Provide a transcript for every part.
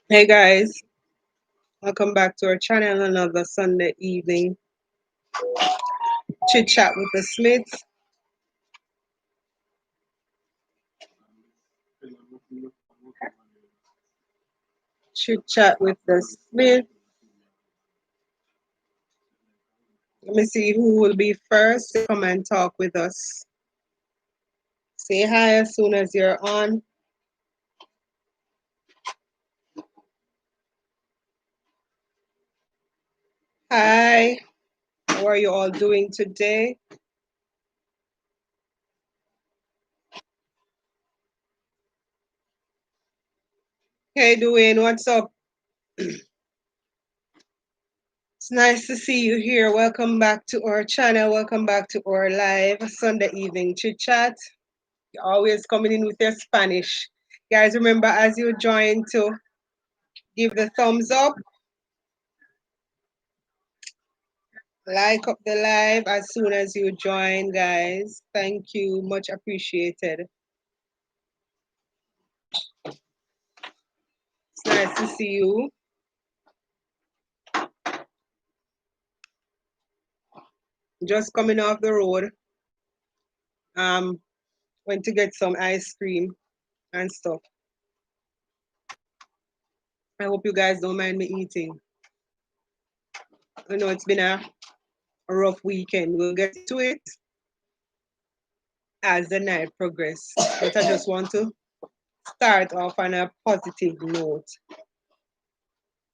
Hey guys, welcome back to our channel. Another Sunday evening chit chat with the Smiths. Chit chat with the Smiths. Let me see who will be first to come and talk with us. Say hi as soon as you're on. Hi, how are you all doing today? Hey, Dwayne, what's up? It's nice to see you here. Welcome back to our channel. Welcome back to our live Sunday evening chit chat. You're always coming in with your Spanish. Guys, remember as you join to give the thumbs up, like up the live as soon as you join, guys. Thank you. Much appreciated. It's nice to see you. Just coming off the road. Um, went to get some ice cream and stuff. I hope you guys don't mind me eating. I know it's been a rough weekend. We'll get into it as the night progresses. But I just want to start off on a positive note.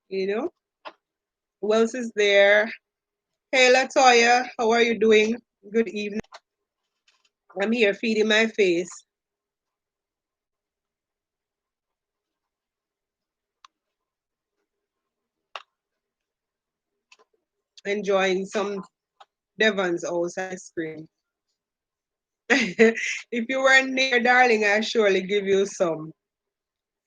You know, who else is there? Hey, Latoya, how are you doing? Good evening. I'm here feeding my face. Enjoying some Devon's house ice cream. If you were near, darling, I surely give you some.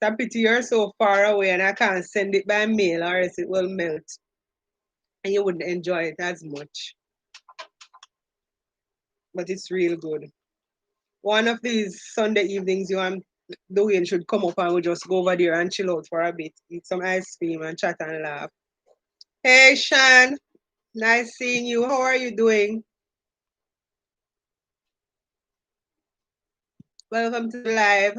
It's a pity you're so far away and I can't send it by mail or else it will melt and you wouldn't enjoy it as much. But it's real good. One of these Sunday evenings you and Dwayne should come up and we'll just go over there and chill out for a bit, eat some ice cream and chat and laugh. Hey Shan, nice seeing you. How are you doing? Welcome to the live.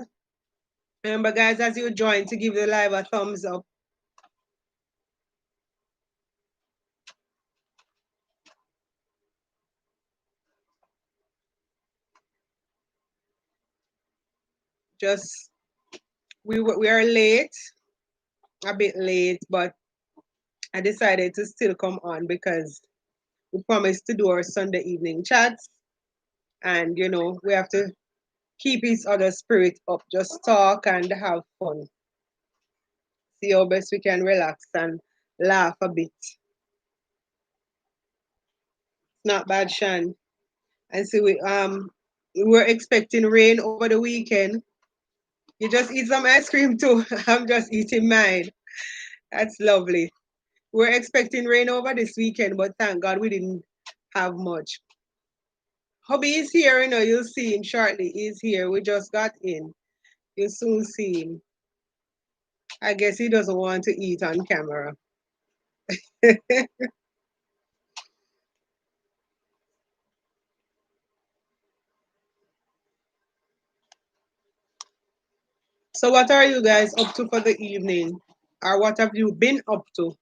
Remember, guys, as you join, to give the live a thumbs up. Just we are late, a bit late, but I decided to still come on because we promised to do our Sunday evening chats, and we have to keep each other's spirit up, just talk and have fun, see how best we can relax and laugh a bit. Not bad, Shan. And so we were expecting rain over the weekend. You just eat some ice cream too. I'm just eating mine. That's lovely. We're expecting rain over this weekend, but thank God we didn't have much. Hubby is here, you'll see him shortly. He's here. We just got in. You'll soon see him. I guess he doesn't want to eat on camera. So what are you guys up to for the evening? Or what have you been up to?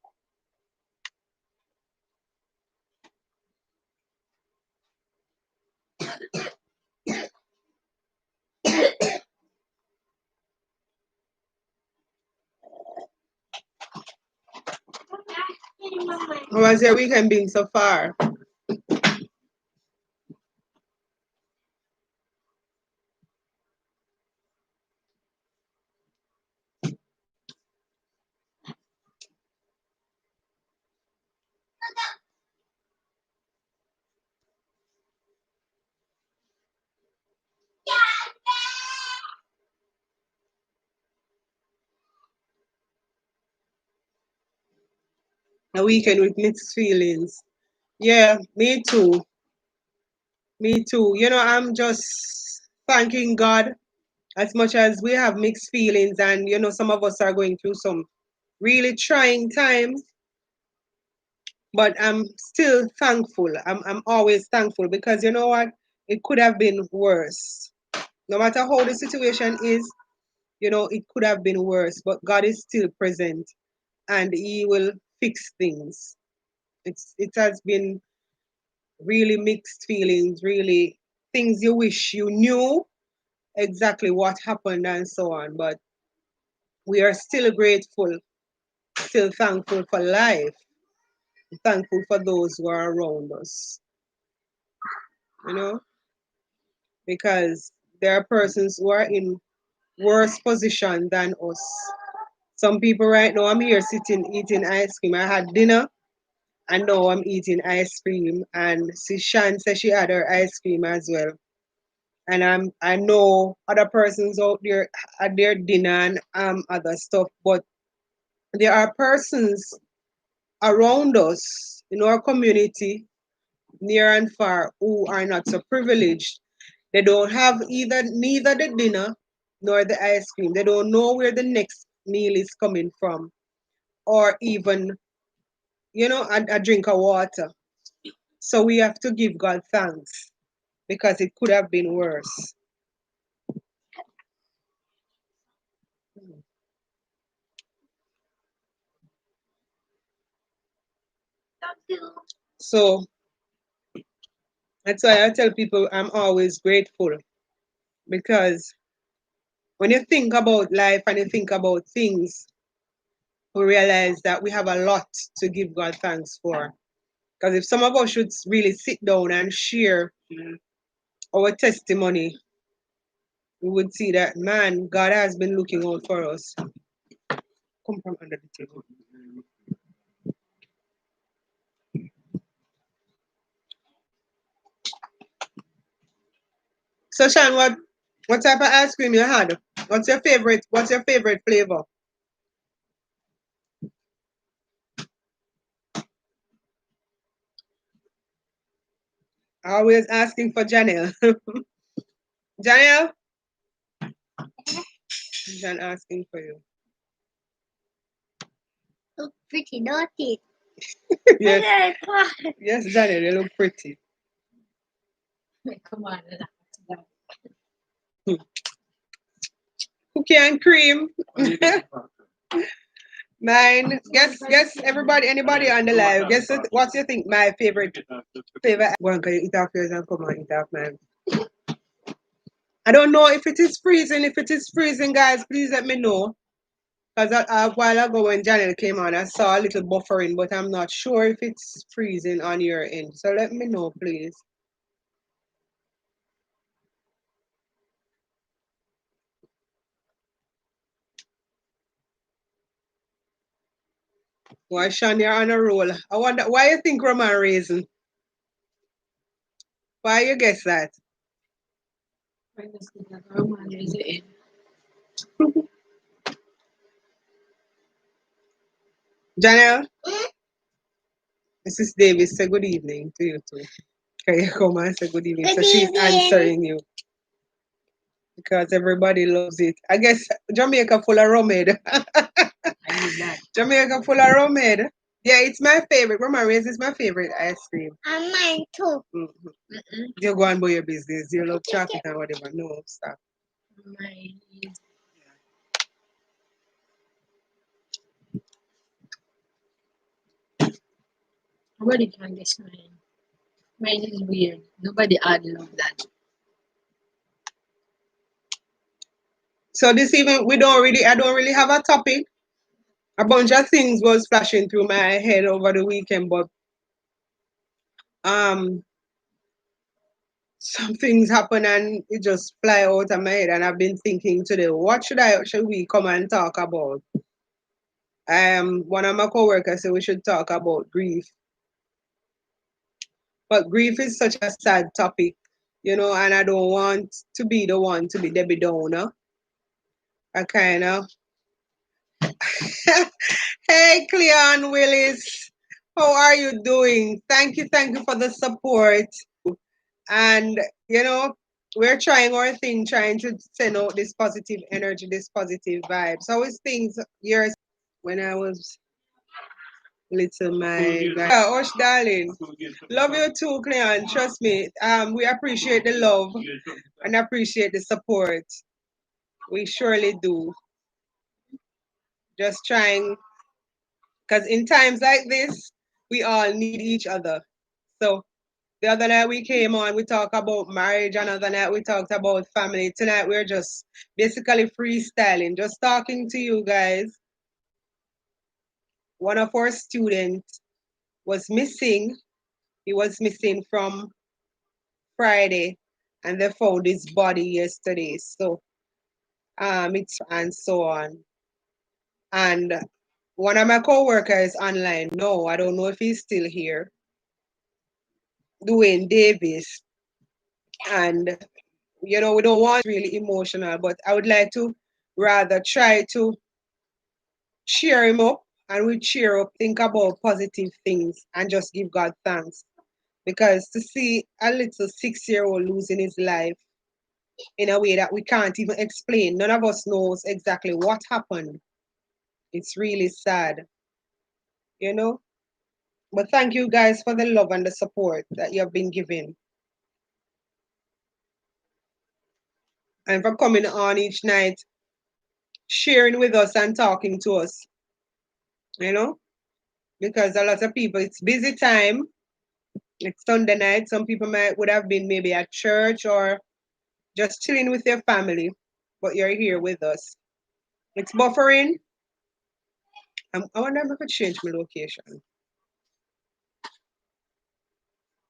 How has your weekend been so far? A weekend with mixed feelings. Yeah, me too. Me too. I'm just thanking God as much as we have mixed feelings and some of us are going through some really trying times, but I'm still thankful. I'm always thankful because you know what? It could have been worse. No matter how the situation is, it could have been worse, but God is still present and He will fix things. It has been really mixed feelings, really things you wish you knew exactly what happened and so on. But we are still grateful, still thankful for life, thankful for those who are around us, you know, because there are persons who are in worse position than us. Some people right now, I'm here sitting eating ice cream. I had dinner and now I'm eating ice cream. And Shan said she had her ice cream as well. And I know other persons out there at their dinner and other stuff, but there are persons around us in our community, near and far, who are not so privileged. They don't have neither the dinner nor the ice cream. They don't know where the next meal is coming from, or even a drink of water. So we have to give God thanks because it could have been worse. So that's why I tell people I'm always grateful because when you think about life and you think about things, we realize that we have a lot to give God thanks for. Because if some of us should really sit down and share our testimony, we would see that, man, God has been looking out for us. Come from under the table. So, Sean, what type of ice cream you had? What's your favorite? What's your favorite flavor? Always asking for Janelle. Janelle? Jan asking for you. Look pretty, don't it? Yes. Yes, Janelle, you look pretty. Come on. Hmm. Cookie and cream. Mine. Guess everybody, anybody on the live. Guess what you think my favorite. One can you eat off yours and come on eat off mine. I don't know if it is freezing. If it is freezing, guys, please let me know. Because a while ago when Janet came on, I saw a little buffering, but I'm not sure if it's freezing on your end. So let me know, please. Why, Sean, you're on a roll. I wonder why you think Roman raisin? Why you guess that? Janelle, Mrs. Davis, say good evening to you too. Can you come and say good evening? So she's answering you because everybody loves it. I guess Jamaica full of romade. Jamaica full of romade. Yeah, it's my favorite. Roman raisin is my favorite ice cream. And mine too. You go and buy your business. You love chocolate and whatever. No, stop. Mine is. Nobody can guess mine. Mine is weird. Nobody had love that. So this evening I don't really have a topic. A bunch of things was flashing through my head over the weekend, but um some things happen and it just fly out of my head and I've been thinking today, what should we come and talk about? One of my coworkers said we should talk about grief. But grief is such a sad topic, and I don't want to be the one to be Debbie Downer. I kind of. Hey, Cleon Willis, how are you doing? Thank you for the support. And we're trying our thing, trying to send out this positive energy, this positive vibes. How is things yours? when I was little, my guy. Yeah, Osh, darling. Love you too, Cleon. Trust me. We appreciate the love and appreciate the support. We surely do. Just trying, because in times like this, we all need each other. So the other night we came on, we talked about marriage. Another night we talked about family. Tonight we're just basically freestyling, just talking to you guys. One of our students was missing. He was missing from Friday, and they found his body yesterday. So it's and so on. And one of my coworkers online. No, I don't know if he's still here. Dwayne Davis. And we don't want really emotional, but I would like to rather try to cheer him up, and we cheer up, think about positive things and just give God thanks. Because to see a little 6 year old losing his life in a way that we can't even explain, none of us knows exactly what happened. It's really sad, you know? But thank you guys for the love and the support that you have been giving, and for coming on each night, sharing with us and talking to us, you know? Because a lot of people, it's busy time. It's Sunday night. Some people would have been maybe at church or just chilling with their family, but you're here with us. It's buffering. I wonder if I could change my location.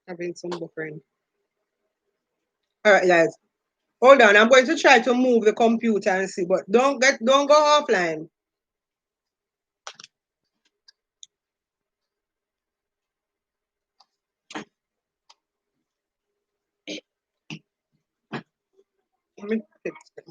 Having some buffering. All right, guys. Hold on. I'm going to try to move the computer and see, but don't go offline. Let me fix it.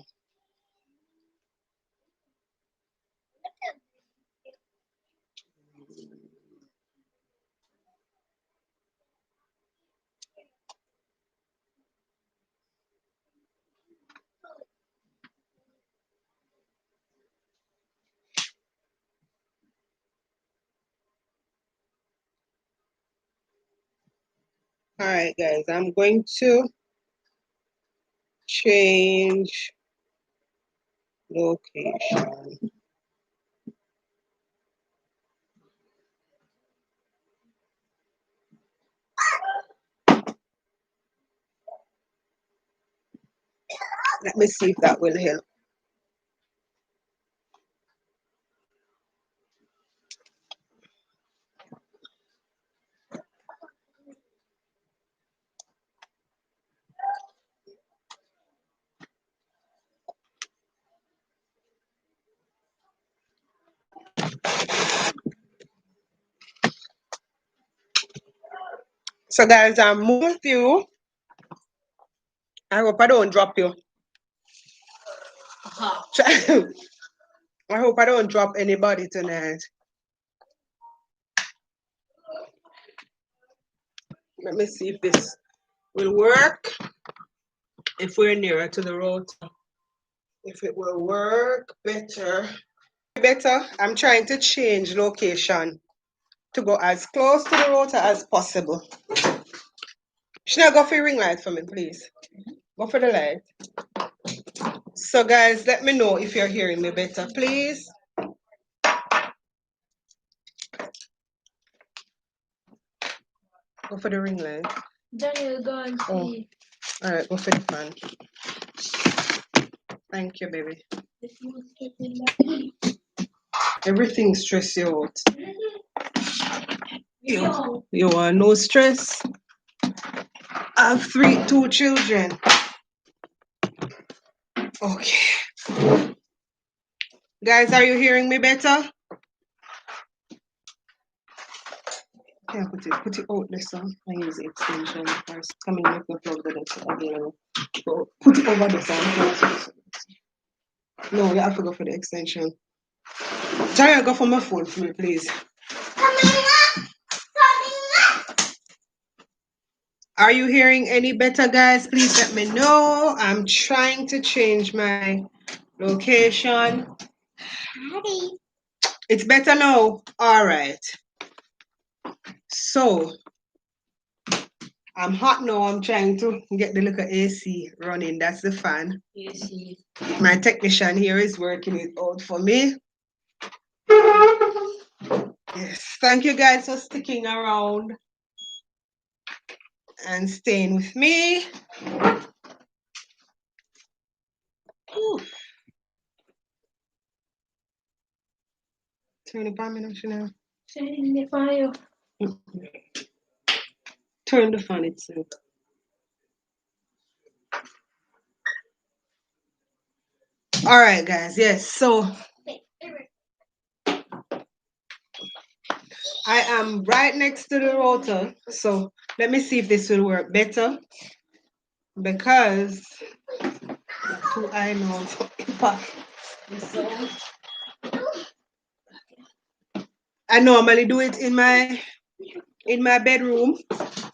All right, guys. I'm going to change location. Let me see if that will help. So, guys, I'm moving with you. I hope I don't drop you. I hope I don't drop anybody tonight. Let me see if this will work. If we're nearer to the road, if it will work better. Better. I'm trying to change location to go as close to the router as possible. Should I go for your ring light for me, please? Go for the light. So, guys, let me know if you're hearing me better, please. Go for the ring light. Daniel, go and see. All right, go for the fan. Thank you, baby. Everything stress you out. You want no stress? I have two children. Okay. Guys, are you hearing me better? Yeah, put it out there, son. I use the extension first. Coming with the plug that it's available. So put it over there, son. No, you have to go for the extension. Try to go for my phone for me, please. Are you hearing any better, guys? Please let me know. I'm trying to change my location. It's better now. All right. So I'm hot now. I'm trying to get the little AC running. That's the fan. AC. My technician here is working it out for me. Yes. Thank you guys for sticking around and staying with me. Whew. Turn the pan on, Chanel. Setting the fire. Turn the fan itself. All right, guys. Yes. So I am right next to the router. So let me see if this will work better. Because who I know impact the sound. I normally do it in my bedroom,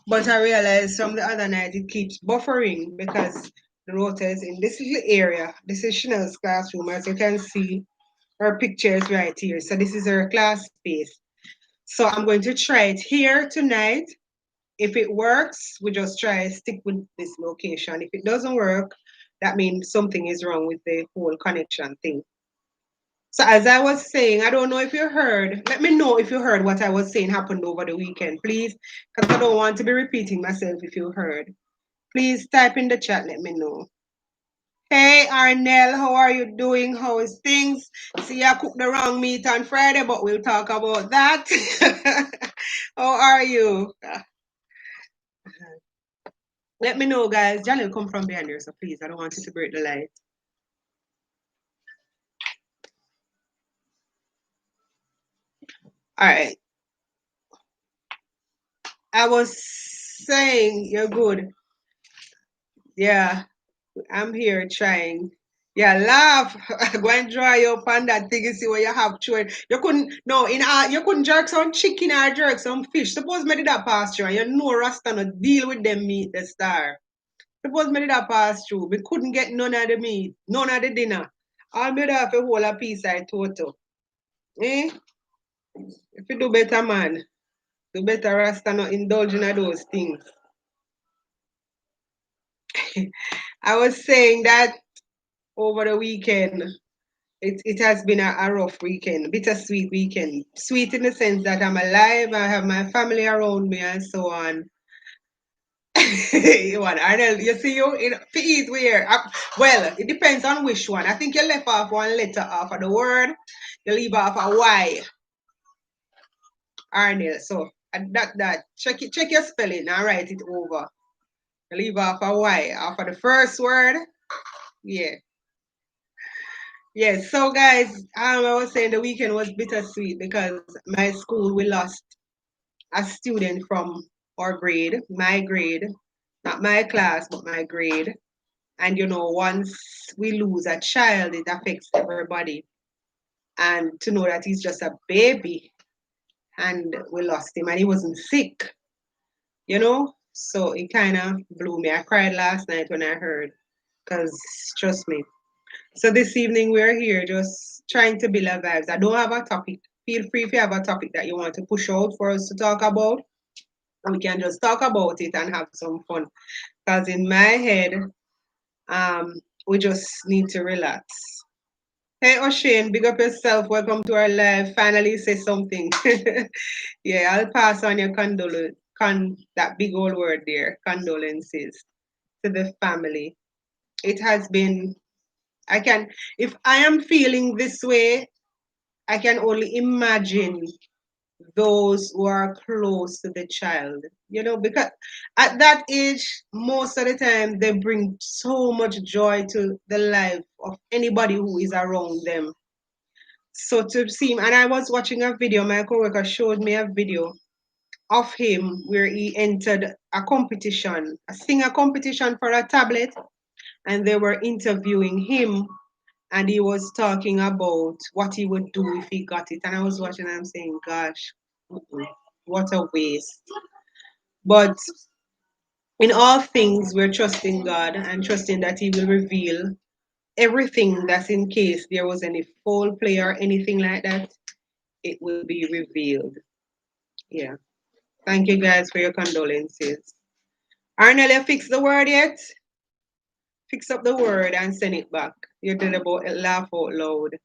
but I realized from the other night it keeps buffering because the router is in this little area. This is Chanel's classroom, as you can see. Her picture is right here. So this is her class space. So I'm going to try it here tonight. If it works, we just try stick with this location. If it doesn't work, that means something is wrong with the whole connection thing. So as I was saying, I don't know if you heard. Let me know if you heard what I was saying happened over the weekend, please, because I don't want to be repeating myself if you heard. Please type in the chat, let me know. Hey Arnell, how are you doing? How is things? See, I cooked the wrong meat on Friday, but we'll talk about that. How are you? Let me know, guys. Johnny will come from behind here, so please, I don't want you to break the light. All right. I was saying you're good. Yeah, I'm here trying. Yeah, laugh. Go and dry up on that thing and see what you have to it. You couldn't no in you couldn't jerk some chicken or jerk some fish. Suppose me did that pass through and you know Rasta no deal with them meat the star. Suppose me did that pass through. We couldn't get none of the meat, none of the dinner. All me have a whole a piece I total. Eh? If you do better, man, do better Rasta not indulge in those things. I was saying that over the weekend. It has been a rough weekend, bittersweet weekend. Sweet in the sense that I'm alive, I have my family around me and so on. You want Arnold, you see you in eat where? Well, it depends on which one. I think you left off one letter off of the word, you leave off a Y, Arnold. So that check your spelling and write it over. You leave off a Y off of the first word. Yeah. Yes, so guys, I was saying the weekend was bittersweet because my school we lost a student from our grade, my grade, not my class, but my grade. And you know, once we lose a child, it affects everybody. And to know that he's just a baby and we lost him and he wasn't sick, you know? So it kind of blew me. I cried last night when I heard, because trust me. So this evening we're here just trying to build a vibes. I don't have a topic. Feel free if you have a topic that you want to push out for us to talk about. And we can just talk about it and have some fun. Because in my head, we just need to relax. Hey O'Shane, big up yourself. Welcome to our live. Finally say something. Yeah, I'll pass on your that big old word there, condolences to the family. It has been if I am feeling this way, I can only imagine those who are close to the child. You know, because at that age, most of the time they bring so much joy to the life of anybody who is around them. So to see him, and I was watching a video, my coworker showed me a video of him where he entered a competition, a singer competition for a tablet, and they were interviewing him and he was talking about what he would do if he got it. And I was watching and I'm saying, gosh, what a waste. But in all things, we're trusting God and trusting that He will reveal everything that's in case there was any foul play or anything like that. it will be revealed. Yeah. Thank you guys for your condolences. Arnell, you fix the word yet? Fix up the word and send it back. You did about laugh out loud.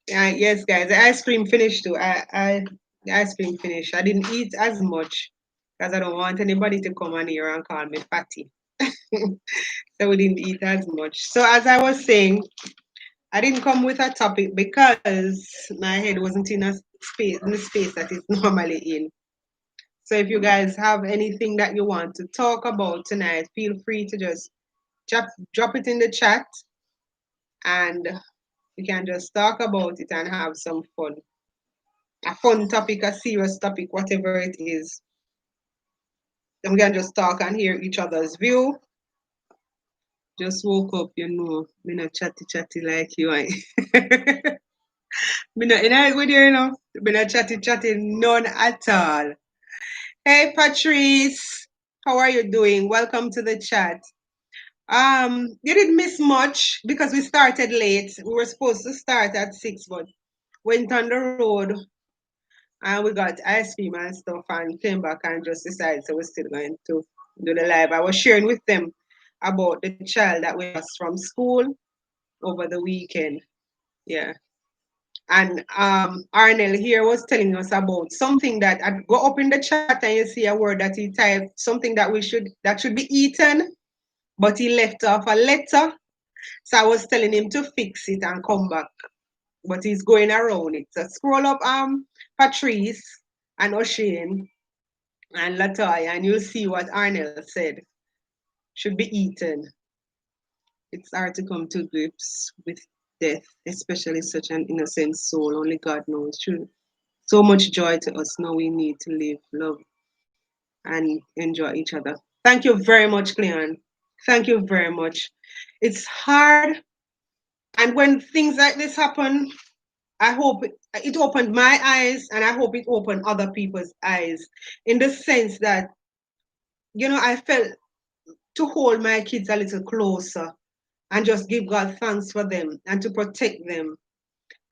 Yes, guys, the ice cream finished too. The ice cream finished. I didn't eat as much because I don't want anybody to come on here and call me fatty. So we didn't eat as much. So as I was saying, I didn't come with a topic because my head wasn't in the space that it's normally in. So if you guys have anything that you want to talk about tonight, feel free to just drop it in the chat and we can just talk about it and have some fun. A fun topic, a serious topic, whatever it is. Then we can just talk and hear each other's view. Just woke up, me not chatty like you. Me not in a with you. Me not chatty none at all. Hey Patrice, how are you doing? Welcome to the chat. You didn't miss much because we started late. We were supposed to start at 6, but went on the road and we got ice cream and stuff and came back and just decided so we're still going to do the live. I was sharing with them about the child that we lost from school over the weekend. Yeah. And Arnell here was telling us about something that I'd go up in the chat and you see a word that he typed, something that should be eaten, but he left off a letter. So I was telling him to fix it and come back. But he's going around it. So scroll up Patrice and O'Shane and Latoya and you'll see what Arnell said should be eaten. It's hard to come to grips with death, especially such an innocent soul. Only God knows. True. So much joy to us. Now we need to live, love, and enjoy each other. Thank you very much, Cleon. Thank you very much. It's hard. And when things like this happen, I hope it opened my eyes and I hope it opened other people's eyes in the sense that, I felt to hold my kids a little closer and just give God thanks for them and to protect them.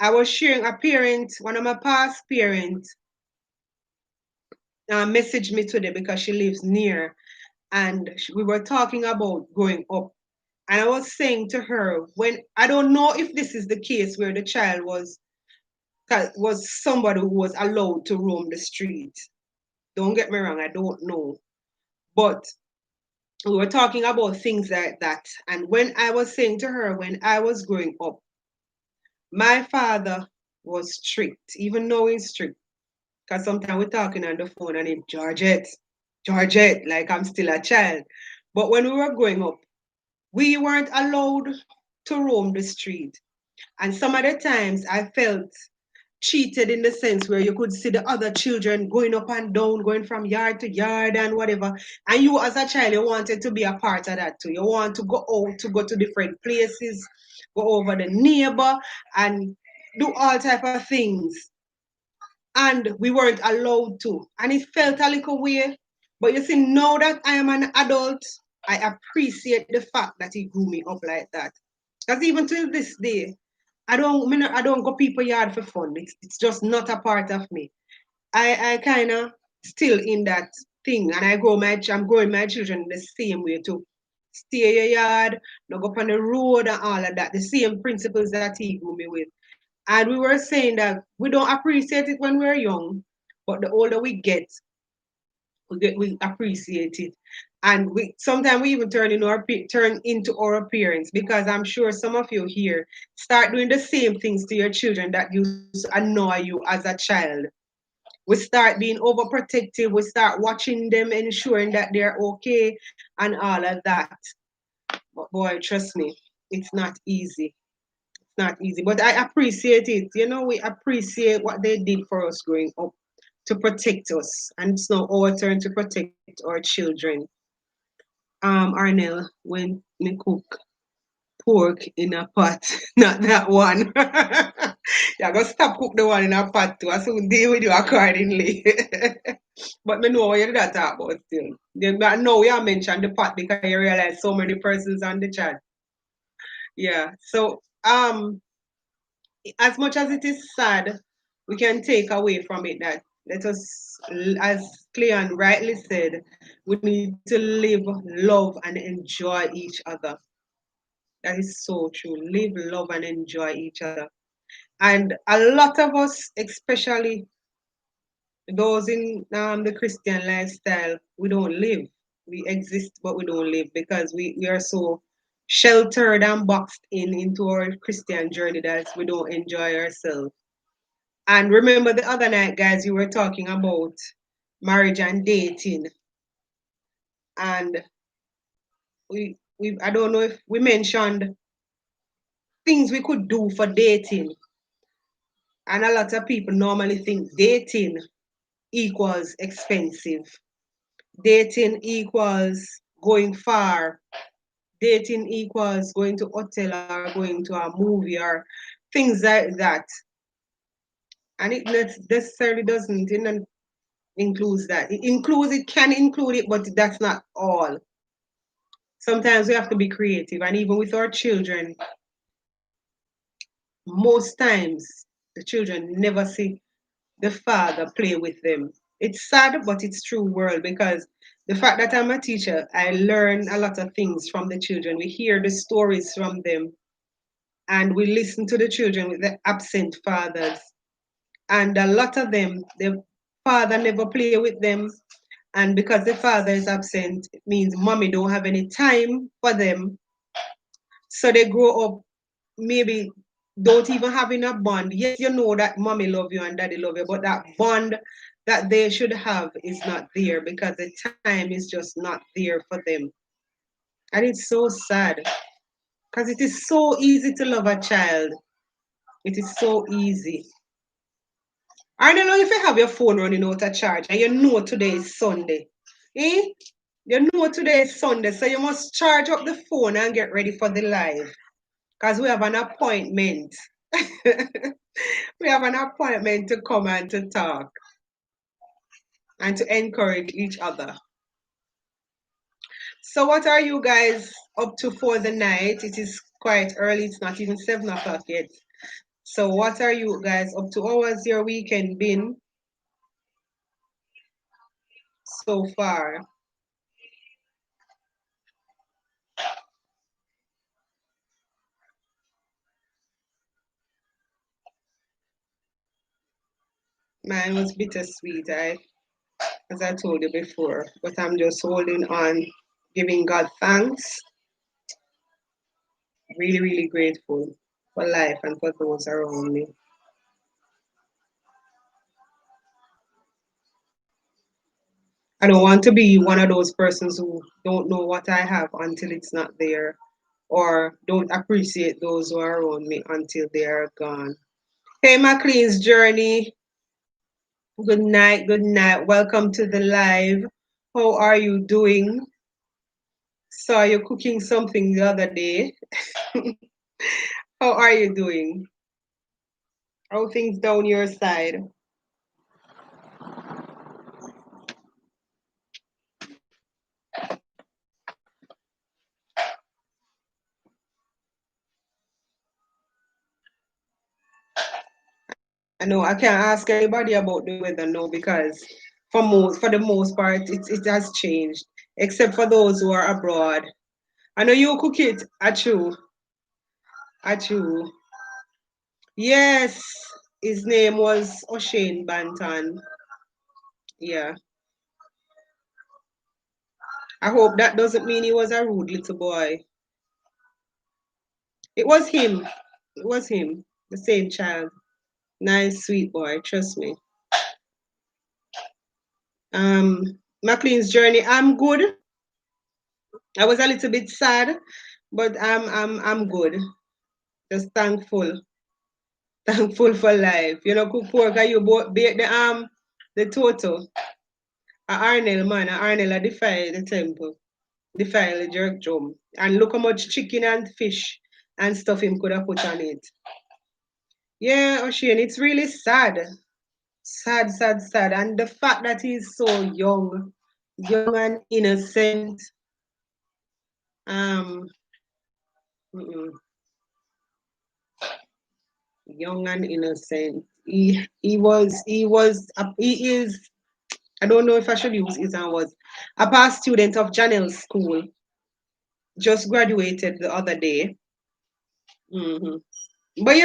I was sharing a parent, one of my past parents, messaged me today because she lives near and we were talking about growing up. And I was saying to her, when I don't know if this is the case where the child was somebody who was allowed to roam the street. Don't get me wrong, I don't know. But we were talking about things like that. And when I was saying to her, when I was growing up, my father was strict, even though he's strict. Because sometimes we're talking on the phone and him, Georgette, like I'm still a child. But when we were growing up, we weren't allowed to roam the street. And some of the times I felt cheated in the sense where you could see the other children going up and down, going from yard to yard and whatever. And you as a child, you wanted to be a part of that too. You want to go out, to go to different places, go over the neighbor and do all type of things. And we weren't allowed to. And it felt a little weird. But you see, now that I am an adult, I appreciate the fact that he grew me up like that. Because even to this day, I don't go people yard for fun. It's just not a part of me. I kind of still in that thing, and I'm growing my children the same way to stay your yard, not go up on the road and all of that. The same principles that he grew me with. And we were saying that we don't appreciate it when we're young, but the older we get, we appreciate it. And we sometimes we even turn into our appearance because I'm sure some of you here start doing the same things to your children that used to annoy you as a child. We start being overprotective, we start watching them, ensuring that they're okay and all of that. But boy, trust me, it's not easy. Not easy, but I appreciate it. We appreciate what they did for us growing up to protect us, and it's now our turn to protect our children. Arnell, when me cook pork in a pot, not that one. You're gonna stop cook the one in a pot too. I soon deal with you accordingly. But me know what you're that talk about still. But now you mentioned the pot because you realize so many persons on the chat. Yeah. So as much as it is sad, we can take away from it that let us, as Cleon rightly said, we need to live, love, and enjoy each other. That is so true. Live, love, and enjoy each other. And a lot of us, especially those in the Christian lifestyle, we don't live. We exist, but we don't live because we are so sheltered and boxed in into our Christian journey that we don't enjoy ourselves. And remember the other night, guys, you were talking about marriage and dating, and we I don't know if we mentioned things we could do for dating, and a lot of people normally think dating equals expensive, dating equals going far, dating equals going to hotel or going to a movie or things like that, and it necessarily doesn't includes that. It can include it, but that's not all. Sometimes we have to be creative, and even with our children, most times the children never see the father play with them. It's sad, but it's true world because the fact that I'm a teacher, I learn a lot of things from the children. We hear the stories from them, and we listen to the children with the absent fathers. And a lot of them, the father never play with them, and because the father is absent, it means mommy don't have any time for them. So they grow up maybe don't even having a bond. Yes, you know that mommy love you and daddy love you, but that bond that they should have is not there because the time is just not there for them. And it's so sad because it is so easy to love a child. It is so easy. I don't know if you have your phone running out of charge and you know today is Sunday. Eh? You know today is Sunday, so you must charge up the phone and get ready for the live. Because we have an appointment. We have an appointment to come and to talk and to encourage each other. So, what are you guys up to for the night? It is quite early, it's not even 7 o'clock yet. So, what are you guys up to? How has your weekend been so far? Mine was bittersweet, as I told you before, but I'm just holding on, giving God thanks, really, really grateful for life and for those around me. I don't want to be one of those persons who don't know what I have until it's not there, or don't appreciate those who are around me until they are gone. Hey, McLean's Journey. Good night. Good night. Welcome to the live. How are you doing? Saw you cooking something the other day. How are you doing? How things down your side? I know I can't ask anybody about the weather now because for the most part it has changed. Except for those who are abroad. I know you cook it, Achu. Achu. Yes, his name was O'Shane Banton. Yeah. I hope that doesn't mean he was a rude little boy. It was him. It was him. The same child. Nice, sweet boy. Trust me. McLean's Journey. I'm good. I was a little bit sad, but I'm good. Just thankful. Thankful for life. You know, cook pork, you both bake the total. A Arnell man, a Arnell a defy the temple. Defy the jerk drum. And look how much chicken and fish and stuff him could have put on it. Yeah, Ocean, it's really sad. Sad, sad, sad. And the fact that he's so young and innocent. Um, mm-mm. young and innocent. He is, I don't know if I should use is and was a past student of Janelle's school, just graduated the other day. Hmm. But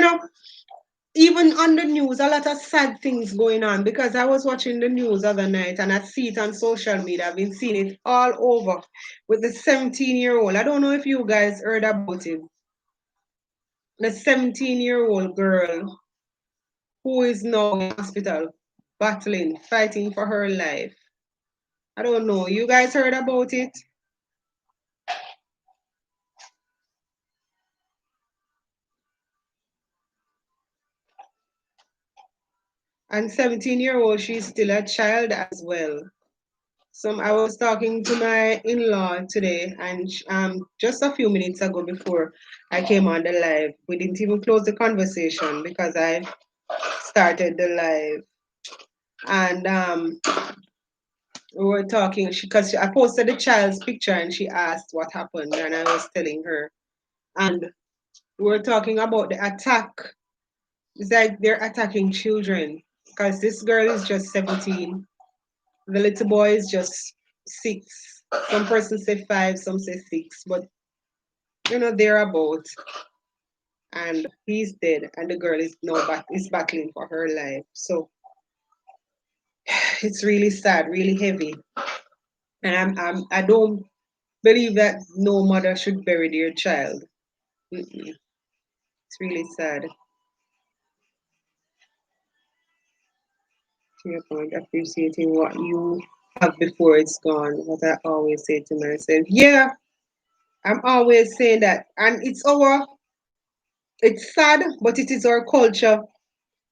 even on the news, a lot of sad things going on because I was watching the news other night and I see it on social media. I've been seeing it all over with the 17-year-old. I don't know if you guys heard about it. The 17-year-old girl who is now in hospital battling, fighting for her life. I don't know. You guys heard about it? And 17-year-old, she's still a child as well. So I was talking to my in-law today, and just a few minutes ago before I came on the live, we didn't even close the conversation because I started the live, and we were talking. Because I posted the child's picture, and she asked what happened, and I was telling her, and we were talking about the attack. It's like they're attacking children because this girl is just 17. The little boy is just 6. Some persons say 5, some say 6, but thereabout. And he's dead, and the girl is now is battling for her life. So it's really sad, really heavy, and I don't believe that no mother should bury their child. Mm-mm. It's really sad. To your point, appreciating what you have before it's gone. What I always say to myself. Yeah, I'm always saying that, and it's sad, but it is our culture.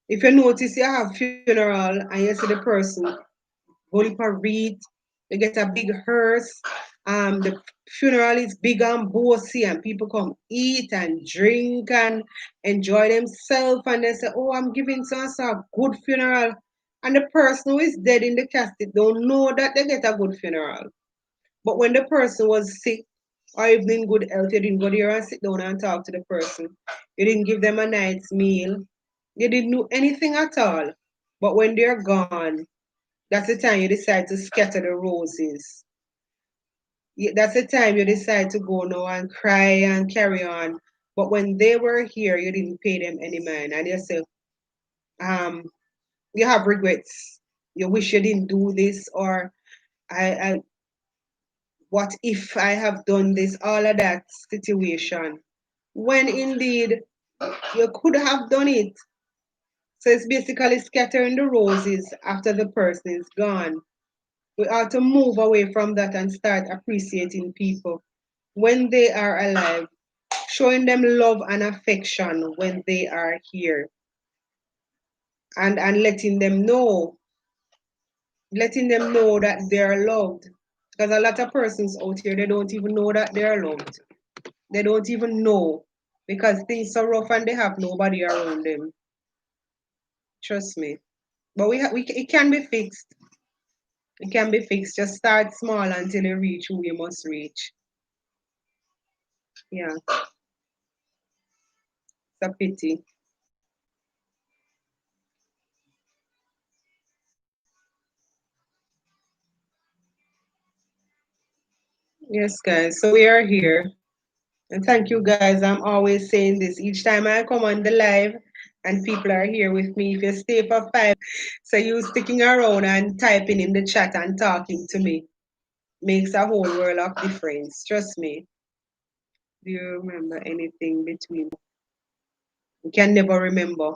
If you notice, you have funeral and you see the person holy parade, you get a big hearse. The funeral is big and bossy, and people come eat and drink and enjoy themselves. And they say, "Oh, I'm giving so and so a good funeral." And the person who is dead in the casket don't know that they get a good funeral. But when the person was sick or even in good health, you didn't go there and sit down and talk to the person. You didn't give them a night's meal. You didn't do anything at all. But when they're gone, that's the time you decide to scatter the roses. That's the time you decide to go now and cry and carry on. But when they were here, you didn't pay them any mind. And you say, um, you have regrets. You wish you didn't do this, or I what if I have done this, all of that situation. When indeed you could have done it. So it's basically scattering the roses after the person is gone. We ought to move away from that and start appreciating people when they are alive, showing them love and affection when they are here, and letting them know that they're loved. Because a lot of persons out here, they don't even know that they're loved. They don't even know because things are rough and they have nobody around them. Trust me. But it can be fixed. It can be fixed. Just start small until you reach who you must reach. Yeah, it's a pity. Yes, guys. So we are here. And thank you, guys. I'm always saying this each time I come on the live and people are here with me. If you stay for 5 minutes, so you sticking around and typing in the chat and talking to me makes a whole world of difference. Trust me. Do you remember anything between? You can never remember.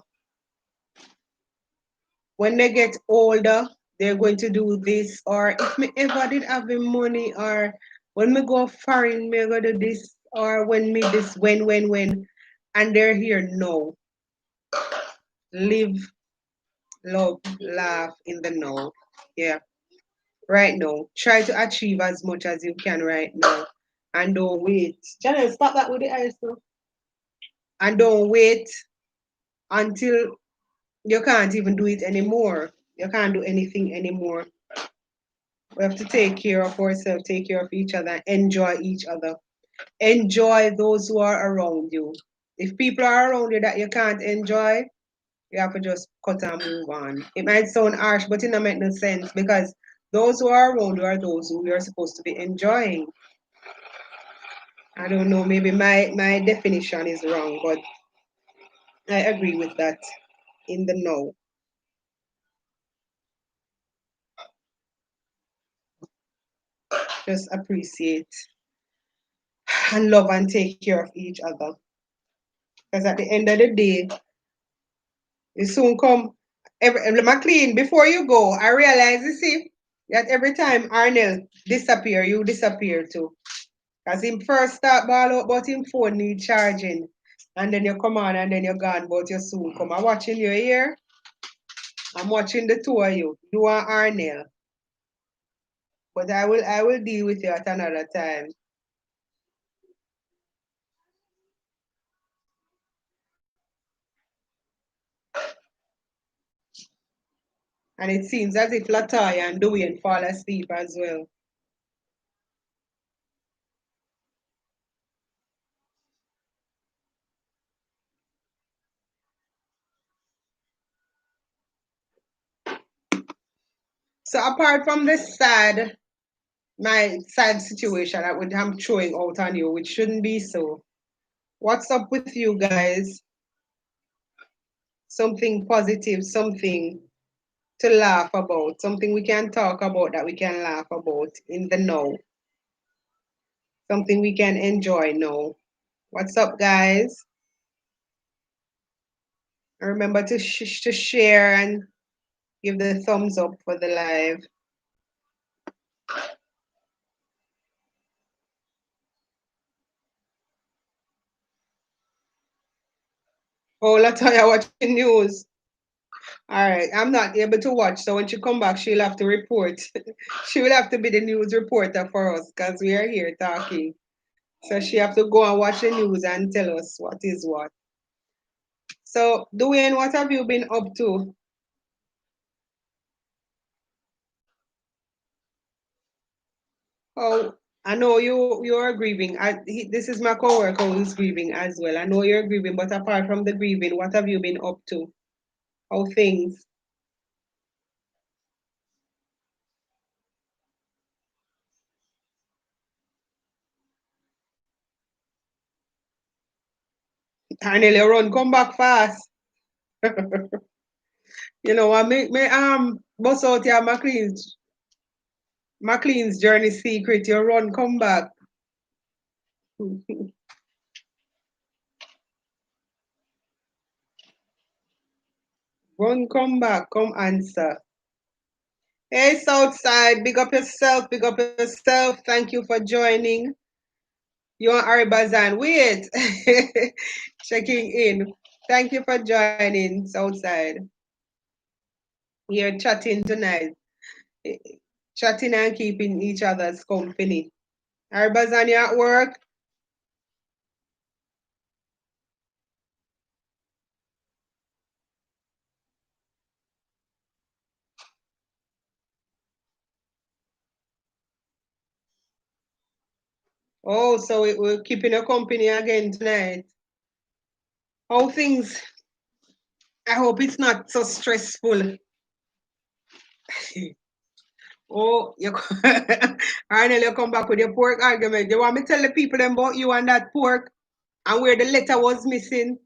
When they get older, they're going to do this, or if me ever did have the money, or when me go foreign, me go do this, or when me this, when, and they're here now. Live, love, laugh in the now. Yeah, right now. Try to achieve as much as you can right now, and don't wait. Janelle, stop that with the eyes, though. And don't wait until you can't even do it anymore. You can't do anything anymore. We have to take care of ourselves, take care of each other, enjoy each other. Enjoy those who are around you. If people are around you that you can't enjoy, You have to just cut and move on. It might sound harsh, but it don't make no sense because those who are around you are those who you're supposed to be enjoying. I don't know, maybe my definition is wrong, but I agree with that in the know. Just appreciate and love and take care of each other. Because at the end of the day, you soon come. McLean, before you go, I realize, you see, that every time Arnell disappear, you disappear too. Because him first start ball out about him phone need charging. And then you come on and then you're gone, but you soon come. I'm watching you here. I'm watching the two of you and Arnell. But I will deal with you at another time. And it seems as if Latoya and Dwayne fall asleep as well. So apart from my sad situation that I'm throwing out on you, which shouldn't be so. What's up with you guys? Something positive, something to laugh about, something we can talk about that we can laugh about in the now, something we can enjoy now. What's up, guys? Remember to share and give the thumbs up for the live. Oh, Latoya watching news. All right, I'm not able to watch, so when she come back, she'll have to report. She will have to be the news reporter for us because we are here talking. So she have to go and watch the news and tell us what is what. So, Dwayne, what have you been up to? Oh, I know you're grieving. This is my coworker who's grieving as well. I know you're grieving, but apart from the grieving, what have you been up to? How things? Arnel, you run, come back fast. I me bust out your McLean's journey secret. You run, come back. Run, come back, come answer. Hey, Southside, big up yourself, big up yourself. Thank you for joining. You and Aribazan, wait. Checking in. Thank you for joining, Southside. We are chatting tonight. Chatting and keeping each other's company. Aribazan, you at work? Oh, so we're keeping you company again tonight. How things? I hope it's not so stressful. Oh, Arnel, you come back with your pork argument. You want me to tell the people them about you and that pork and where the letter was missing?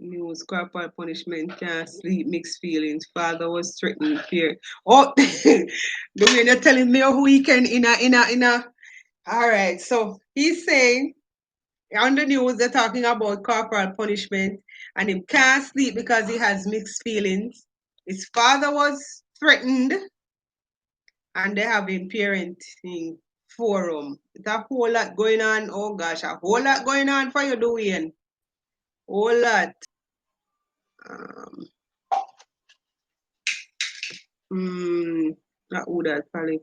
News, corporal punishment, can't sleep, mixed feelings. Father was threatened, fear. Oh, the way you're telling me a weekend in a. All right, so he's saying on the news they're talking about corporal punishment and him can't sleep because he has mixed feelings. His father was threatened and they have him parenting forum. It's a whole lot going on. Oh gosh, a whole lot going on for you, Dwayne. Whole lot. Um, mm, not who that, Pali.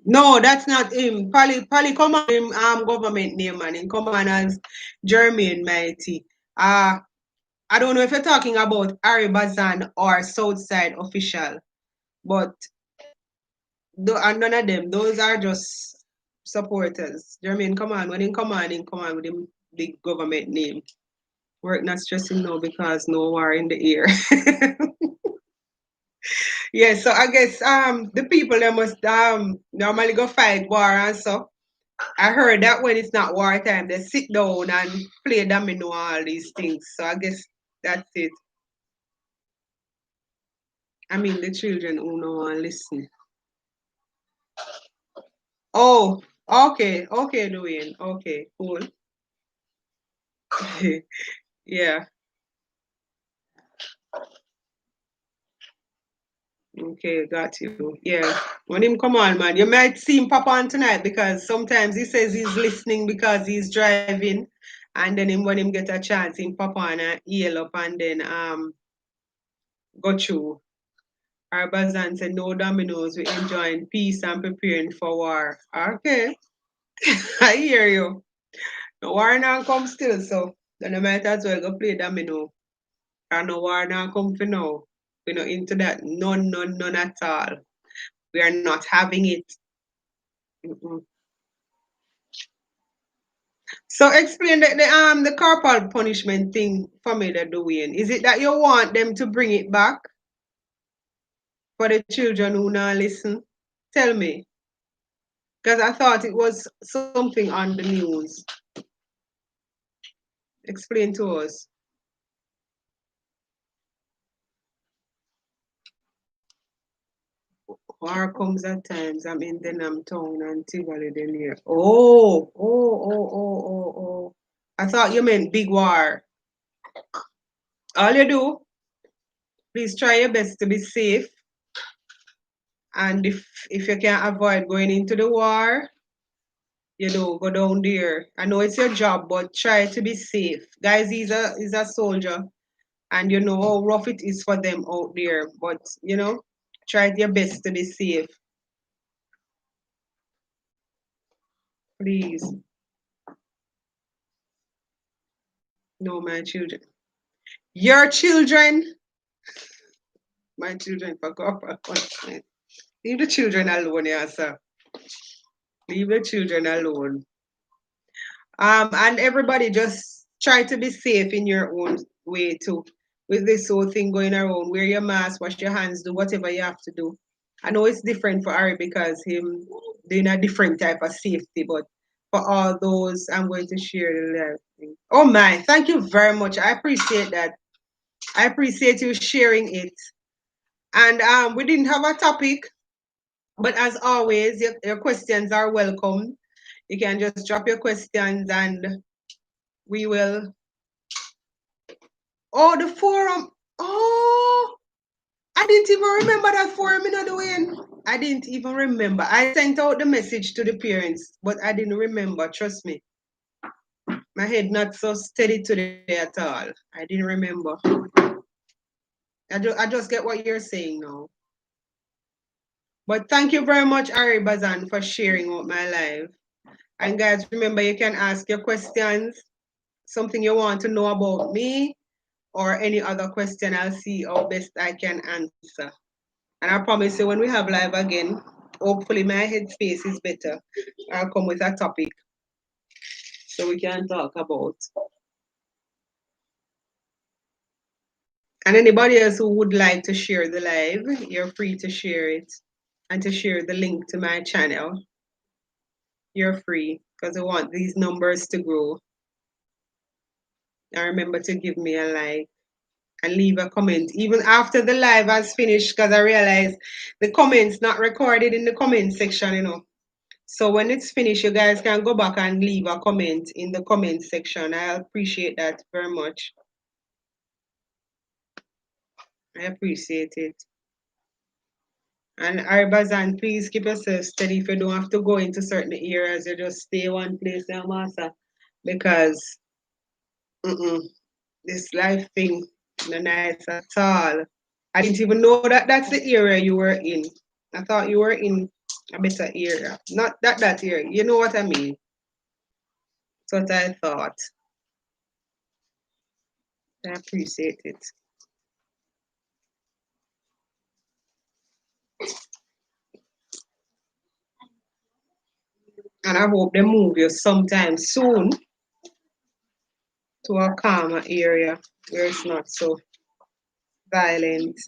No, that's not him. Pali come on him government name and him come on as Jermaine Mighty. I don't know if you're talking about Ari Bazan or Southside official, but none of them. Those are just supporters. Jermaine, come on. When he come on with him big government name. Work not stressing no because no war in the air. Yeah, so I guess the people that must normally go fight war and so I heard that when it's not war time, they sit down and play domino all these things. So I guess that's it. I mean the children who know and listen. Oh, okay, okay, Dwayne. Okay, cool. Yeah, okay, got you. Yeah. When him come on, man, you might see him pop on tonight because sometimes he says he's listening because he's driving. And then him when him get a chance, him pop on and yell up and then go through. Arbazan said no dominoes, we enjoying peace and preparing for war. Okay. I hear you. The war now come still, so then I might as well go play domino. And no war now come for now. We're not into that. None, none, none at all. We are not having it. Mm-mm. So explain the corporal punishment thing for me they're doing. Is it that you want them to bring it back for the children who now listen? Tell me. Because I thought it was something on the news. Explain to us. War comes at times. I'm in Denham town and Tivoli the near. Oh. I thought you meant big war. All you do, please try your best to be safe. And if you can avoid going into the war, you know, go down there. I know it's your job, but try to be safe. Guys, he's a soldier, and you know how rough it is for them out there. But you know, try your best to be safe, please. No, my children. Your children, my children for corporal punishment. Leave the children alone, yeah, sir. Leave the children alone. And everybody just try to be safe in your own way too. With this whole thing going around, wear your mask, wash your hands, do whatever you have to do. I know it's different for Ari because him doing a different type of safety, but for all those, I'm going to share the live thing. Oh my, thank you very much. I appreciate that. I appreciate you sharing it. And we didn't have a topic, but as always, your questions are welcome. You can just drop your questions and we will. Oh, the forum. Oh, I didn't even remember that forum, you know, the way. I didn't even remember. I sent out the message to the parents, but I didn't remember. Trust me. My head not so steady today at all. I didn't remember. I just get what you're saying now. But thank you very much, Ari Bazan, for sharing out my life. And guys, remember you can ask your questions, something you want to know about me, or any other question. I'll see how best I can answer. And I promise you, when we have live again, hopefully my headspace is better. I'll come with a topic so we can talk about. And anybody else who would like to share the live, you're free to share it and to share the link to my channel. You're free because I want these numbers to grow. And remember to give me a like and leave a comment even after the live has finished because I realize the comments not recorded in the comment section, you know. So when it's finished, you guys can go back and leave a comment in the comment section. I appreciate that very much. I appreciate it. And Arbazan, please keep yourself steady. If you don't have to go into certain areas, you just stay one place now, master. Because this life thing, no nice at all. I didn't even know that that's the area you were in. I thought you were in a better area. Not that area. You know what I mean? That's what I thought. I appreciate it. And I hope they move you sometime soon. to a calmer area where it's not so violent.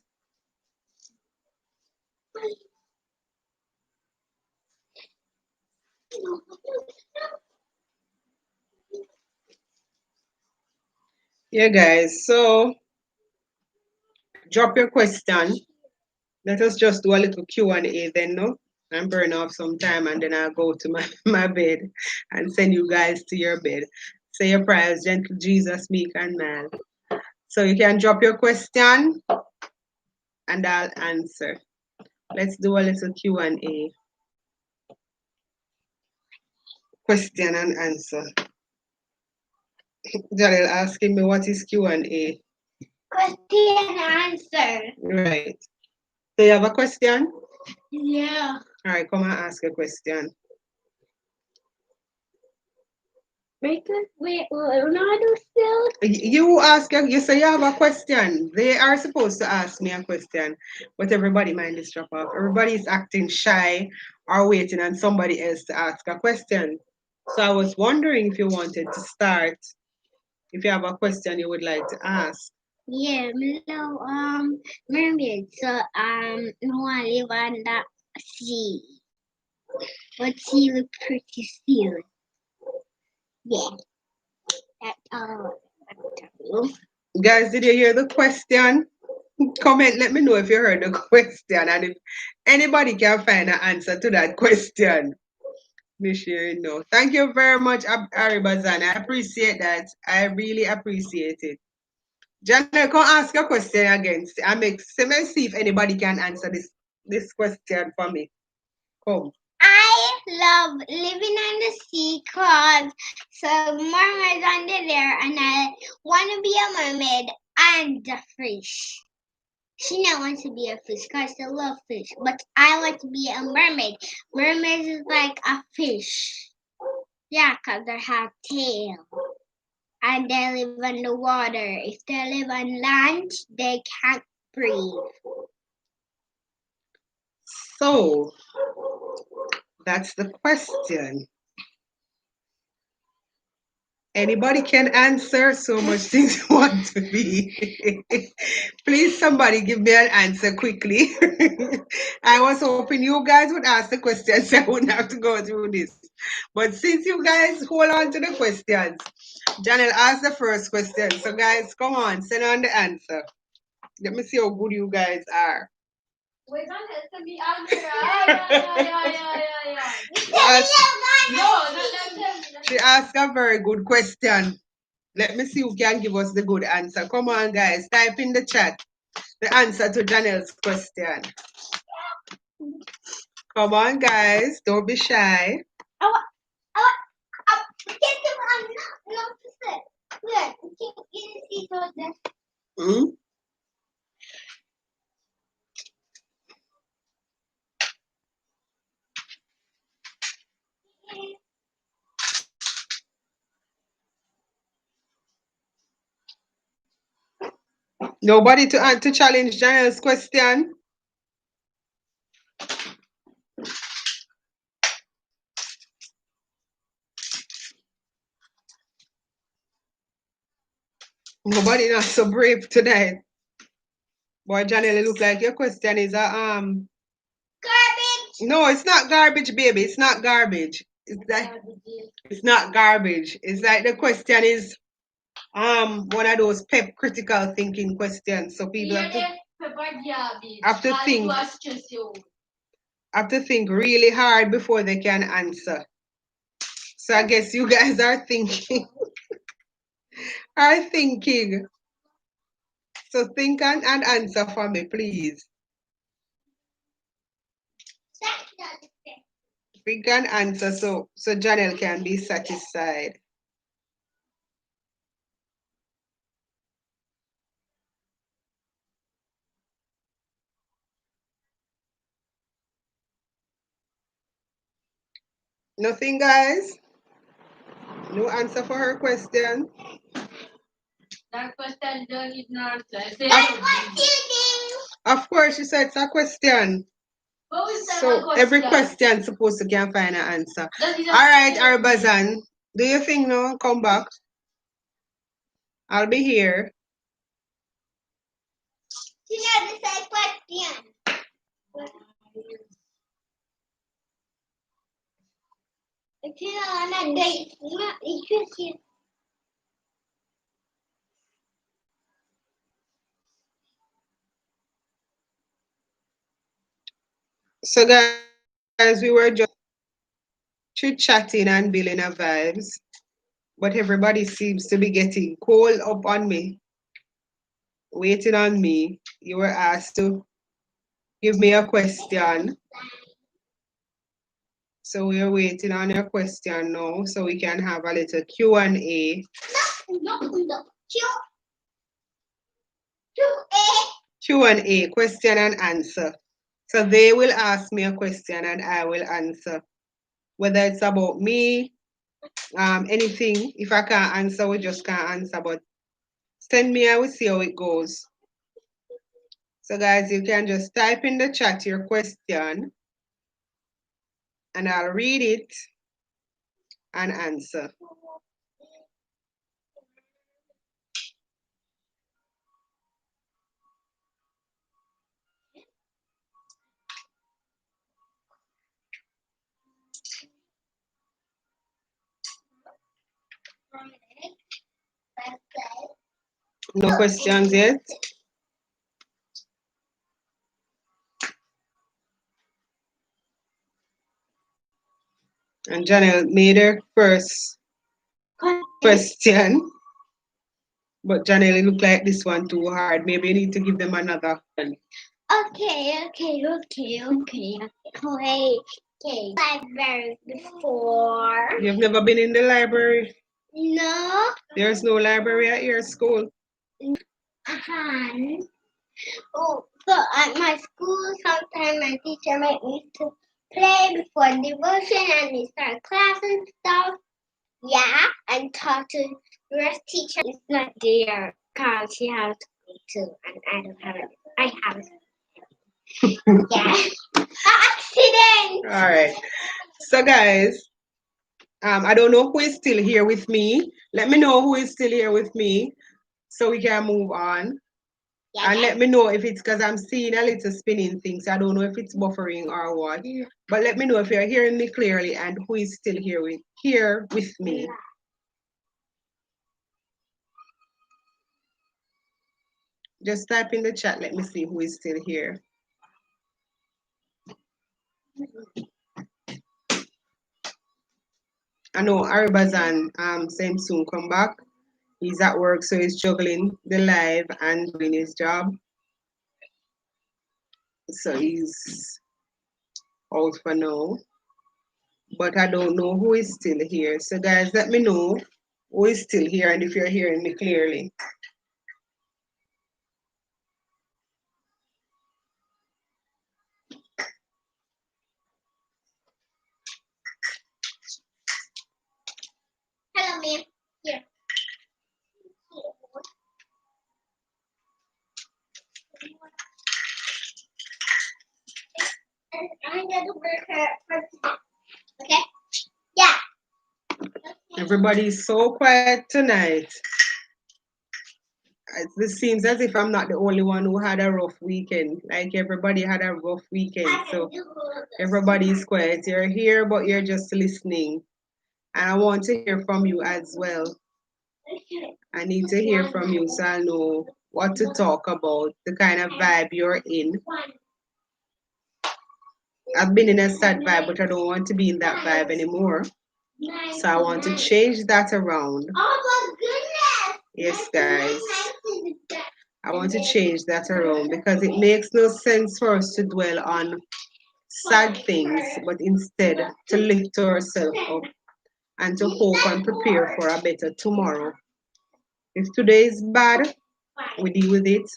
Yeah, guys. So drop your question. Let us just do a little Q&A then, no? And burn off some time, and then I'll go to my, my bed and send you guys to your bed. Say your prayers, gentle Jesus, meek and mild. So you can drop your question and I'll answer. Let's do a little Q&A. Question and answer. Jalil asking me what is Q&A. Question and answer. Right. So you have a question? Yeah. All right, come and ask a question. Wait, Ronaldo still? You ask, you say you have a question. They are supposed to ask me a question, but everybody mind is drop off. Everybody is acting shy or waiting on somebody else to ask a question. So I was wondering if you wanted to start, if you have a question you would like to ask. Yeah, hello, mermaid. So, no one live on the sea. But sea look pretty still. Yeah, that's all. Guys, did you hear the question? Comment, let me know if you heard the question and if anybody can find an answer to that question. Be sharing no. Thank you very much, Aribazan. I appreciate that. I really appreciate it. Janelle, come ask your question again. Let me see if anybody can answer this question for me. Come. I love living on the sea cause some mermaids under there and I want to be a mermaid and a fish. She not wants to be a fish because I love fish, but I want to be a mermaid. Mermaids is like a fish. Yeah, because they have tail. And they live in the water. If they live on land, they can't breathe. So, that's the question. Anybody can answer so much things you want to be. Please, somebody give me an answer quickly. I was hoping you guys would ask the questions so I wouldn't have to go through this. But since you guys hold on to the questions, Janelle asked the first question. So, guys, come on, send on the answer. Let me see how good you guys are. Wait, don't let me answer. She asked a very good question. Let me see who can give us the good answer. Come on, guys. Type in the chat the answer to Janelle's question. Come on, guys. Don't be shy. Hmm? Nobody to challenge Janelle's question. Nobody not so brave tonight. Boy, Janelle, it look like your question is garbage. No, it's not garbage, baby. It's not garbage. It's not garbage. It's like the question is one of those pep critical thinking questions. So people have to think really hard before they can answer. So I guess you guys are thinking. So think and answer for me, please. Think and answer so Janelle can be satisfied. Nothing, guys? No answer for her question? That question don't need no answer. Of course, she said it's a question. So every question supposed to can find an answer. All right, Arbazan, do you think no? Come back. I'll be here. She know the same question. She know I'm not doing question. So guys, we were just chit-chatting and building our vibes, but everybody seems to be getting cold up on me, waiting on me. You were asked to give me a question. So we are waiting on your question now, so we can have a little Q&A. No. Q&A, question and answer. So they will ask me a question and I will answer. Whether it's about me, anything. If I can't answer, we just can't answer. But send me, I will see how it goes. So guys, you can just type in the chat your question and I'll read it and answer. No questions yet? And Janelle made her first question. But Janelle, it looked like this one too hard. Maybe you need to give them another one. Okay. Wait. Okay. Library before. You've never been in the library? No. There's no library at your school. Oh, so at my school, sometimes my teacher might need to play before devotion and we start class and stuff. Yeah, and talk to the rest teacher is not there because she has to go too, and I don't have it. I have it. Yeah. Accident. All right. So guys, I don't know who is still here with me. Let me know who is still here with me so we can move on. Yeah. And let me know if it's because I'm seeing a little spinning thing. So I don't know if it's buffering or what. But let me know if you're hearing me clearly and who is still here with me. Just type in the chat. Let me see who is still here. I know Aribazan saying soon come back. He's at work, so he's juggling the live and doing his job. So he's out for now. But I don't know who is still here. So guys, let me know who is still here and if you're hearing me clearly. Hello, ma'am. Here. I'm gonna work her first. Okay? Yeah. Everybody's so quiet tonight. This seems as if I'm not the only one who had a rough weekend. Like everybody had a rough weekend. So everybody's quiet. You're here, but you're just listening. And I want to hear from you as well. I need to hear from you so I know what to talk about, the kind of vibe you're in. I've been in a sad vibe, but I don't want to be in that vibe anymore. So I want to change that around. Oh my goodness! Yes, guys. I want to change that around because it makes no sense for us to dwell on sad things, but instead to lift ourselves up and to hope and prepare for a better tomorrow. If today is bad, we deal with it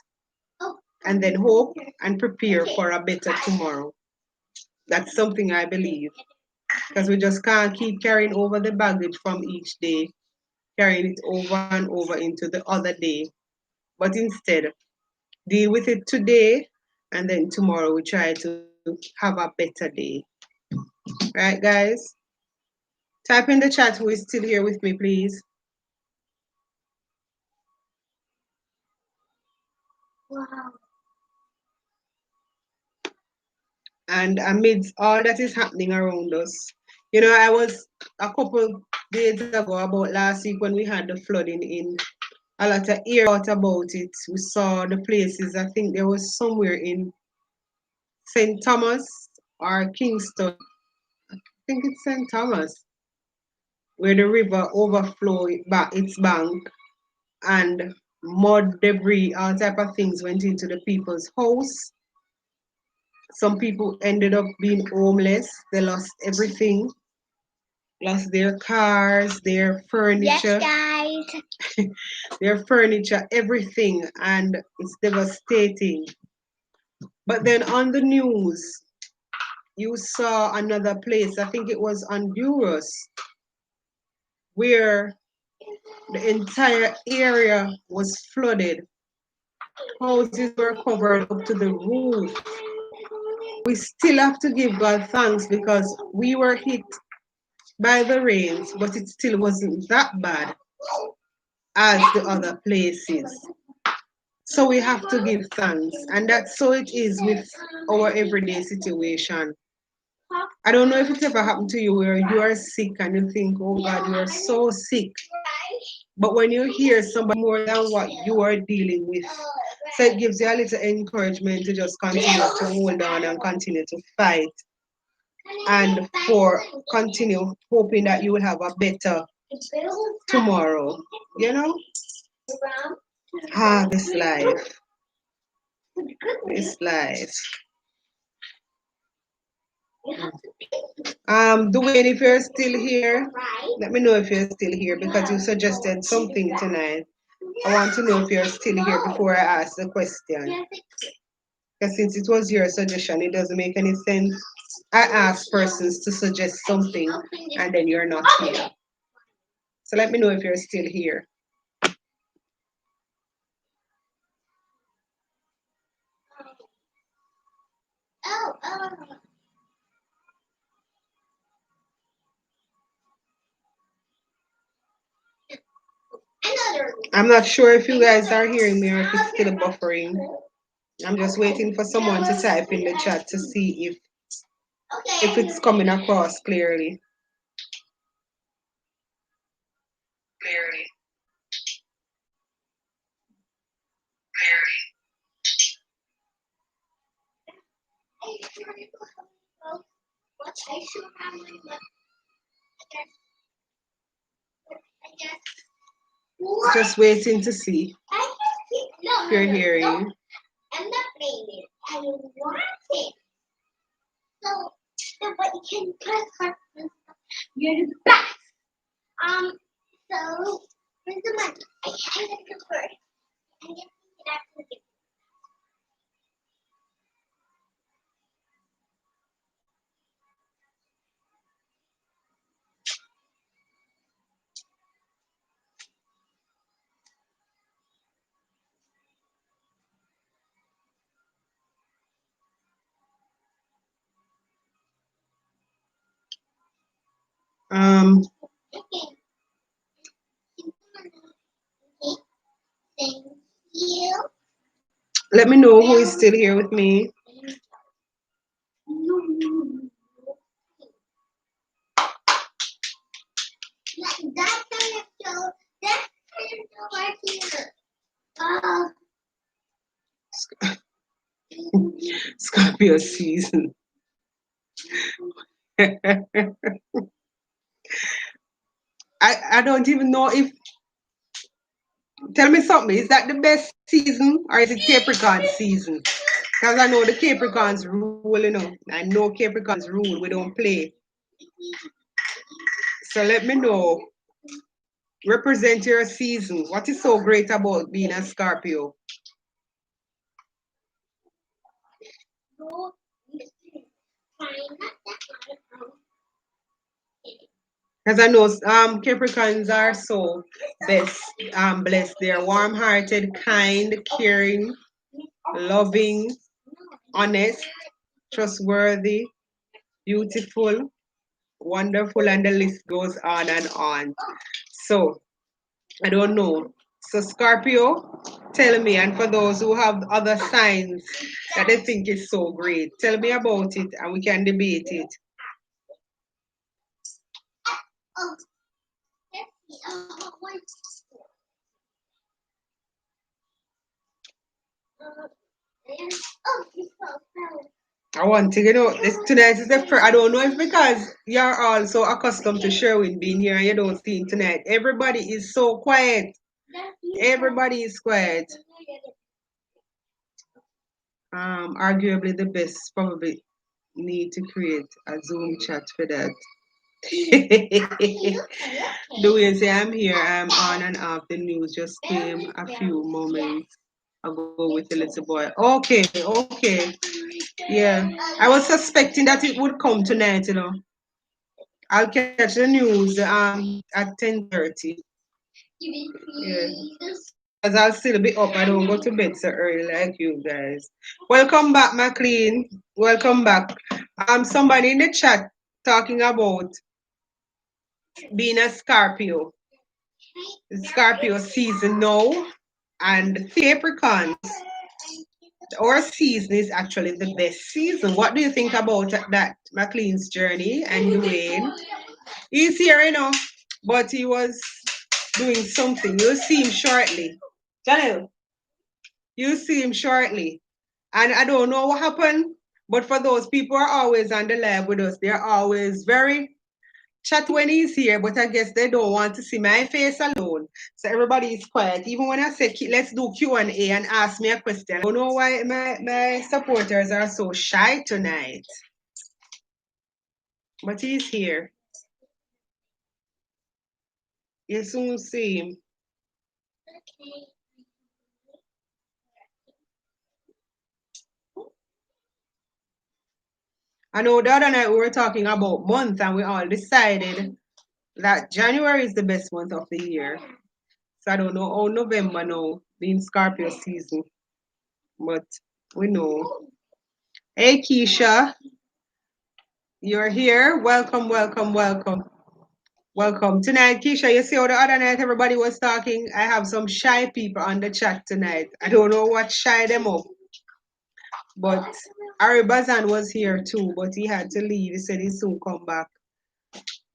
and then hope and prepare for a better tomorrow. That's something I believe because we just can't keep carrying over the baggage from each day, carrying it over and over into the other day, but instead deal with it today and then tomorrow we try to have a better day. Right, guys? Type in the chat who is still here with me, please. Wow. And amidst all that is happening around us, you know, I was a couple days ago, about last week, when we had the flooding in a lot of air out about it. We saw the places. I think there was somewhere in St. Thomas or Kingston. I think it's St. Thomas, where the river overflowed back its bank, and mud, debris, all type of things went into the people's house. Some people ended up being homeless. They lost everything, lost their cars, their furniture, Yes, guys. their furniture, everything, and it's devastating. But then on the news, you saw another place. I think it was Honduras, where the entire area was flooded. Houses were covered up to the roof. We still have to give God thanks because we were hit by the rains, but it still wasn't that bad as the other places. So we have to give thanks. And that's so it is with our everyday situation. I don't know if it ever happened to you where you are sick and you think, oh God, you are so sick. But when you hear somebody more than what you are dealing with, so it gives you a little encouragement to just continue to hold on and continue to fight, and for continue hoping that you will have a better tomorrow. You know? Ah, this life. This life. Dwayne, if you're still here, let me know if you're still here because you suggested something tonight. I want to know if you're still here before I ask the question. Because since it was your suggestion, it doesn't make any sense. I ask persons to suggest something and then you're not here. So let me know if you're still here. I'm not sure if you guys are hearing me or if it's still buffering. I'm just waiting for someone to type in the chat to see if it's coming across clearly. Just waiting to see if you're hearing. I'm not playing it. I want it. So, but you can press her. You're the best. So, where's the money? I get the first. I get it after the Okay. Thank you. Let me know who is still here with me. That kind of show. That kind of show right here. Scorpio season. I don't even know if. Tell me something. Is that the best season or is it Capricorn season? Because I know the Capricorns rule, you know. I know Capricorns rule. We don't play. So let me know. Represent your season. What is so great about being a Scorpio? Because I know Capricorns are so blessed. They're warm-hearted, kind, caring, loving, honest, trustworthy, beautiful, wonderful, and the list goes on and on. So I don't know. So Scorpio, tell me, and for those who have other signs that they think is so great, tell me about it and we can debate it. I want to, tonight is the first. I don't know if because you're all so accustomed to Sherwin being here and you don't see him tonight. Everybody is so quiet. Everybody is quiet. Arguably the best, probably need to create a Zoom chat for that. The way say I'm here, I'm on and off. The news just came a few moments ago with the little boy. Okay. Yeah. I was suspecting that it would come tonight. I'll catch the news at 10:30. Yeah. Because I'll still be up. I don't go to bed so early like you guys. Welcome back, McLean. Welcome back. Somebody in the chat talking about being a Scorpio. Scorpio season now. And Capricorns. Our season is actually the best season. What do you think about that? McLean's journey and Dwayne. He's here, but he was doing something. You'll see him shortly. Janelle, you'll see him shortly. And I don't know what happened, but for those people who are always on the live with us, they're always very chat when he's here, but I guess they don't want to see my face alone. So everybody is quiet. Even when I say let's do Q&A and ask me a question, I don't know why my supporters are so shy tonight. But he's here. You'll soon see him. Okay. I know the other night we were talking about months and we all decided that January is the best month of the year. So I don't know how November now, being Scorpio season. But we know. Hey Keisha, you're here. Welcome. Tonight, Keisha, you see how the other night everybody was talking? I have some shy people on the chat tonight. I don't know what shy them up. But Ari Bazan was here too, but he had to leave. He said he'd soon come back.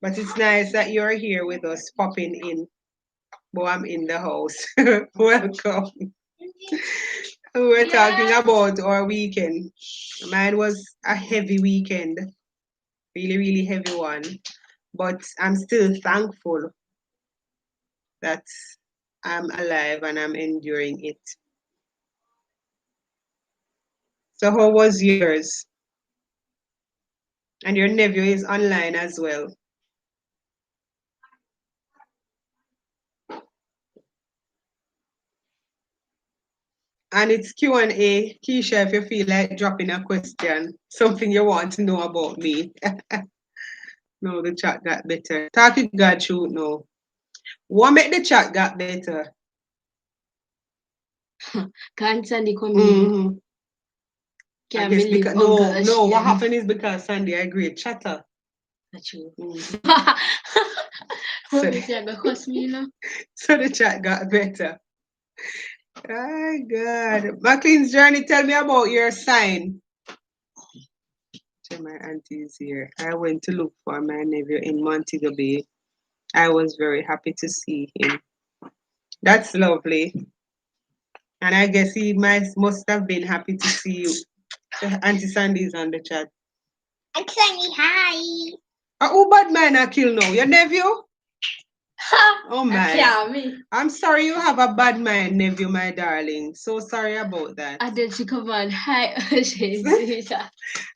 But it's nice that you're here with us, popping in. But I'm in the house. Welcome. We're talking about our weekend. Mine was a heavy weekend. Really, really heavy one. But I'm still thankful that I'm alive and I'm enduring it. So how was yours? And your nephew is online as well. And it's Q&A. Keisha, if you feel like dropping a question, something you want to know about me. No, the chat got better. Talking God truth no. What make the chat got better? Can't Sandy come in? Can't believe because, no, what happened is because Sandy a great chatter. That's true. So the chat got better. Oh God. McLean's journey, tell me about your sign. My auntie is here. I went to look for my nephew in Montego Bay. I was very happy to see him. That's lovely. And I guess he must have been happy to see you. Auntie Sandy is on the chat. Auntie Sandy, hi. Who bad man I kill now? Your nephew? Oh my. I'm sorry you have a bad mind, nephew, my darling. So sorry about that. And then she come on, hi.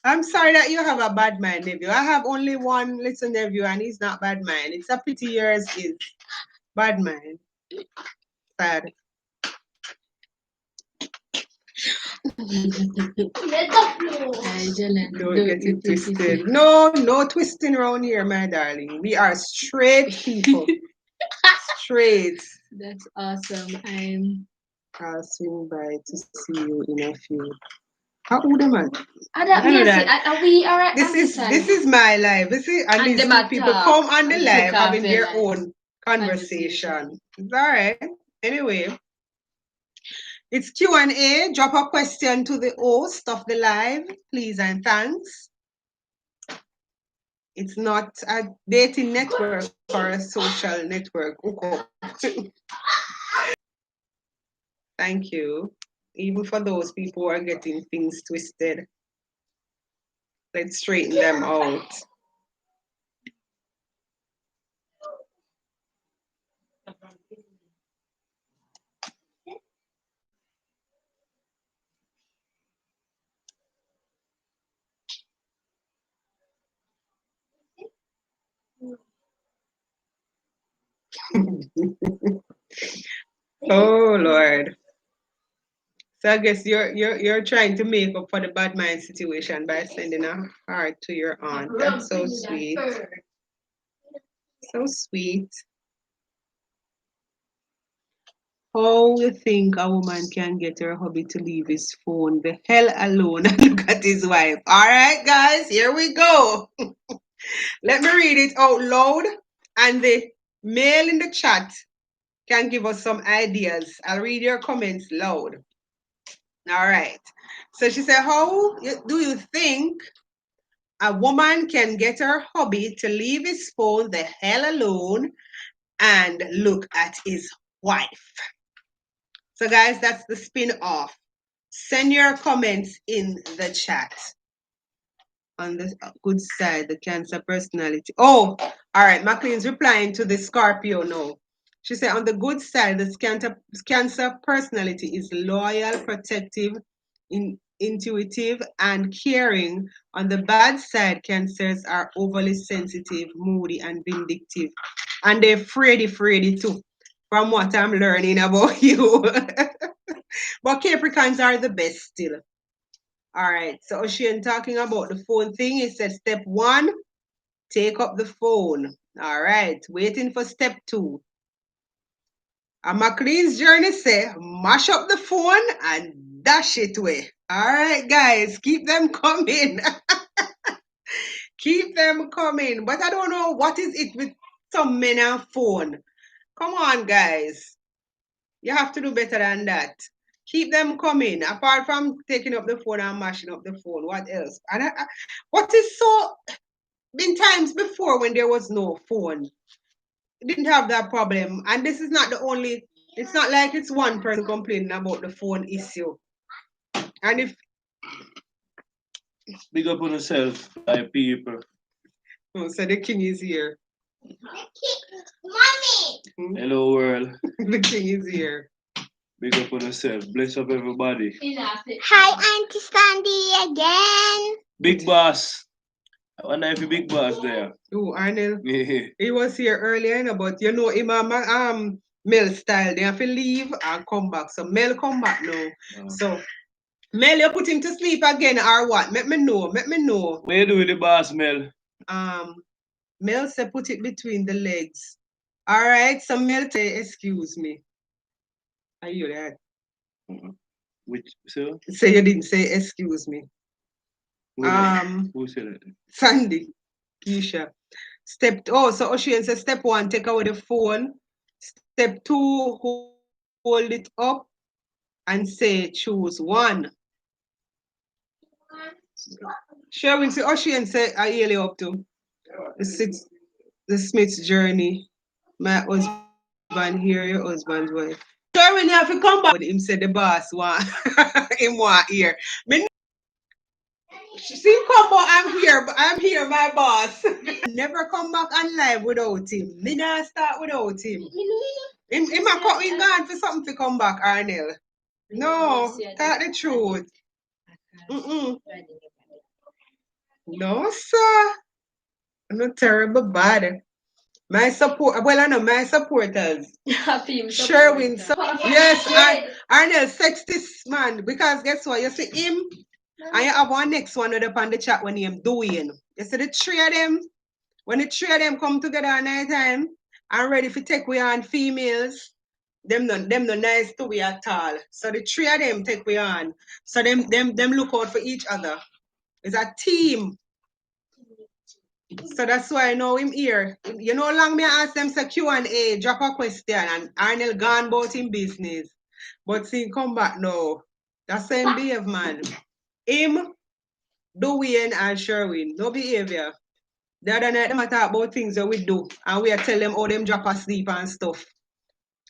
I'm sorry that you have a bad mind, nephew. I have only one little nephew and he's not bad mind. It's a pity yours is bad mind. Sad. Don't get it twisted. No twisting around here, my darling. We are straight people. Straight. That's awesome. I'll swing by to see you in a few. How old am I? We are. This is my life. This is and these two people come on the live having their own conversation. It's all right. Anyway, it's Q&A. Drop a question to the host of the live, please and thanks. It's not a dating network or a social network. Thank you. Even for those people who are getting things twisted, let's straighten them out. Oh Lord. So I guess you're trying to make up for the bad mind situation by sending a heart to your aunt. That's so sweet. So sweet. How you think a woman can get her hubby to leave his phone the hell alone and look at his wife? All right, guys, here we go. Let me read it out loud, and the male in the chat can give us some ideas. I'll read your comments loud. All right. So she said, how do you think a woman can get her hubby to leave his phone the hell alone and look at his wife? So, guys, that's the spin off. Send your comments in the chat. On the good side, the Cancer personality. Oh, all right. McLean's replying to the Scorpio now. She said, on the good side, the Cancer personality is loyal, protective, intuitive, and caring. On the bad side, Cancers are overly sensitive, moody, and vindictive. And they're fraidy too, from what I'm learning about you. But Capricorns are the best still. All right. So Ocean talking about the phone thing. He said step 1, take up the phone. All right. Waiting for step 2. And McLean's journey say mash up the phone and dash it away. All right, guys. Keep them coming. Keep them coming. But I don't know what is it with some men and phone. Come on, guys. You have to do better than that. Keep them coming. Apart from taking up the phone and mashing up the phone, what else? And what is so been times before when there was no phone, didn't have that problem, and this is not the only. It's not like it's one person complaining about the phone issue. And if big up on yourself, like people. oh, so the king is here. Mommy. Hello world. The king is here. Big up on yourself. Bless up everybody. Hi, Auntie Sandy again. Big boss. I wonder if you big boss there. Oh, Arnel. Yeah. He was here earlier, but you know him Mel style. They have to leave and come back. So Mel come back now. So Mel, you put him to sleep again or what? Let me know. Let me know. What you do with the boss, Mel? Mel said put it between the legs. All right. So Mel say excuse me. Are you there? Which so? Say you didn't say excuse me. Who said it? Sandy, Keisha. So Ocean says step 1, take away the phone. Step 2, hold it up and say choose one. Sherwin, see Ocean say I you up to the Smith's journey. My husband here, your husband's wife. Sherwin, you have to come back. Him said the boss want him want here. See, come on, I'm here, my boss. Never come back on live without him. Me not start without him. Him gone for something to come back, Arnell. No, tell the truth. No, sir. I'm not terrible bad. My support, well, I know my supporters. Sherwin, yes, Arnell, sex this man. Because guess what? You see him, and you have one next one up on the chat when him doing. You see the 3 of them? When the 3 of them come together at night time and ready to take we on females, them no nice to we at all. So the 3 of them take we on. So them look out for each other. It's a team. So that's why I know him here. You know, long me ask them say Q&A, drop a question, and Arnell gone about him business. But see, him come back now. That's same behave, man. Him, Dwayne, and Sherwin, no behavior. The other night, them a talk about things that we do, and we are tell them how them drop asleep and stuff.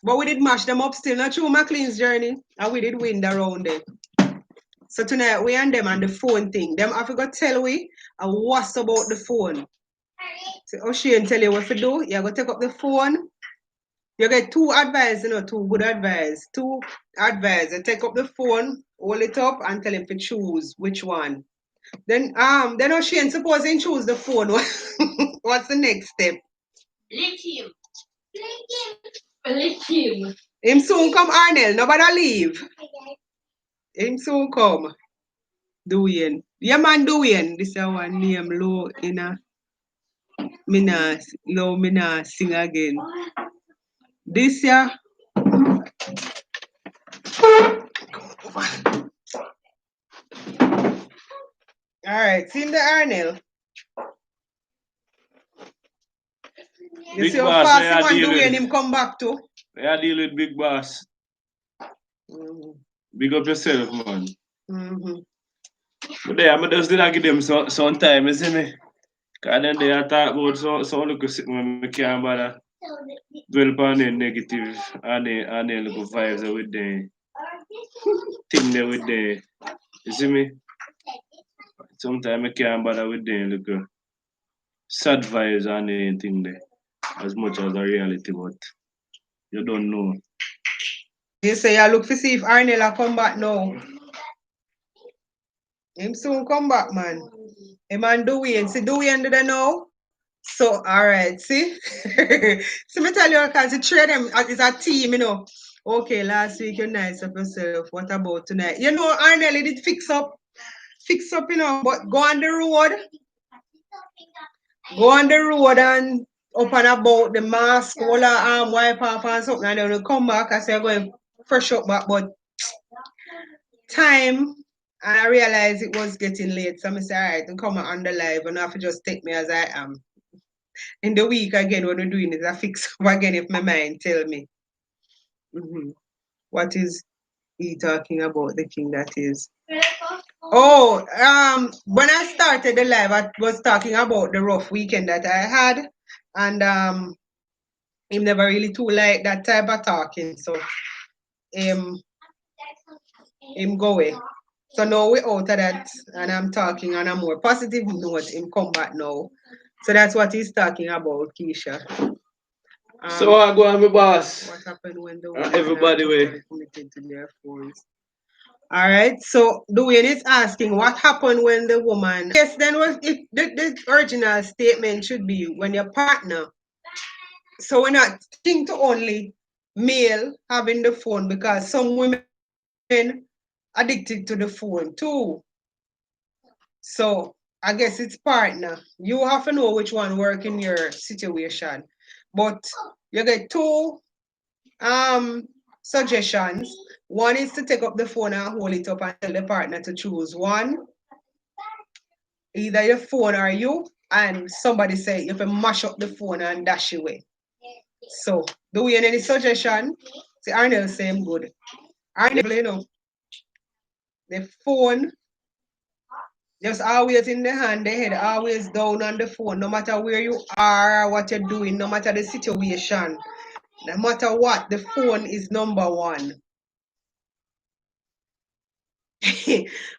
But we did mash them up still, not through McLean's journey, and we did win around it. So tonight, we and them on the phone thing. Them have to go tell we what's about the phone. So O'Shane tell you what to do. You go take up the phone. You get two advice, two good advice. Two advice. You take up the phone, hold it up, and tell him to choose which one. Then O'Shane suppose he choose the phone. What's the next step? Lick him. Lick him. Him soon come, Arnell. Nobody leave. Him soon come. Dwayne. Yeah, man, Dwayne. This is one name low in a. Me nah sing again. This year. Alright, see the Arnell. You Big see how boss, fast where he I want deal Dwayne with? him come back to? I deal with big boss. Big up yourself, man. But yeah, I just did give them some time, you see me? Because then they talk about some little shit when I can't bother dwell upon the negative and the little vibes that with the thing there with the, you see me? Sometimes I can't bother with the little sad vibes and the thing there as much as the reality, but you don't know. You say I look to see if Arnell will come back now. Him soon come back, man. Him and Dwayne. See Dwayne did I know? So, alright, see? See me tell you, because the three of them is a team, Okay, last week you're nice of yourself. What about tonight? You know, Arnell did fix up, but go on the road. Go on the road and up and about the mask, all arm wipe off and something, and then you come back and say you're going fresh up back, but time, and I realized it was getting late. So I said, all right, come on the live and have to just take me as I am. In the week again, what we're doing is I fix up again if my mind tell me. What is he talking about, the king that is? Oh, when I started the live, I was talking about the rough weekend that I had, and him never really too like that type of talking, so him go away. So now we're out of that, and I'm talking on a more positive note. Him come back now, so that's what he's talking about, Keisha. So I go on my boss. What happened when the everybody way committed to their phones? All right, so Dwayne is asking what happened when the woman. Yes, then if the original statement should be when your partner. So we're not sticking to only male having the phone, because some women addicted to the phone too. So I guess it's partner. You have to know which one work in your situation. But you get two suggestions. One is to take up the phone and hold it up and tell the partner to choose one. Either your phone or you, and somebody say you have to mash up the phone and dash away. So, do we have any suggestion? See, Arnold same good. Arnold, the phone just always in the hand, the head always down on the phone, no matter where you are, what you're doing, no matter the situation. No matter what, the phone is number one.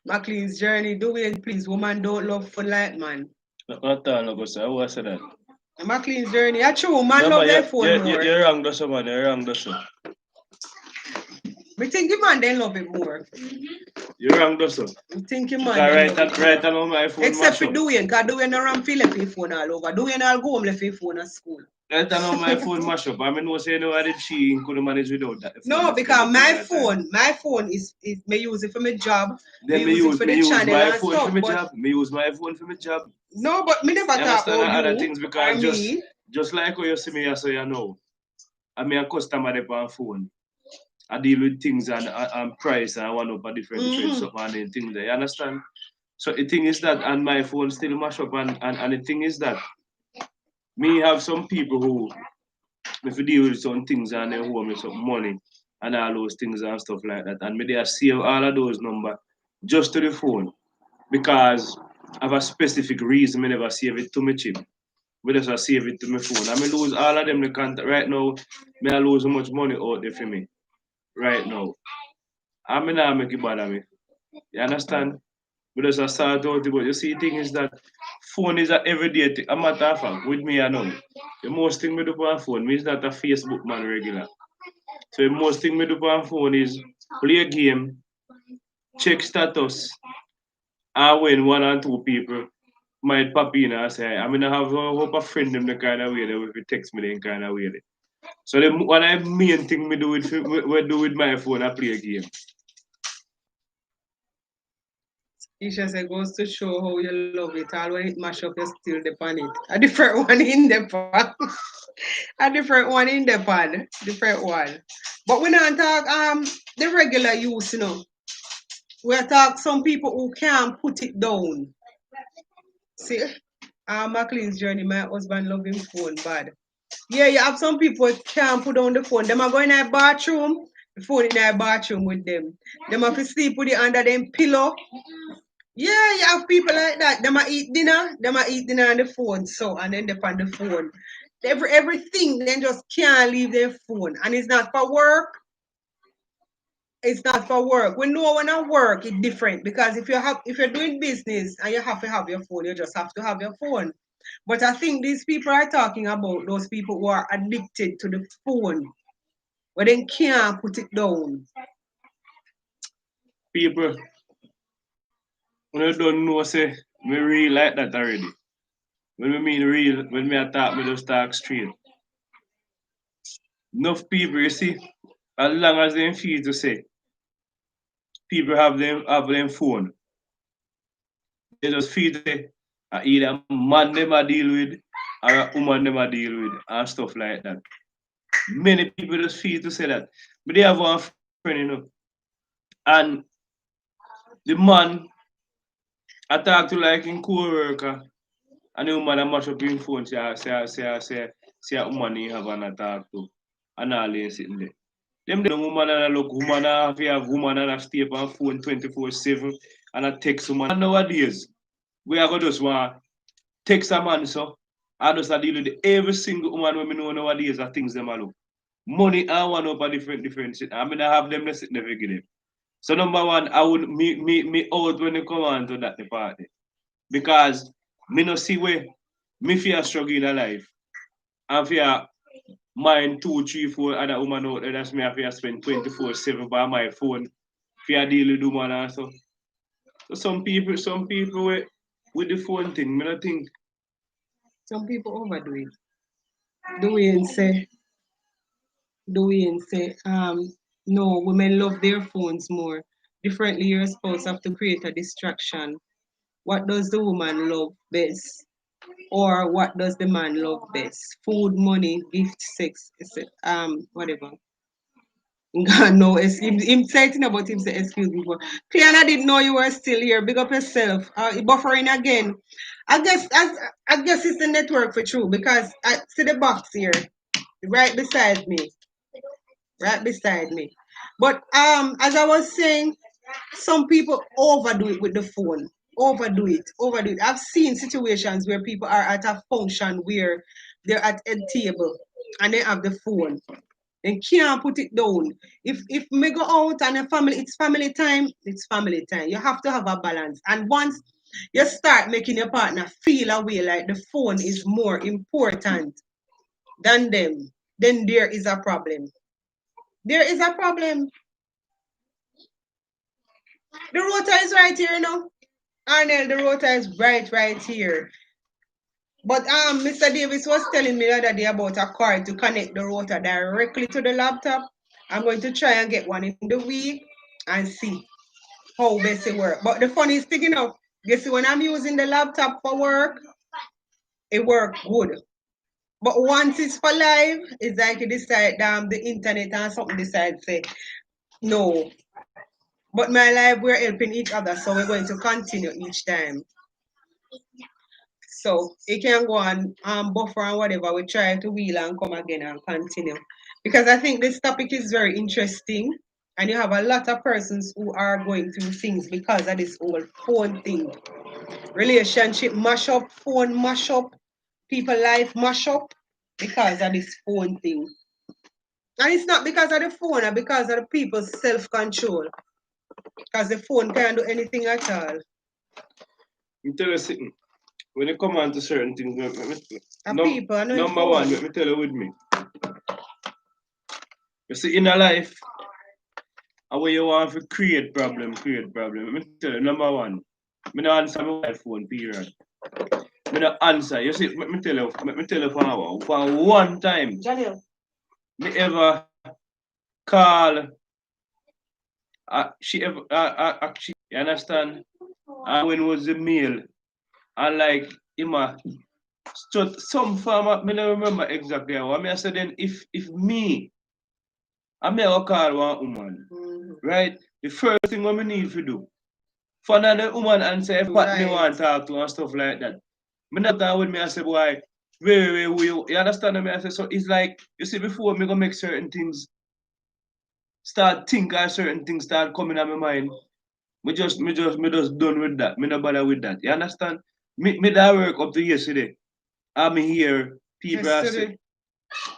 McLean's journey, Dwayne, please, woman don't love phone like man. Not all of us, I was that. McLean's journey, yeah, true, man love their phone more. You're wrong, that's man, you're wrong, that's We think the man then love it more. You're wrong, that's We think the man right on my phone. Except for Dwayne, because Dwayne around feel left his phone all over. Dwayne all go home left his phone at school. Right on my phone mash up. I mean, no say no, I did she couldn't manage without that. No, because my phone is me use it for my job. Then me use my phone for my job. Me use my phone for my job. No, but me never talk about other you things because just like how you see me, so you know. I'm a customer on phone. I deal with things and price and I want up a different stuff and things there. You understand? So the thing is that and my phone still mash up and the thing is that me have some people who if you deal with some things and they owe me some money and all those things and stuff like that. And me they save all of those number just to the phone because of a specific reason me never save it to my chip. We just save it to my phone. I may lose all of them the contact right now. Me I lose so much money out there for me right now. I mean I make it bother me. You understand? We just start out but you see thing is that phone is a everyday thing. A matter of fact, with me I know. The most thing me do on phone, me is not a Facebook man regular. So the most thing me do on phone is play a game, check status, and when one or two people might pop in and say, I mean, I have a hope a friend them the kind of way they will text me the kind of way. So the one I main thing me do with my phone, I play a game. Isha said goes to show how you love it. All when it mash up, you still depend it. A different one in the pan. A different one in the pan. Different one. But we don't talk the regular use, you know. We talk some people who can't put it down. See, McLean's journey, my husband love him phone bad. Yeah, you have some people who can't put down the phone. Them are going in the bathroom, the phone in the bathroom with them. Them have to sleep with it under them pillow. Yeah, you have people like that. Them a eat dinner on the phone, so and then they on the phone. Everything, they just can't leave their phone. And it's not for work. It's not for work. We know when I work, it's different because if you're doing business and you have to have your phone, you just have to have your phone. But I think these people are talking about those people who are addicted to the phone, but they can't put it down. People, when you don't know, say, me real like that already. When we mean real, when me attack, me just talk straight. Enough people, you see, as long as they feel to say, people have them phone. They just feel to say, either man them a deal with or a woman them a deal with and stuff like that. Many people just feel to say that. But they have one friend, and the man I talk to like in co-worker and the woman a mash up in phone, say a woman he have an attack to and all they sitting there. Them the woman and a look woman have woman and a stay on phone 24/7 and a text woman. And nowadays, we are gonna just want text a man so I just a deal with every single woman when we know nowadays are things them a look. Money and one up a different shit. I mean I have them let's never give them. So number one, I would me out when they come on to that party. Because me no see where me fear struggle in a life. And fear mine 2, 3, 4 other woman out there that's me I fear spend 24/7 by my phone. Fear deal with woman and so. So some people with the phone thing, me not think Some people overdo it. Do we and say, no, women love their phones more. Differently, your spouse have to create a distraction. What does the woman love best? Or what does the man love best? Food, money, gift, sex, whatever. God no, him saying about him say excuse me. But Cleana didn't know you were still here. Big up yourself. Buffering again. I guess it's the network for true because I see the box here, right beside me, right beside me. But as I was saying, some people overdo it with the phone. Overdo it. I've seen situations where people are at a function where they're at a table and they have the phone. They can't put it down. If me go out and it's family time, it's family time. You have to have a balance. And once you start making your partner feel a way like the phone is more important than them, then there is a problem. There is a problem. The rota is right here, you know. Arnell, the rota is right here. But Mr. Davis was telling me the other day about a card to connect the router directly to the laptop. I'm going to try and get one in the week and see how best it works. But the funny thing enough, you see when I'm using the laptop for work, it works good. But once it's for live, it's like you decide the internet and something decides say no. But my life we're helping each other, so we're going to continue each time. So it can go on buffer and whatever. We try to wheel and come again and continue. Because I think this topic is very interesting. And you have a lot of persons who are going through things because of this whole phone thing. Relationship mash up, phone mash up, people life mash up because of this phone thing. And it's not because of the phone, or because of the people's self-control. Because the phone can't do anything at all. You tell us something. When you come on to certain things, People, I know number one, let me tell you with me. You see, in a life, where you want to create problem. Let me tell you, number one, I don't answer my phone, period. I don't answer. You see, let me tell you for one time, me ever call, she ever, you understand? And when was the meal? And like, some farmer, I don't remember exactly how. I said then if me, I may call one woman, right? The first thing what I need to do, for another woman and say what me want to talk to and stuff like that. Me not talk with me and say, boy, wait, you understand me? I say, so it's like, you see, before me go make certain things, start think of certain things start coming on my mind. Me just done with that. Me not bother with that. You understand? Me that work up to yesterday. I'm here, people are saying,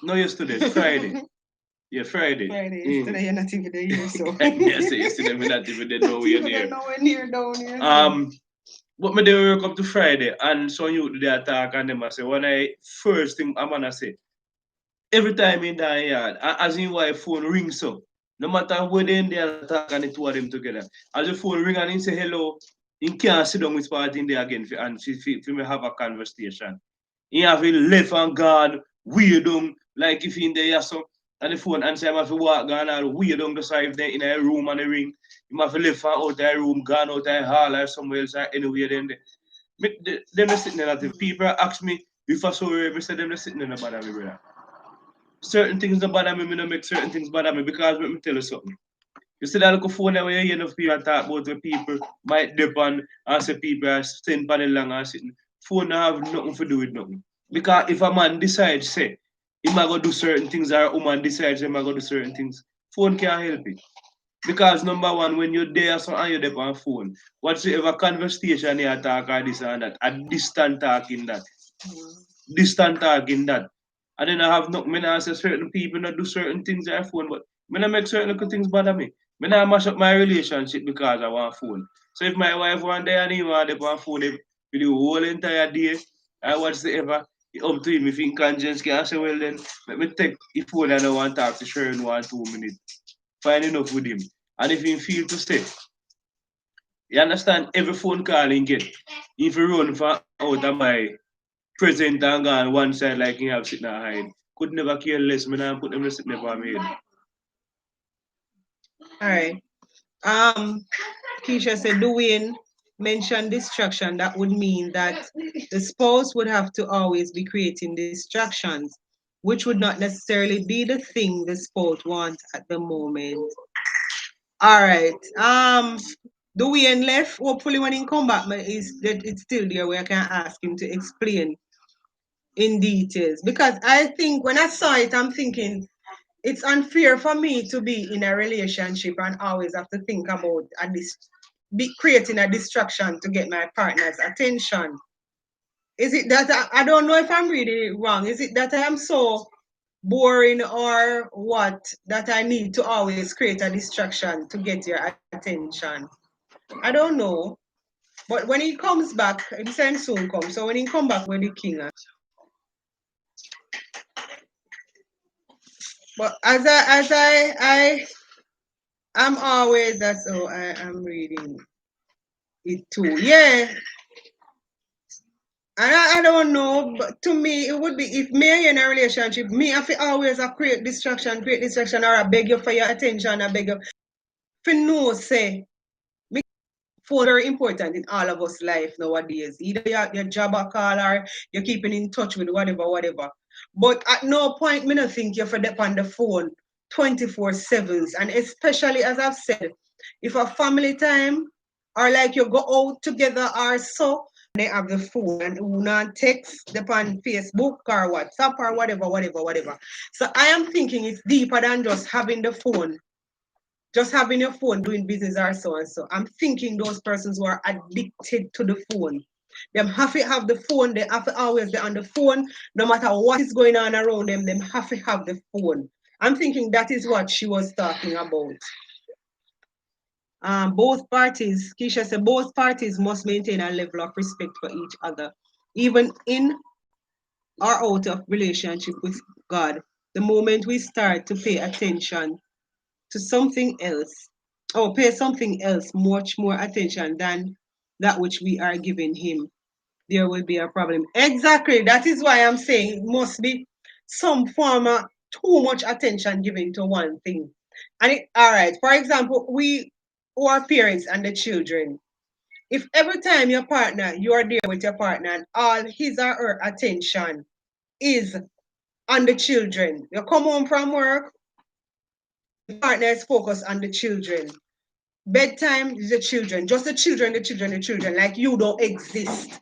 no yesterday, Friday. Yeah, Friday. Yesterday you're not even there, so. Yes, yesterday me not even there nowhere near. Nowhere near down here. But me they work up to Friday and so you they attack and them I say when I first thing I'm gonna say every time in that yard as in why phone rings so no matter where they in there attack and the two of them together. As the phone ring and he say hello, he can't sit down with party in there again and for me have a conversation. He have a left and gone weird like if he in there so and the phone answer him have to walk gone all weird on the side there in a room and the ring. He have to left and out the room, gone out the hall or somewhere else or anywhere then them sitting there at the people ask me if I saw her, I said them sitting there no bother me, brother. Certain things don't bother me, don't make certain things bother me because let me tell you something. You see that little phone where you hear enough people talk about the people might dip on and say people are sitting panel long and sitting. Phone don't have nothing to do with nothing. Because if a man decides, say, he might go do certain things or a woman decides he might go do certain things, phone can't help it. Because number one, when you're there so and you're there on phone, whatsoever conversation you talk or this and that, a distant talking that. Distant talking that. And then I have no me not say certain people not do certain things on phone, but me not make certain little things bother me. Me not mash up my relationship because I want phone. So if my wife one day and he want to on phone with the whole entire day, I whatsoever, up to him if he conscience can say, well then, let me take the phone and I want to talk to Sharon 1 2 minutes. Fine enough with him. And if he feel to stay, you understand every phone call he get, if he run for out of my present and gone one side like he have sitting hide. Could never care less, man, and put them sitting there for me. Alright. Keisha said, Dwayne mentioned distraction. That would mean that the spouse would have to always be creating distractions, which would not necessarily be the thing the spouse wants at the moment. All right. Dwayne left. Hopefully, when he come back, it's still there where I can ask him to explain in details. Because I think when I saw it, I'm thinking it's unfair for me to be in a relationship and always have to think about creating a distraction to get my partner's attention. Is it that I don't know if I'm reading it wrong? Is it that I am so boring or what that I need to always create a distraction to get your attention? I don't know. But when he comes back, the time soon comes. So when he come back with the king. But I'm always that's how I am reading it too. Yeah. And I don't know, but to me it would be if me in a relationship, me I feel always create distraction, or I beg you for your attention, I beg you for no say. Phone very important in all of us life nowadays. Either your job or call or you're keeping in touch with whatever. But at no point me not think you're for on the phone 24/7. And especially as I've said, if a family time or like you go out together or so, they have the phone and who not text upon Facebook or WhatsApp or whatever. So I am thinking it's deeper than just having the phone, just having your phone doing business or so and so. I'm thinking those persons who are addicted to the phone. Them have to have the phone, they have to always be on the phone, no matter what is going on around them have to have the phone. I'm thinking that is what she was talking about. Both parties, Keisha said, both parties must maintain a level of respect for each other, even in or out of relationship with God. The moment we start to pay attention to something else, or pay something else much more attention than that which we are giving Him, there will be a problem. Exactly. That is why I'm saying it must be some form of too much attention given to one thing. And all right, for example, we who are parents and the children, if every time you are there with your partner and all his or her attention is on the children, you come home from work, the partner is focused on the children. Bedtime is the children, just the children, like you don't exist.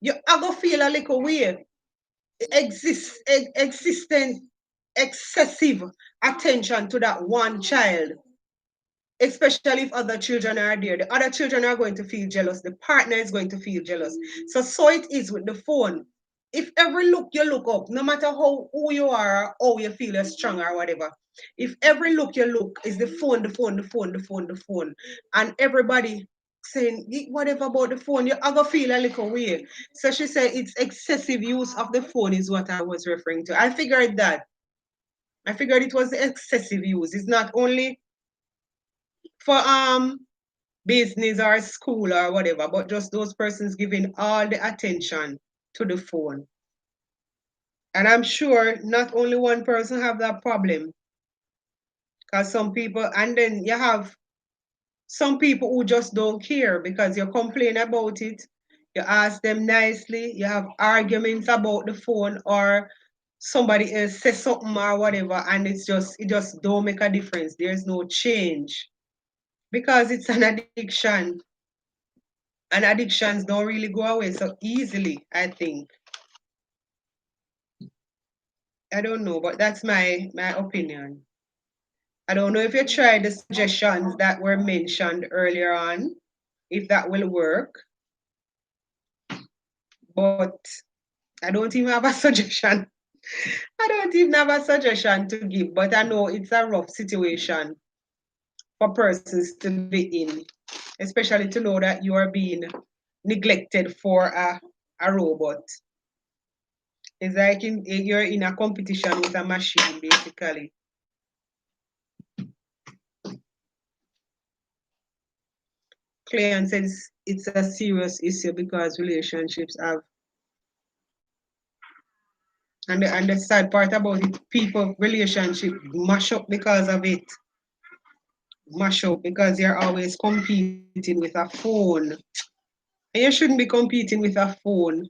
You are gonna feel a little weird. Existent, excessive attention to that one child, especially if other children are there. The other children are going to feel jealous. The partner is going to feel jealous. So it is with the phone. If every look you look up, no matter who you are, or how you feel you're strong or whatever, if every look you look is the phone, and everybody saying whatever about the phone, you're gonna feel a little weird. So she said it's excessive use of the phone is what I was referring to. I figured that. I figured it was excessive use. It's not only for business or school or whatever, but just those persons giving all the attention to the phone. And I'm sure not only one person have that problem, because some people, and then you have some people who just don't care because you complain about it, you ask them nicely, you have arguments about the phone, or somebody else says something or whatever, and it just don't make a difference. There's no change because it's an addiction. And addictions don't really go away so easily, I think. I don't know, but that's my opinion. I don't know if you tried the suggestions that were mentioned earlier on, if that will work. But I don't even have a suggestion. I don't even have a suggestion to give, but I know it's a rough situation for persons to be in, especially to know that you are being neglected for a robot. It's like you're in a competition with a machine, basically. Client says it's a serious issue because relationships have, and the sad part about it, people relationship mash up because of it. Mash up because you're always competing with a phone. And you shouldn't be competing with a phone.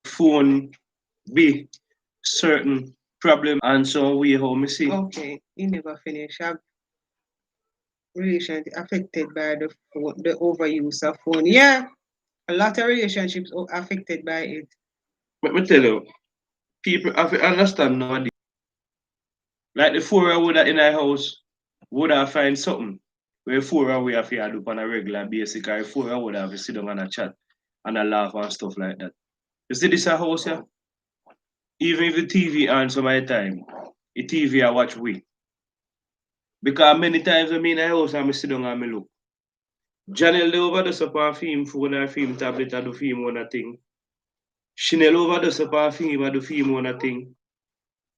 Phone be certain problem and so we how me see. Okay, you never finish. Relationship affected by the phone, the overuse of phone. Yeah, a lot of relationships are affected by it. Let me tell you, people have to understand nowadays. Like the four would in our house would have find something where four we have to do on a regular basis, or four would have to sit down and a chat and a laugh and stuff like that. You see this a house here? Even if the TV on some of the time, the TV I watch we. Because many times when me in the house and I sit down and me look. Janelle dey over there up on film phone or film tablet or do film one thing. Chanel over there up on film or do film one thing.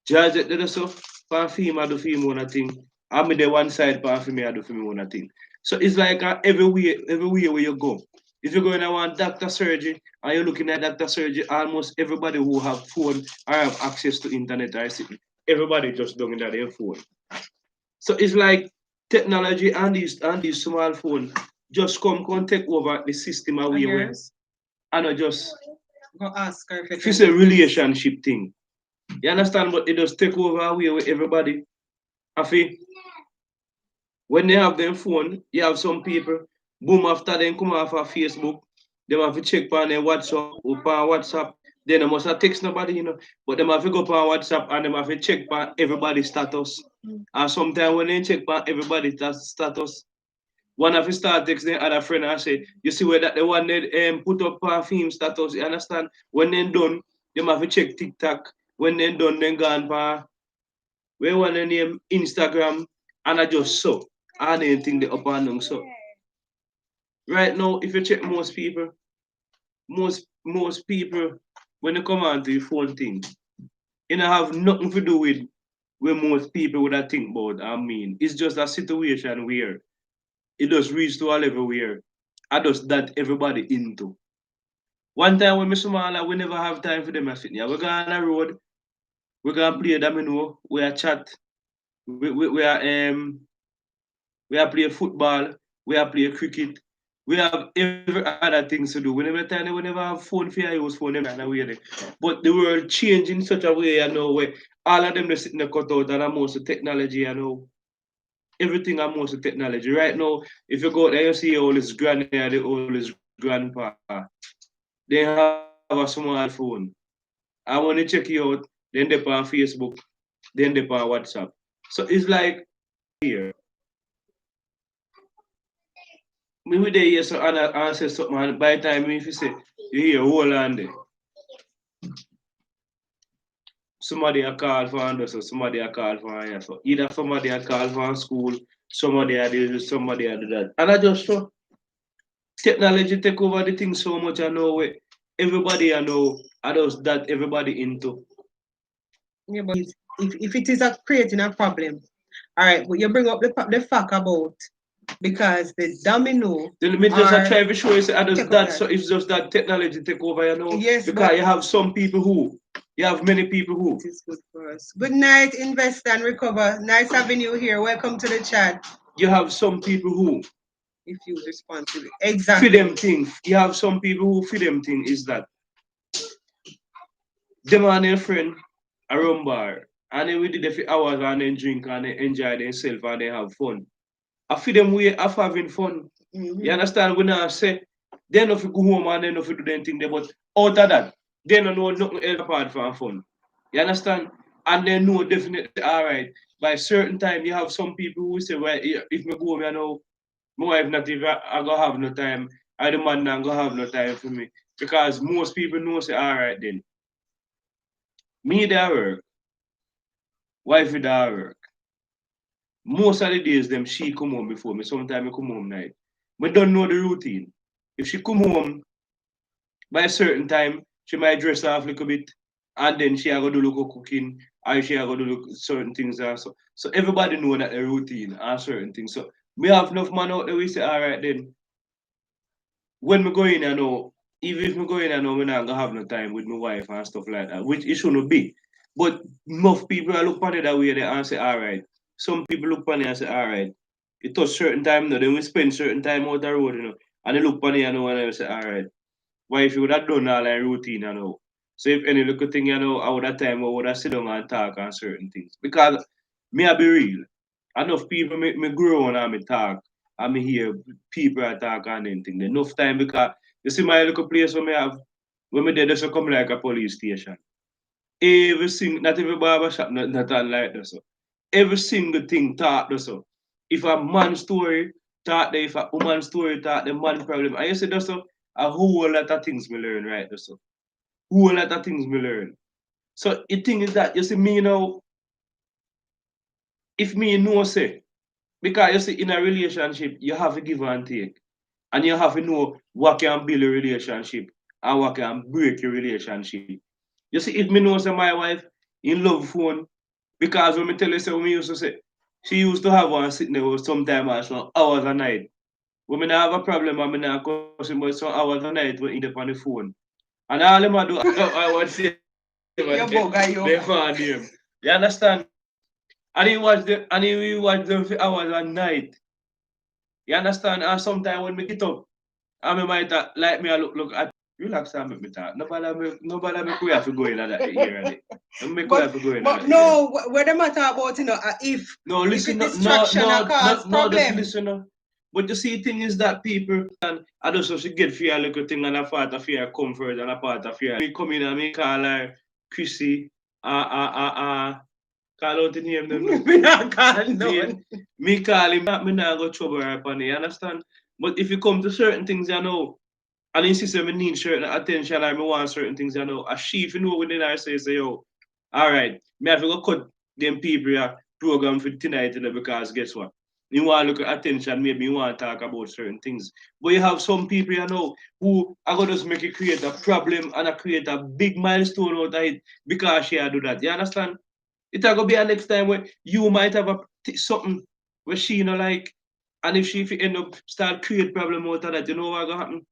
Georgette dey so on film or do film one thing. I'm the one side for film or do film one thing. So it's like everywhere where you go. If you're going to want doctor surgery and you're looking at doctor surgery, almost everybody who have phone or have access to internet or something, everybody just doing that their phone. So it's like technology and these small phone just come take over the system away where and I just Go ask her if it's a relationship thing. You understand? But it just take over away with everybody. I feel when they have their phone, you have some people Boom, after them come off of Facebook, them have to check on their WhatsApp, or on WhatsApp. Then they must have text nobody, But them have to go on WhatsApp and them have to check on everybody's status. And sometimes when they check on everybody's status, one of you start text their other friend and say, you see where that the one they put up film status, you understand? When they done, them have to check TikTok. When they done, then gone for where one name Instagram, and I just so. I didn't think they up and down so. Right now, if you check most people, most people, when they come on to the phone thing, it don't have nothing to do with where most people would have think about. I mean, it's just a situation where it just reach to a level where I just that everybody into. One time when we small, we never have time for them. I think, yeah, we go on the road, we gonna play domino, we are chat, we are play football, we are play cricket, we have every other things to do. We never have phone for you use phone them and away there. But the world changed in such a way, where all of them they sitting there cut out and are most of technology, Everything are most of technology. Right now, if you go there, you see all this granny and the oldest grandpa. They have a smartphone. And when they check you out, then they on Facebook, then they on WhatsApp. So it's like here. Maybe they hear some answer something, and by the time if you say you hear whole and there. Somebody a call for under, so somebody a call for here. So either somebody a call for school, somebody a do this, somebody a do that. And I just saw technology take over the thing so much I know where everybody I know I just that everybody into. Yeah, but if it is creating a problem, all right, but you bring up the fact about because the domino. Then me just are- try to show you say, I just Check out that that. so it's just that technology take over, Yes, because but- you have some people who you have many people who It is good for us. Good night, invest and recover. Nice having you here. Welcome to the chat. you have some people who If you respond to it. for Exactly. them thing. You have some people who for them thing is that them and their friend around bar and then we did it for hours and then drink and they enjoy themselves and they have fun. I feel them way of having fun. You understand? When I say they know if you go home and they know if you do anything there, but out of that, they don't know nothing else apart from fun. You understand? And they know definitely all right. By certain time, you have some people who say, well, if me go home, my wife not even I gonna have no time. I the man not gonna have no time for me. Because most people know say, all right then. Me there work, wife there work. Most of the days them she come home before me. Sometimes I come home night. But don't know the routine. If she come home by a certain time, she might dress off a little bit, and then she go do look cooking, or she go do look certain things also. So everybody know that the routine and certain things. So we have enough man out there. We say, all right then. When we go in, I know, even if we go in, I know we're not gonna have no time with my wife and stuff like that, which it shouldn't be. But enough people look on it that way they and say, all right. Some people look on it and say, all right. It touch certain time now, then we spend certain time out the road, and they look on it and they say, all right. Why if you would have done all that routine, So if any little thing, I would have time, I would have sit down and talk on certain things. Because me, I be real. Enough people make me grow and me talk. And me hear people talk and anything. Enough time because you see my little place where me have, when me there, just come like a police station. Everything, not every barber shop, not like that. So. Every single thing talk so. If a man story talk there, if a woman story talk the man problem. I say that's so a whole lot of things me learn right there. So whole lot of things me learn. So the thing is that you see me now, if me know say, because you see in a relationship you have to give and take. And you have to know what can build a relationship and what can break your relationship. You see, if me know say my wife in love phone, because when me tell you say when me used to say, she used to have one sitting there sometime as well, hours a night. When me not have a problem and me not cussing, but some hours a night when in on the phone. And all them I do, I would say, they found him. You understand? And he watch them for hours a night. You understand? And sometimes when me get up, I might like me I look at relax and make me talk. Nobody make we have to go in that area. Make we have to go in But that no, where the matter about if no, listen, if distraction cause no, problem. just listen. But you see, thing is that people and I just so she get fear little thing and a part of fear comfort and a part of fear. Me come in and me call her Chrissy, call out the name them. Me not call no Me, one. me call him, me not go trouble her upon it, you understand? But if you come to certain things, you know, and insist me need certain attention or me want certain things, you know, as she if you know within her say, yo, all right, me have to go cut them people here program for tonight, you know, because guess what? You want to look at attention, maybe you want to talk about certain things. But you have some people, you know, who are going to just make it create a problem and create a big milestone out of it because she do that. You understand? It's going to be a next time where you might have something where she, you know, like, and if she if you end up start create problem out of that, you know what going to happen?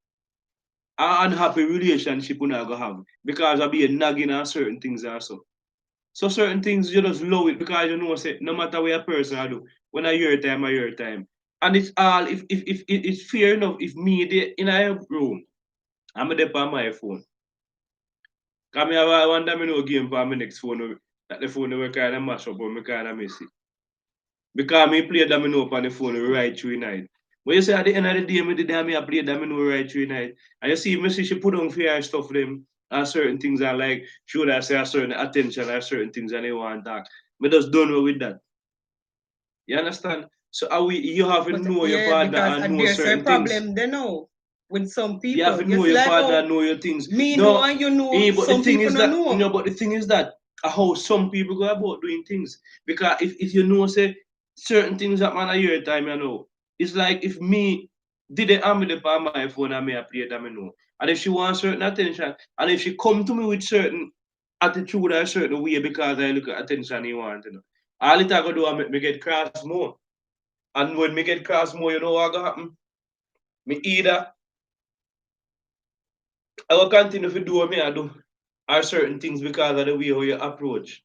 An unhappy relationship we're not gonna have because of being nagging on certain things also. So certain things you just love it because you know say no matter what a person I do, when I your time, I your time. And it's all if it's fair enough if me there in a room, I'm there on my phone. Cause me have one time me no game for my next phone that the phone we kinda mash up or me kinda miss it. Because me play domino on the phone right through the night. But you say at the end of the day, me the day me I play domino right through the night. And you see me see she put on fear stuff them and certain things I like, should I say a certain attention or certain things and they want that. Me just don't know with that. You understand? So are we you have to But know your yeah, partner because and know there's a certain things. problem they know with some You have people. to You know see, your like partner how and know your things. me know No, and you know, but the some thing people is don't that know. but the thing is that how some people go about doing things. Because if you know say certain things that man a year time, you know. It's like if me did it on me the on my phone and me I play that me know. And if she wants certain attention, and if she come to me with certain attitude or a certain way because I look at attention you want, you know. All it I go do I make me get cross more. And when me get cross more, you know what go happen? Me either I will continue to do what me I do or certain things because of the way how you approach.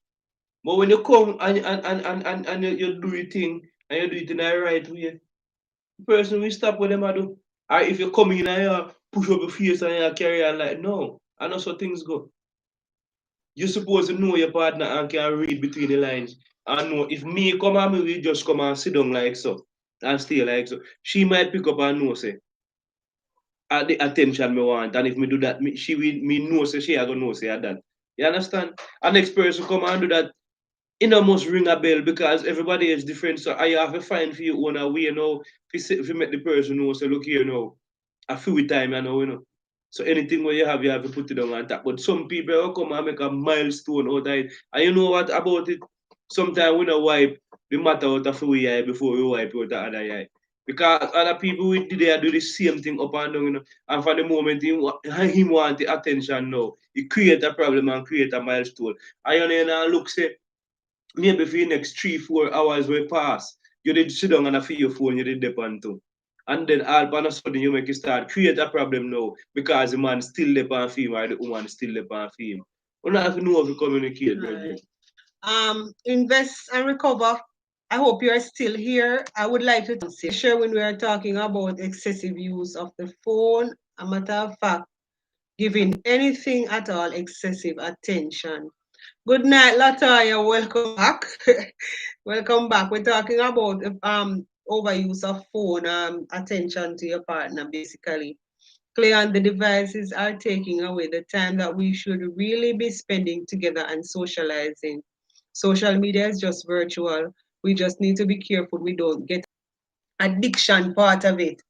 But when you come and you do your thing and you do it in the right way, the person will stop what them I do. Or if you come in and you push up your face and you carry on like, no, I know so things go. You're supposed to know your partner and can read between the lines. And know if me come and me will just come and sit down like so and stay like so. She might pick up and know say, at the attention me want. And if me do that, she will me know say she I gonna know say that. You understand? And next person come and do that, it must ring a bell because everybody is different. So I have to find for you one way, you know, if you make the person know, say, look here, you know, a few time, you know. So anything where you have to put it on top. But some people will come and make a milestone out of it. And you know what about it? Sometimes we don't wipe the matter out of we eye before we wipe out the other eye. Because other people with they do the same thing up and down, you know. And for the moment he want the attention now, he create a problem and create a milestone. And you know, look say maybe for the next 3 4 hours will pass. You did sit down and a feel your phone, you did depend to. And then all of a sudden you make it start create a problem now because the man still depend on him or the woman still depend on him. You don't have to know how to communicate, brethren. Right. Invest and recover. I hope you are still here. I would like to share when we are talking about excessive use of the phone. A matter of fact, giving anything at all excessive attention. Good night, Latoya. Welcome back. Welcome back. We're talking about overuse of phone attention to your partner, basically. Play on the devices are taking away the time that we should really be spending together and socializing. Social media is just virtual. We just need to be careful we don't get addiction part of it.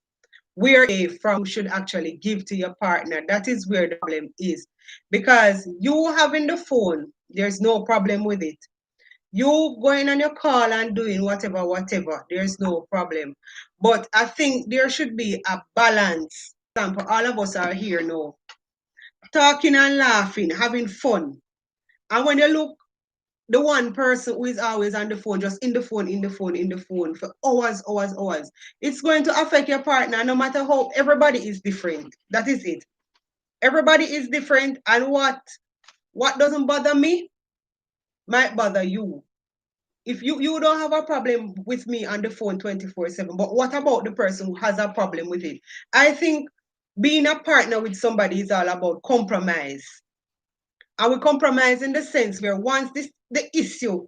Where from should actually give to your partner. That is where the problem is. Because you having the phone, there's no problem with it. You going on your call and doing whatever, there's no problem. But I think there should be a balance. For example, all of us are here now, talking and laughing, having fun. And when you look, the one person who is always on the phone, just in the phone for hours, it's going to affect your partner no matter how everybody is different. That is it. Everybody is different, and what doesn't bother me might bother you. If you don't have a problem with me on the phone 24/7, but what about the person who has a problem with it? I think being a partner with somebody is all about compromise. And we compromise in the sense where once the issue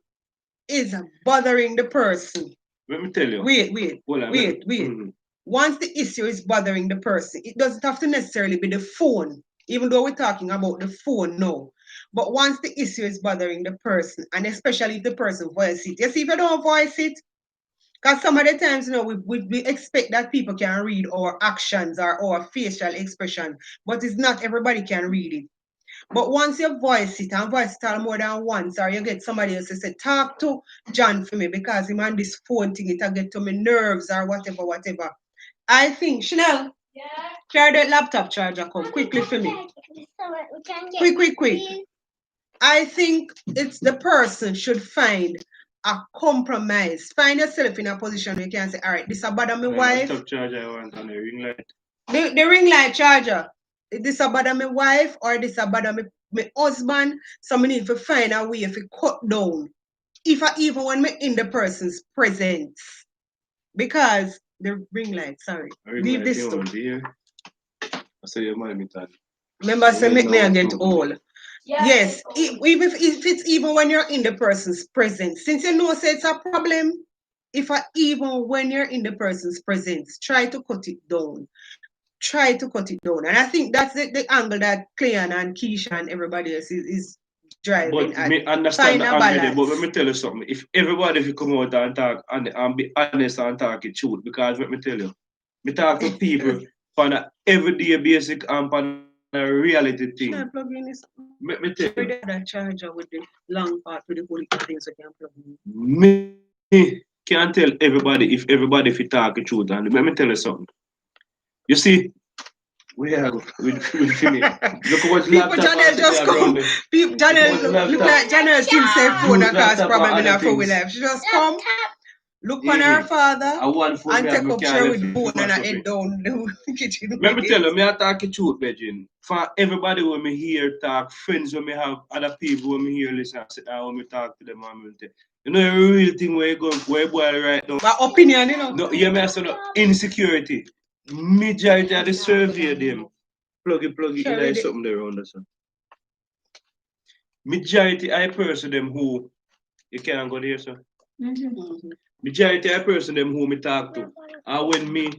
is bothering the person. Let me tell you. Wait. Hold on, Wait. mhm. once the issue is bothering the person, it doesn't have to necessarily be the phone, even though we're talking about the phone now. But once the issue is bothering the person, and especially if the person voice it, you see, if you don't voice it, because some of the times, we expect that people can read our actions or our facial expression, but it's not everybody can read it. But once you voice it and voice it all more than once, or you get somebody else to say, talk to John for me because him on this phone thing, it'll get to my nerves or whatever, whatever. I think, Chanel, carry that laptop charger, come quickly for me. Quick. I think it's the person should find a compromise. Find yourself in a position where you can say, all right, this is about my wife. Laptop charger I want on the ring light. The ring light charger. This about my wife or this about my husband. So I need to find a way to cut down. Even when me in the person's presence. Because the ring light, sorry. Leave this to. I say your money, Remember, say make me get old. Yes, even if it's even when you're in the person's presence, since you know say it's a problem, even when you're in the person's presence, try to cut it down. Try to cut it down. And I think that's the angle that Cleon and Keisha and everybody else is driving but at. me understand Find the a angle, balance. but let me tell you something. If everybody if come out and talk and be honest and talk the truth, because let me tell you, me talk to people on a everyday basic and on a reality thing. Can I plug in this? Let me tell you. That charger with the long part with the holy things I can plug in. Me can't tell everybody if you talk the truth. And let me tell you something. You see, we are with Fini. Look what People Janelle just come. People Janelle look like Janelle still say phone across problem enough for we life. She just come, look on her father, and take up chair with the phone and I head down the kitchen. Let me tell you, me I talk the truth, Beijing. For everybody when me hear talk, friends when me have other people when me hear listen, sit down when me talk to them and me tell. You know the real thing where you go, where boy right now. My opinion, No, you may say no insecurity. Majority of the survey them plug it in something there around us. Majority of person them who you can't go there, sir. Majority of person them who me talk to. And when me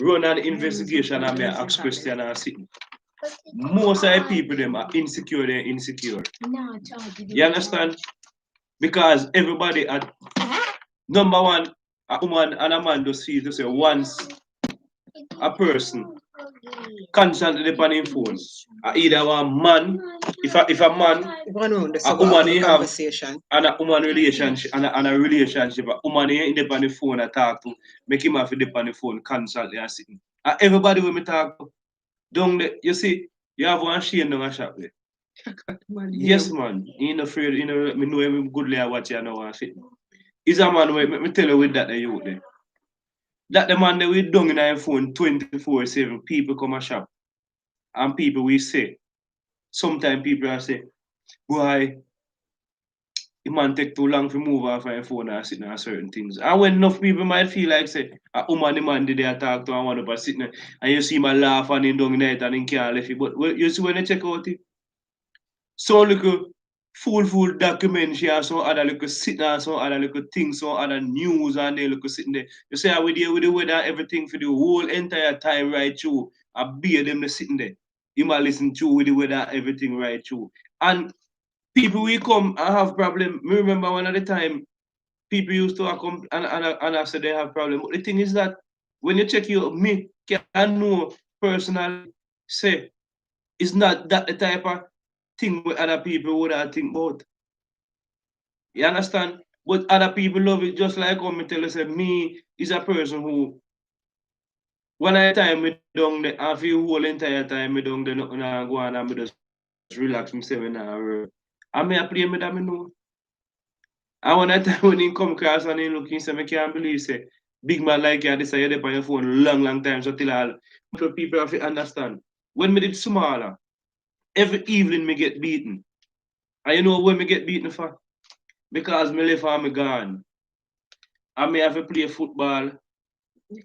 run an investigation and me ask question and sitting. Most of the people them are insecure, they're insecure. You understand? Because everybody at number one, a woman and a man just see to say once a person constantly depend on phone. Either a man, if a man, a woman he have and a woman relationship and a relationship, a woman he depend on the phone and talk to, make him have to depend on the phone constantly and sitting. And everybody when me talk to, down there, you see, you have one Shane down a shop there. Yes, man. He ain't afraid, me know him goodly I watch you know and sit. He's a man where me tell you with that you there. That the man that we down in our phone 24/7, people come and shop. And people we say, sometimes people are say, boy, the man take too long to move off my phone and sit on certain things. And when enough people might feel like say, a woman the man did they talk to and one of us sitting there, and you see my laugh and him down in it and him can't left it. But you see when you check out it, so little full documentary and some other little sitting and some other little things, some other news and they little sitting there. You see how we deal with the weather and everything for the whole entire time right through. I bear them the sitting there. You might listen to with the weather everything right through. And people will come and have problem. Me remember one at the time, people used to come and I said they have problem. But the thing is that when you check your me can know personally say it's not that the type of thing where other people would have think about. You understand? But other people love it just like how me tell you say me is a person who one at a time me down there and feel whole entire time me down there nothing go on and me just relax myself in a and me I play me that me know. And one time when he come across and he look, he say, I can't believe say big man like you this you're on your phone long time so till all people have to understand. When me did smaller, every evening me get beaten. And you know when me get beaten for? Because me left and me gone. And me have to play football.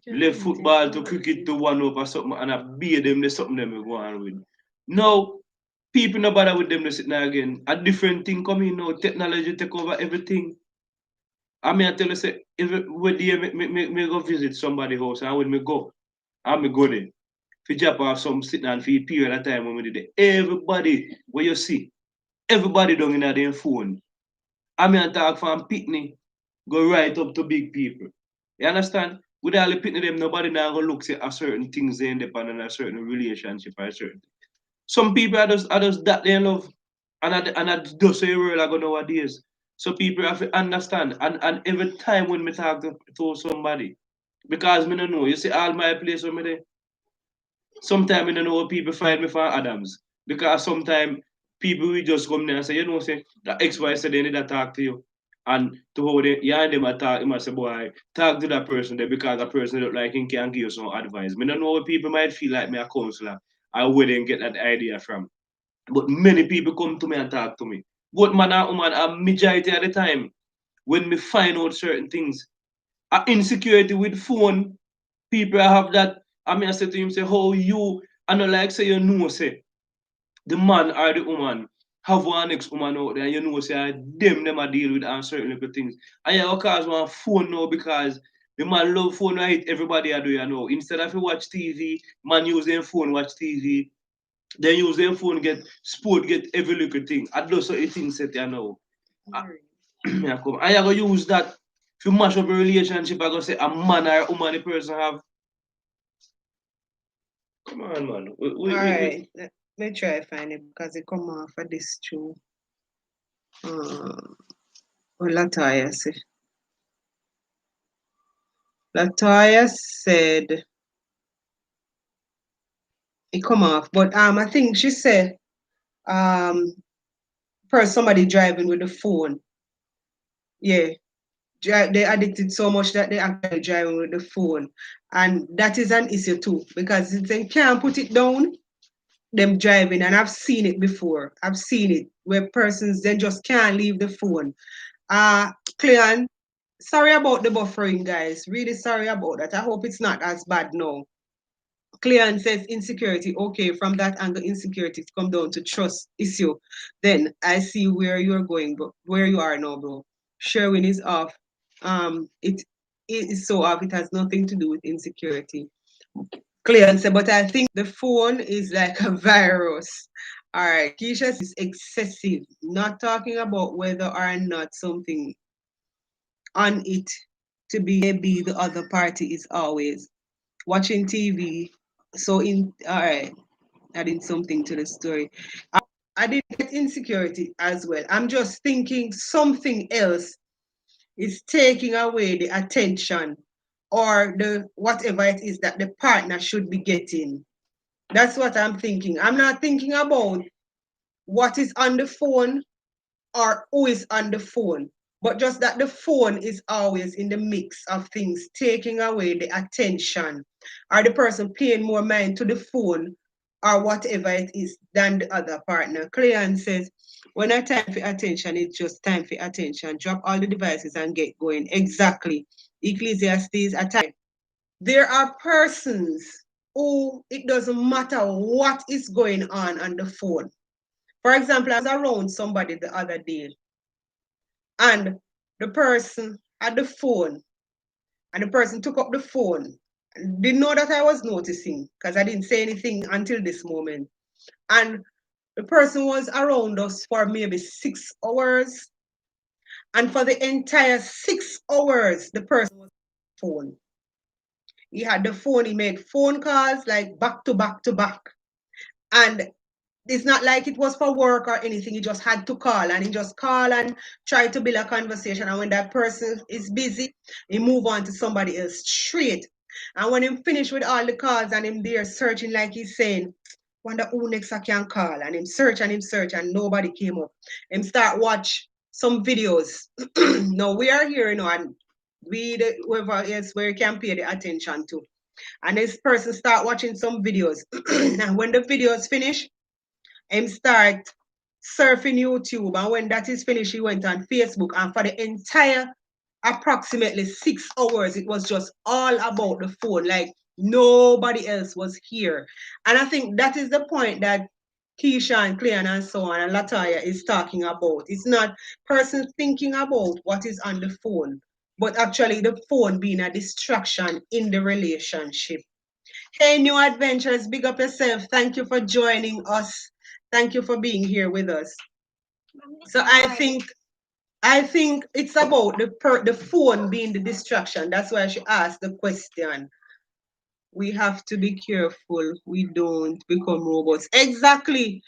Left football to cricket to one up or something and I beat them, there's something them go on with. Now, people no bother with them sitting again. A different thing coming now, technology take over everything. I mean I tell you say when me go visit somebody's house and when me go, I'm a good in. If you drop off some sitting and for a period of time when we did it, everybody, what you see, everybody down in their phone. I mean, talk from picnic, go right up to big people. You understand? With all the picnic them, nobody now go look say a certain things they end up on a certain relationship or a certain. Some people are just that they love, and I just say world I go nowadays. So people have to understand, and every time when me talk to somebody, because me don't know, you see all my place where me there. Sometimes I don't know what people find me for Adams. Because sometimes people will just come there and say, you know, say that XY said they need to talk to you. And to how they yeah, them attack him and say, boy, talk to that person there because that person look like him can give you some advice. I don't know what people might feel like me a counselor. I wouldn't get that idea from. But many people come to me and talk to me. Both man and woman, a majority of the time, when me find out certain things, a insecurity with phone, people have that. I mean, I say to him, say, how you, I know, like, say, you know, say, the man or the woman have one ex woman out there, you know, say, them are deal with certain little things. And you cause one phone now because the man love phone, right? Everybody are doing, you know. Instead of you watch TV, man use their phone, watch TV. Then use their phone, get sport, get every little thing. I do so things set, you know. Yeah, come. And you go use that to mash up a relationship. I go say a man or a woman, the person have. Come on, man. Alright. Let me try find it because it come off of this too. What Latoya said. Latoya said it come off, but I think she said first somebody driving with the phone. Yeah. They addicted so much that they actually driving with the phone. And that is an issue too, because if they can't put it down, them driving, and I've seen it before. I've seen it where persons then just can't leave the phone. Cleon, sorry about the buffering, guys. Really sorry about that. I hope it's not as bad now. Cleon says insecurity. Okay, from that angle, insecurity come down to trust issue. Then I see where you're going, but where you are now, bro. Sherwin is off. It is so off. It has nothing to do with insecurity. Cleon said, but I think the phone is like a virus. All right, Keisha is excessive. Not talking about whether or not something on it to be maybe the other party is always watching TV. So all right, adding something to the story. I didn't get insecurity as well. I'm just thinking something else is taking away the attention or the whatever it is that the partner should be getting. That's what I'm thinking. I'm not thinking about what is on the phone or who is on the phone, but just that the phone is always in the mix of things, taking away the attention, or the person paying more mind to the phone or whatever it is than the other partner. Cleon says, when I time for attention, it's just time for attention. Drop all the devices and get going. Exactly. Ecclesiastes, a time. There are persons who it doesn't matter what is going on the phone. For example, I was around somebody the other day and the person had the phone and the person took up the phone. Didn't know that I was noticing because I didn't say anything until this moment. And the person was around us for maybe 6 hours. And for the entire 6 hours, the person was on the phone. He had the phone, he made phone calls like back to back to back. And it's not like it was for work or anything. He just had to call and he just call and try to build a conversation. And when that person is busy, he move on to somebody else straight. And when him finish with all the calls and him there searching like he's saying, wonder who next I can call. And him search and nobody came up. Him start watch some videos. Now we are here, and whoever else where you can pay the attention to. And this person start watching some videos. And when the videos finish, him start surfing YouTube. And when that is finished, he went on Facebook. And for the entire approximately 6 hours, it was just all about the phone. Like nobody else was here. And I think that is the point that Keisha and Cleon and so on and Latoya is talking about. It's not person thinking about what is on the phone, but actually the phone being a distraction in the relationship. Hey, New Adventures, big up yourself. Thank you for joining us. Thank you for being here with us. So I think it's about the phone being the distraction. That's why she asked the question. We have to be careful we don't become robots. Exactly.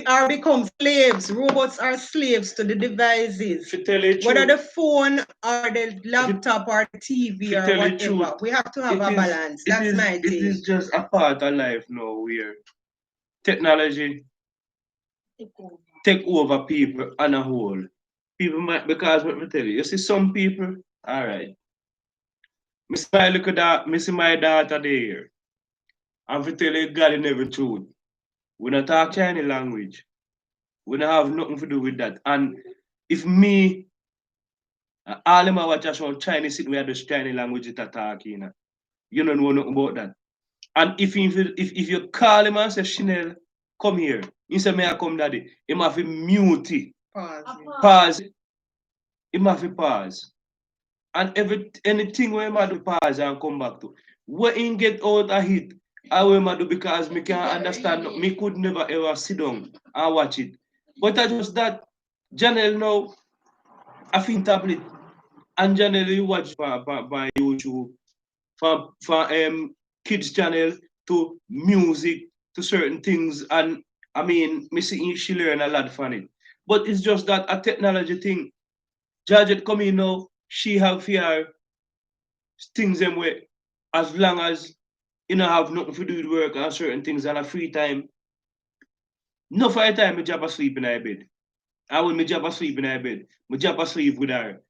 Or become slaves. Robots are slaves to the devices. To tell you Whether the truth, phone or the laptop or the TV to or tell you whatever, truth, we have to have a balance. That's my it thing. is just a part of life now where technology take over people on a whole. People might because let me tell you, you see some people, all right. Miss my look at that, miss my daughter there. I'm to tell you God in every truth. We don't talk Chinese language. We don't have nothing to do with that. And if me all them a watch us on Chinese sit we are just Chinese language it attack, you know. You don't know nothing about that. And if you call him and say Chanel, come here. He say may I come daddy. He have to mute it. Pause. He have to pause. And anything where I do pause and come back to. When he get out of it, I will do because me can't understand. Me could never ever sit down and watch it. But I just that Janelle now I think tablet and Janelle you watch by YouTube from kids channel to music to certain things and I mean me see she learn a lot from it. But it's just that a technology thing. Judge come in now, she have fear things them way as long as you know have nothing to do with work and certain things and a free time. No for a time my job asleep in her bed. I when my job asleep in her bed, my job asleep with her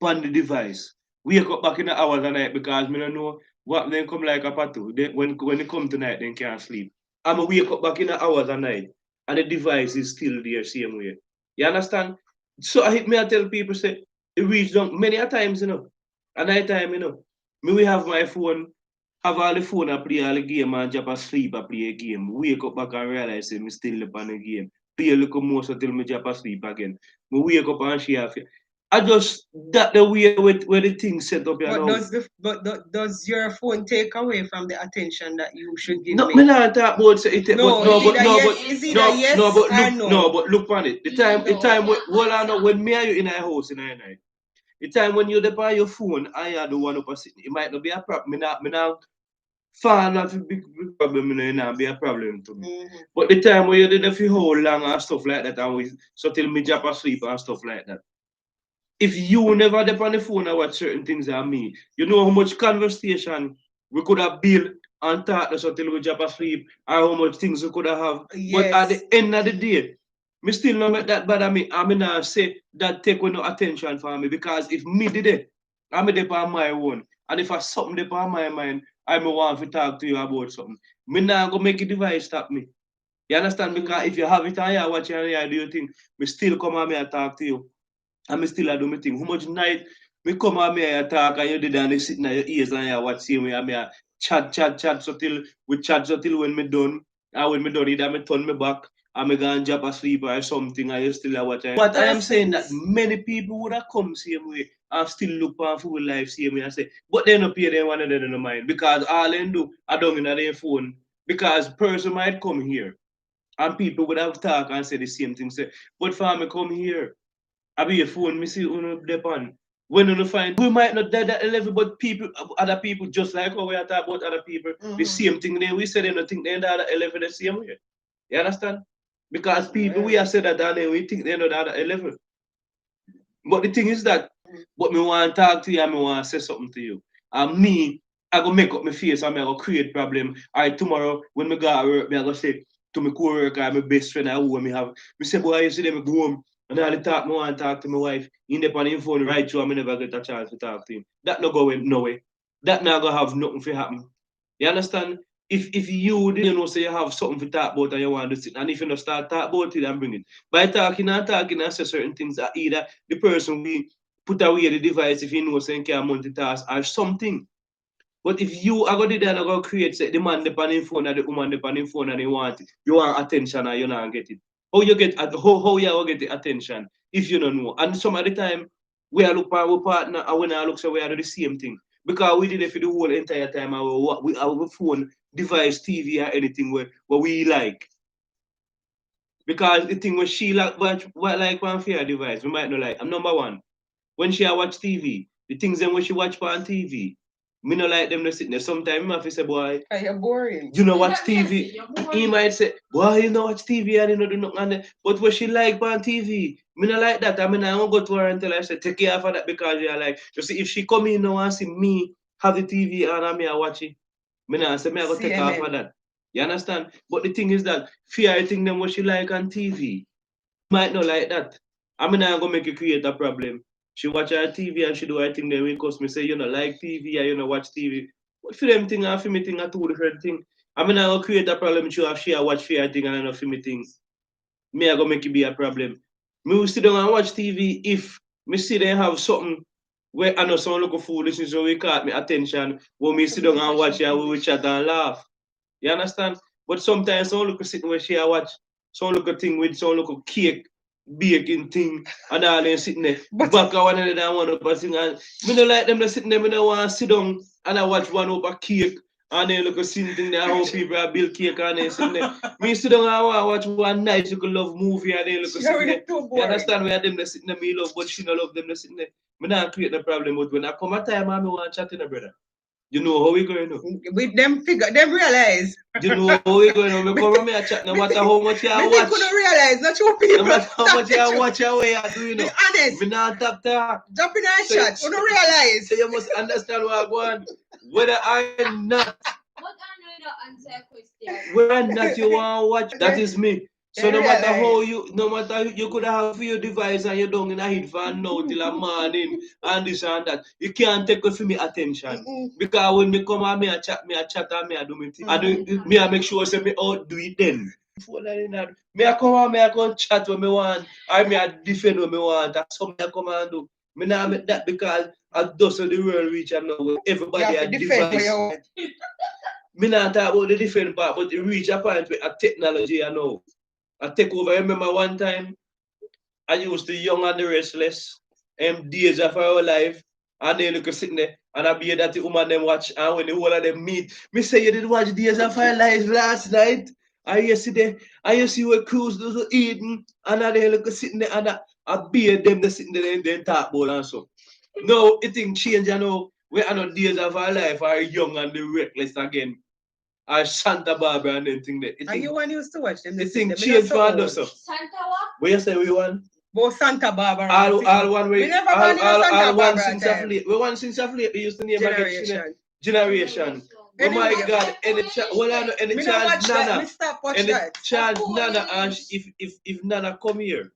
on the device. Wake up back in the hours of night because me don't know what then come like a patu. When they come tonight, then can't sleep. I'm a wake up back in the hours of night and the device is still there same way. You understand? So I hit me I tell people say it reach down many a times, you know. At night time, you know. Me we have my phone, have all the phone I play all the game and drop asleep I play a game. Wake up back and realize say me still up on the game. Play a little more so till me drop asleep again. Me wake up and she have I just that the way where the thing set up, you But know. does your phone take away from the attention that you should give No, me? me not talk about say it, No, but no, it's but either no, yes, but it's either no, yes no, but or look, no, no. but look on it. The time when hold on, no, when me and you in our house in our night. The time when you're there by your phone, I are the one up sitting. It might not be a problem. Me not far not a big problem, it not be a problem to me. Mm-hmm. But the time when you're there for whole long and stuff like that, and we so till me drop asleep and stuff like that. If you never dep on the phone and watch certain things on me, you know how much conversation we could have built and talked us until we drop asleep, or how much things we could have. But at Yes. the end of the day, me still not make that bad me. I mean, I say that take no attention for me because if me did it, I'm there on my own. And if I something there on my mind, I may want to talk to you about something. Me not go make a device stop me. You understand? Because if you have it on here, watch it on here, do you think me still come on me and talk to you? And me still a do my thing. How much night me come and me a talk and you did and you sitting in your ears and you watch see me and me a chat so till we chat so till when me done. And when me done either me turn me back and me go and drop asleep or something and you still a watch. But I am saying that many people would have come same way and still look for full life same way and say, but they no pay them one of them in the mind because all they do are down in their phone. Because person might come here and people would have talk and say the same thing. Say, but for me come here. I be your phone, me see uno depend. When you find we might not die that level, but people other people just like how we are talking about other people, the same thing they we say they don't think they're the other level the same way. You understand? Because people we are said that down there, we think they're not the other level. But the thing is that what me want to talk to you and me want to say something to you. And me, I go make up my face and I go create problem. Alright, tomorrow when me go to work, me I go say to my co-worker, my best friend, I who me have. Me say, boy, you see them go home. And all the talk me want to talk to my wife. In the on him phone right through and me never get a chance to talk to him. That not going nowhere. That not gonna have nothing to happen. You understand? If you didn't know say you have something to talk about and you want to sit, and if you don't start talk about it and bring it. By talking and say certain things that either the person we put away the device if you know saying can multitask or something. But if you are going to do that, going to create say the man depend on phone and the woman depend on phone and they want it, you want attention and you not get it. How you get how you get the attention if you don't know? And some of the time we are look for our partner and when I look so we are do the same thing. Because we did it for the whole entire time. Our phone, device, TV, or anything where we like. Because the thing when she like watch what like one fair device, we might not like. I'm number one. When she watch TV, the things then when she watch on TV, me not like them to sit there. Sometimes I have to say, boy, you're boring. you know watch TV. He might say, boy, you know watch TV and you know do nothing on it. But what she like on TV, me not like that. I mean, I won't go to her until I say, take care of that because you're like, you see, if she come in now and see me have the TV on and me I watch it, me not say, me I go take off of that. You understand? But the thing is that fear thing them what she like on TV. Might not like that. I mean, I'm gonna make it create a problem. She watch her TV and she do her thing then because me say you know like TV or you know watch TV. But for them thing and for me thing are two different thing. I mean, I'm gonna create a problem she have she watch for her thing and I know for me thing. Me I gonna make it be a problem. Me will sit down and watch TV if me see they have something where I know someone look foolish so we caught me attention when me sit down and watch it and we will chat and laugh. You understand? But sometimes some look sitting where she watch, some look a thing with some look a cake, baking thing, and all them sitting there. But back of one another and one up and sing. And me don't like them sitting there, me don't want to sit down and I watch one up a cake. And then look a scene thing there, how people are build cake and then sitting there. Me sit down and I want to watch one nice little love movie and then look a sitting there. You understand where them sitting there, me love, but she don't love them sitting there. Me not create no problem, but when I come a time, I want to chat in a brother. You know how we going to? With them figure, them realize. You know how we going to? Me come me a chat no matter how much you Me watch. couldn't realize, not you people. No matter how much you watch away you do, you know. Be honest. Me not talk talk. Jump in our chat, you don't realize. So you must understand what I want. Whether I'm not. But I know you don't answer a question. Whether not you want to watch, that is me. So no matter how no matter you could have your device and you don't in a hit fan now till a morning and this and that, you can't take for me attention. Because when me come and me a chat and me a do me thing. I do me a make sure say me out do it then. Me a come and me a go chat what me want, or me a defend what me want. That's how me a come and do. Me not make that because I dust of the world reach and now everybody a device. Me not talk about the different part, but it reach a point with a technology I know. I take over. I remember one time I used the Young and the Restless, days of our life, and they look sitting there, and I be that the woman them watch, and when the whole of them meet, me say you did watch Days of Our Lives last night. I see where crews do eating, and they look sitting there, and I be them the sitting there and then talk about and so. No, it thing change, you know. We are not Days of Our Life are young and the reckless again. Santa Barbara and anything there. And you one used to watch them. The thing changed for us. Santa what? Where you say we won? Both Santa Barbara. All one way. We never all one since of late. We one since of late. We used to name Generation. Oh my God! Any child Nana, any child Nana, and if Nana come here,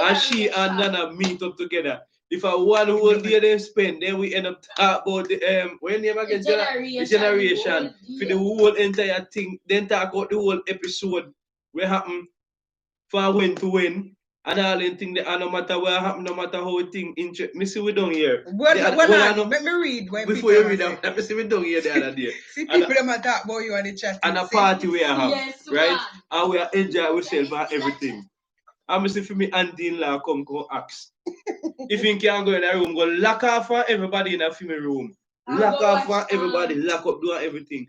and she and Nana meet up together. If I one whole day they spend, then we end up talk about the when name again the generation for the whole entire thing. Then talk about the whole episode. What happened for when to win. And all in thing, and no matter what happen, no matter how thing, me see we down here. Let me read. Before you read them, let me see we down here the other day. See people them talk about you on the chat. And a party we have, yes, right? And we are enjoy ourselves and everything. I'm see for me auntie-in-law come ask. If you can go in a room, go lock off for everybody in a female room. Lock off for everybody, lock up, do everything.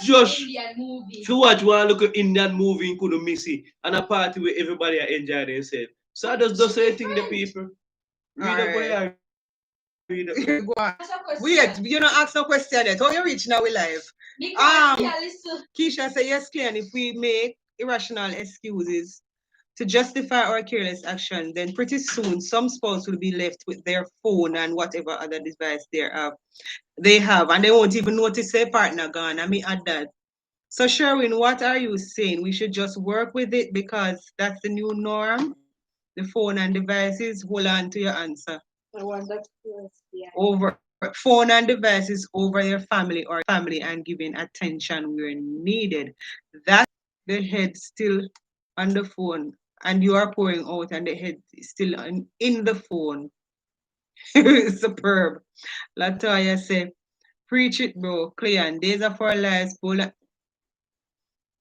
Just if you watch one look at Indian movie, you couldn't miss it. And a party where everybody are enjoying themselves. So I just say thing the people. Read up. Go on. Wait, you don't ask no question yet. How you reach now we live? Keisha say yes, Clean. If we make irrational excuses to justify our careless action, then pretty soon some spouse will be left with their phone and whatever other device they have, and they won't even notice their partner gone. I mean, add that. So Sherwin, what are you saying? We should just work with it because that's the new norm. The phone and devices. Hold on to your answer. I want that over phone and devices over your family and giving attention where needed. That the head still on the phone and you are pouring out and the head is still in the phone. Superb. Latoya say, preach it, bro. Clean. Days of Our Lives.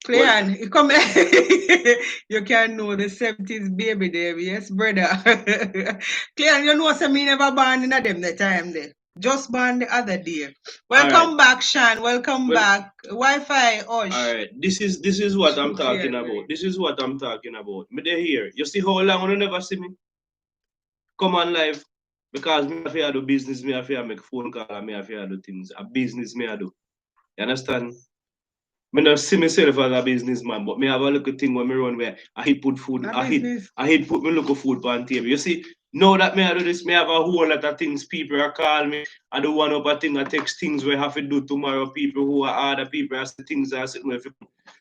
Clean. You come you can know the 70s baby there. Yes, brother. Clean, you know some me never born in them the time there. just born the other day. Welcome back, Sean. Welcome back. Wi-Fi, Osh. All right. This is what I'm talking about. This is what I'm talking about. Me they here. You see how long you never see me? Come on live. Because me have to do business, me have to make phone call, and me have to do things. A business me I do. You understand? Me not see myself as a businessman, but me have a little thing when me run where I hit put food, I hit put me local food on table. You see, now that me I do this, me have a whole lot of things. People are call me. I do one other thing. I text things we have to do tomorrow. People who are other people, I say things I say.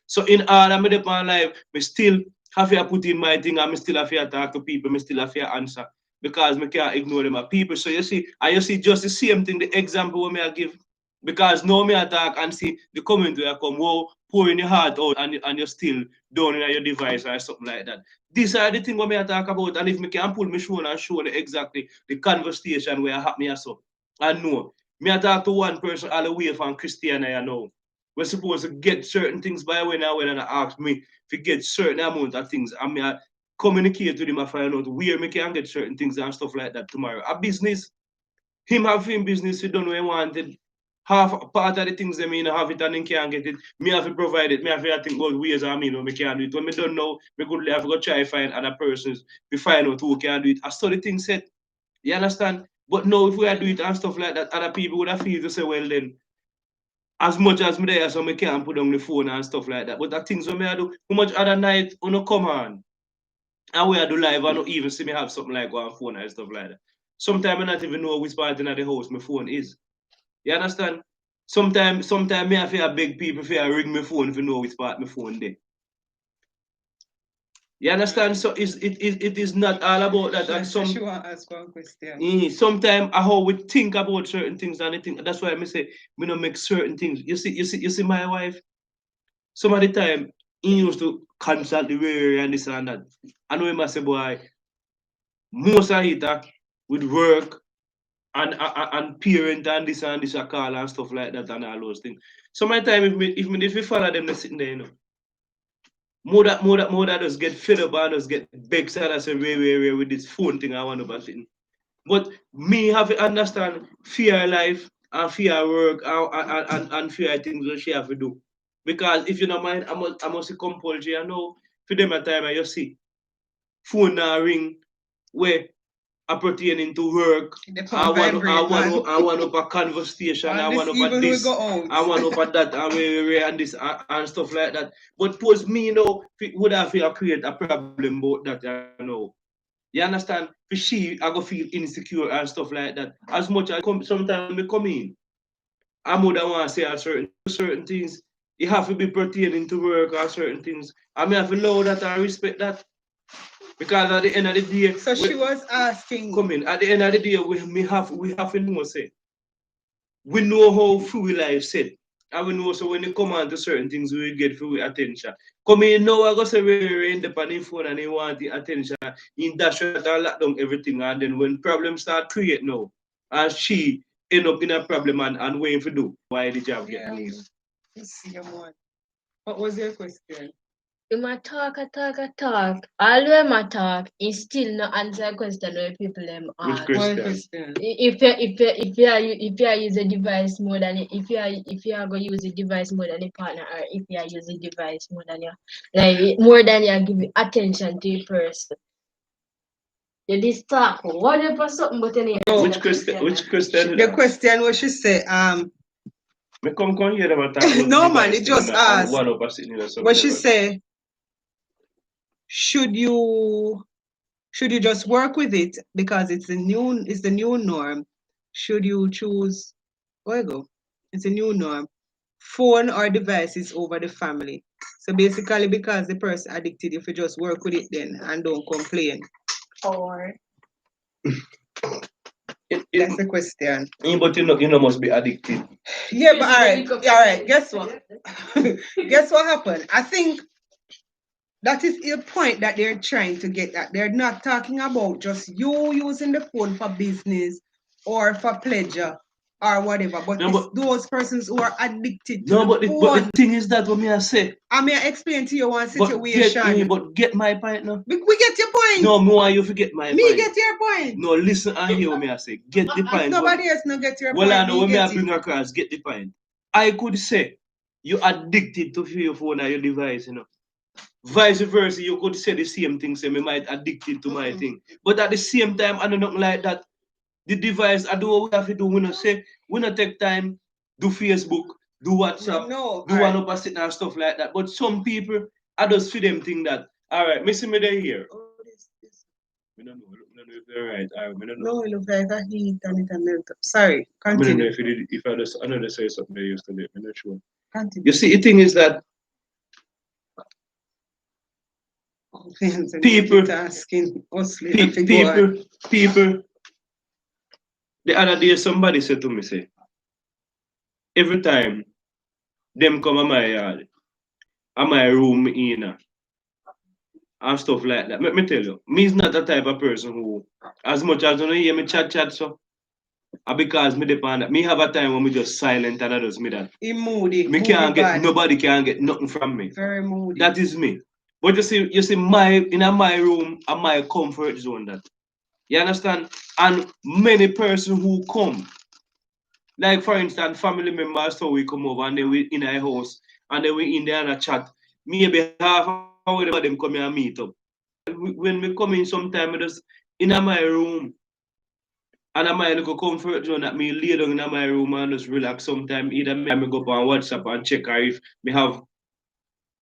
So in order me my life, me still have to put in my thing, and me still have to talk to people. Me still have to answer because me can't ignore them. People. So you see just the same thing. The example when me I give. Because now me attack and see the comment where I come, whoa, pouring your heart out and you're still down in your device or something like that. These are the things what me attack about. And if me can pull me show and show the exactly the conversation where I have me so. I know. Me attack to one person all the way from Christiana, you know. We're supposed to get certain things by when I ask me to get certain amount of things. I mean, I communicate with him, I find out where me can get certain things and stuff like that tomorrow. A business, him have him business, he done what he wanted. Half part of the things they mean have it and then can't get it. Me have to provide it. Me have to think about ways I mean me can't do it. When me don't know, me could have to go try find other persons to find out who can do it. I saw the thing set. You understand? But now if we are do it and stuff like that, other people would have feel to say, well then, as much as me there, so me can't put on the phone and stuff like that. But the things when me I do, how much other night on no come on. And we I do live, I don't even see me have something like on phone and stuff like that. Sometimes I not even know which part in the house my phone is. You understand? Sometimes me have to beg people if I ring my phone if you know which part my phone there. You understand? So it is not all about that. And She want to ask one question. Sometimes how we think about certain things and I think that's why I say we don't make certain things. You see my wife. Some of the time he used to constantly worry and this and that. I know him I say boy, most of it with work and parent and this a call and stuff like that and all those things. So my time if we follow them, they're sitting there, you know. More that just get fed up and just get vexed and I say, where with this phone thing I want to sitting. But me have to understand fear life and fear work and fear things that she have to do. Because if you don't mind, I must compulsory. I know for them at time you see phone now ring where pertaining to work. I want up a conversation. I want up a this. I want up a that and this and stuff like that. But towards me, you know, would I feel create a problem about that, you know. You understand? For she, I go feel insecure and stuff like that. As much as sometimes me come in, I would want to say certain things. You have to be pertaining to work or certain things. I mean, I have to know that I respect that. Because at the end of the day, so she was asking. Come in. At the end of the day, we have to know say. We know how free life set. And we know so when you come on to certain things, we will get free attention. Come in now, I go say we're independent phone and they want the attention. In that shot, I lock down everything. And then when problems start create now, and she end up in a problem and waiting for do. Why the job get leave? What was your question? You might talk. Always my talk. He still not answer question where people them ask. Which question? If you are use a device more than if you are going to use a device more than a partner, or if you are use a device more than more than you give attention to a person. You this talk. What if something but any? Which question? The question was she say Me come here about that. No man, it just asked. What she say? Should you just work with it because it's the new norm? Should you choose where go? It's a new norm. Phone or devices over the family. So basically because the person addicted, if you just work with it then and don't complain. Or that's the question. But you know must be addicted. Yeah, but all right. Guess what? Guess what happened? I think that is the point that they're trying to get at. They're not talking about just you using the phone for business or for pleasure or whatever. But No, it's but those persons who are addicted to no, the but phone. the thing is that what me I say. I may explain to you one But get my point now. We get your point. No, more you forget my Me point. get your point. No, listen and hear what me I say. Get the If point. nobody else no get your Well, I point, know me when me I get bring it. across, get the point. I could say you addicted to your phone or your device, you know. Vice versa, you could say the same thing, say me might addicted to my thing. But at the same time, I don't know like that. The device, I do what we have to do. We not say we not take time, do Facebook, do WhatsApp, No, do one up and stuff like that. But some people, I just feel them think that, all right, me see me there here. Oh, this. We don't know if they're right. I don't know. No, it looks like a heat and it and melt up. Sorry, I don't know continue. if I know they say something they used to do. I'm not sure. Continue. You see, the thing is that people, asking hustling people, the other day somebody said to me, say, every time them come to my yard, and my room in and stuff like that. Let me tell you, me is not the type of person who, as much as you hear me chat so, because me depend that me have a time when me just silent and I just me that. moody. Me can't get nobody can get nothing from me. Very moody. That is me. But you see my in my room and my comfort zone that. You understand? And many persons who come, like for instance, family members, so we come over and they we in our house and then we in there and a chat. Maybe half hour of them come here and meet up. When we come in sometime, we just in my room and my little comfort zone that me lay down in my room and just relax sometime. Either me go up on WhatsApp and check if me have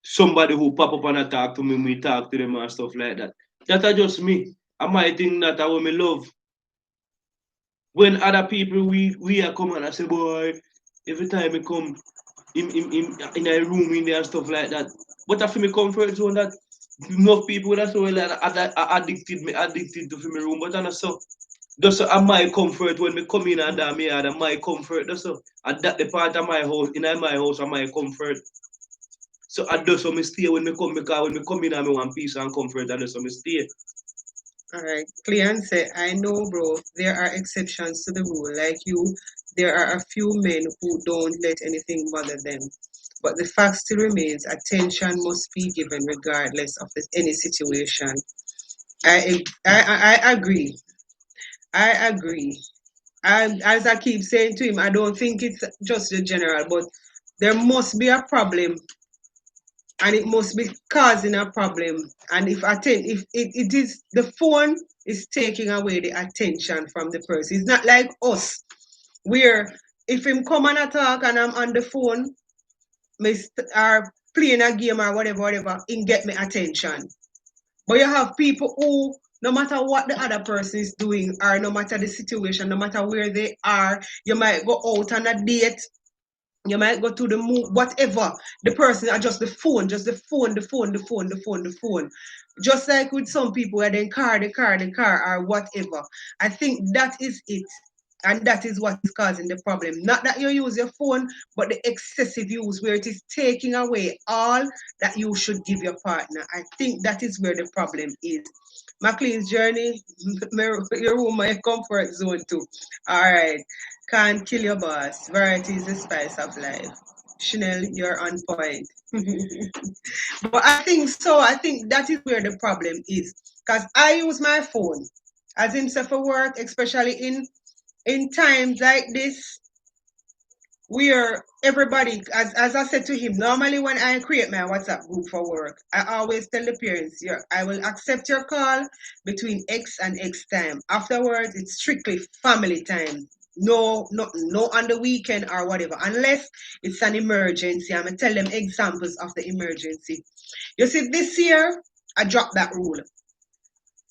somebody who pop up and talk to me, me talk to them and stuff like that. That's just me. I might think that I will me love. When other people we are coming and I say, boy, every time we come in a room in there and stuff like that. But I feel me comfort zone that enough people that's why like are addicted to my room. But I know so that's my comfort when me come in and me and my comfort. That's so and that the part of my house in my house and my comfort. So I do so me stay when me come because when me come in and me want peace and comfort, I do so me stay. All right. Clean say, I know, bro, there are exceptions to the rule. Like you, there are a few men who don't let anything bother them. But the fact still remains, attention must be given regardless of any situation. I agree. I agree. And as I keep saying to him, I don't think it's just the general, but there must be a problem and it must be causing a problem. And if it is the phone is taking away the attention from the person. It's not like us, where if him come and attack and I'm on the phone, or playing a game or whatever, it get me attention. But you have people who, no matter what the other person is doing, or no matter the situation, no matter where they are, you might go out on a date, you might go to the move, whatever. The person are just the phone, the phone. Just like with some people where they the car, or whatever. I think that is it. And that is what is causing the problem. Not that you use your phone, but the excessive use where it is taking away all that you should give your partner. I think that is where the problem is. McLean's journey, your room, my comfort zone too. All right. Can't kill your boss. Variety is the spice of life. Chanel, you're on point. But I think so. I think that is where the problem is. Because I use my phone as himself for work, especially in times like this, where everybody, as I said to him, normally when I create my WhatsApp group for work, I always tell the parents, I will accept your call between X and X time. Afterwards, it's strictly family time. No on the weekend or whatever, unless it's an emergency. I'm gonna tell them examples of the emergency. You see, this year I dropped that rule.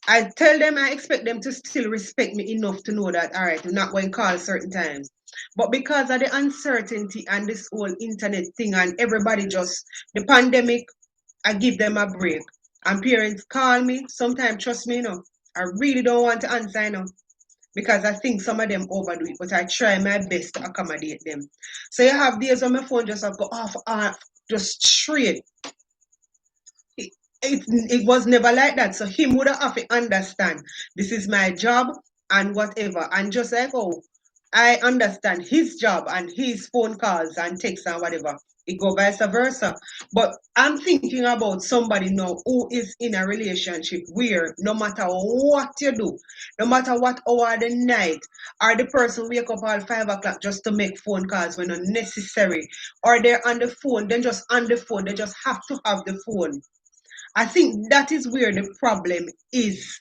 I tell them I expect them to still respect me enough to know that, all right, we're not going to call certain times. But because of the uncertainty and this whole internet thing and everybody just, the pandemic, I give them a break. And parents call me, sometimes trust me, I really don't want to answer, because I think some of them overdo it, but I try my best to accommodate them. So you have days on my phone just go off, just straight. It was never like that. So him would have to understand this is my job and whatever. And just like, oh, I understand his job and his phone calls and texts and whatever. It go vice versa. But I'm thinking about somebody now who is in a relationship where no matter what you do, no matter what hour of the night, or the person wake up at 5 o'clock just to make phone calls when unnecessary, or they're on the phone, then just on the phone, they just have to have the phone. I think that is where the problem is.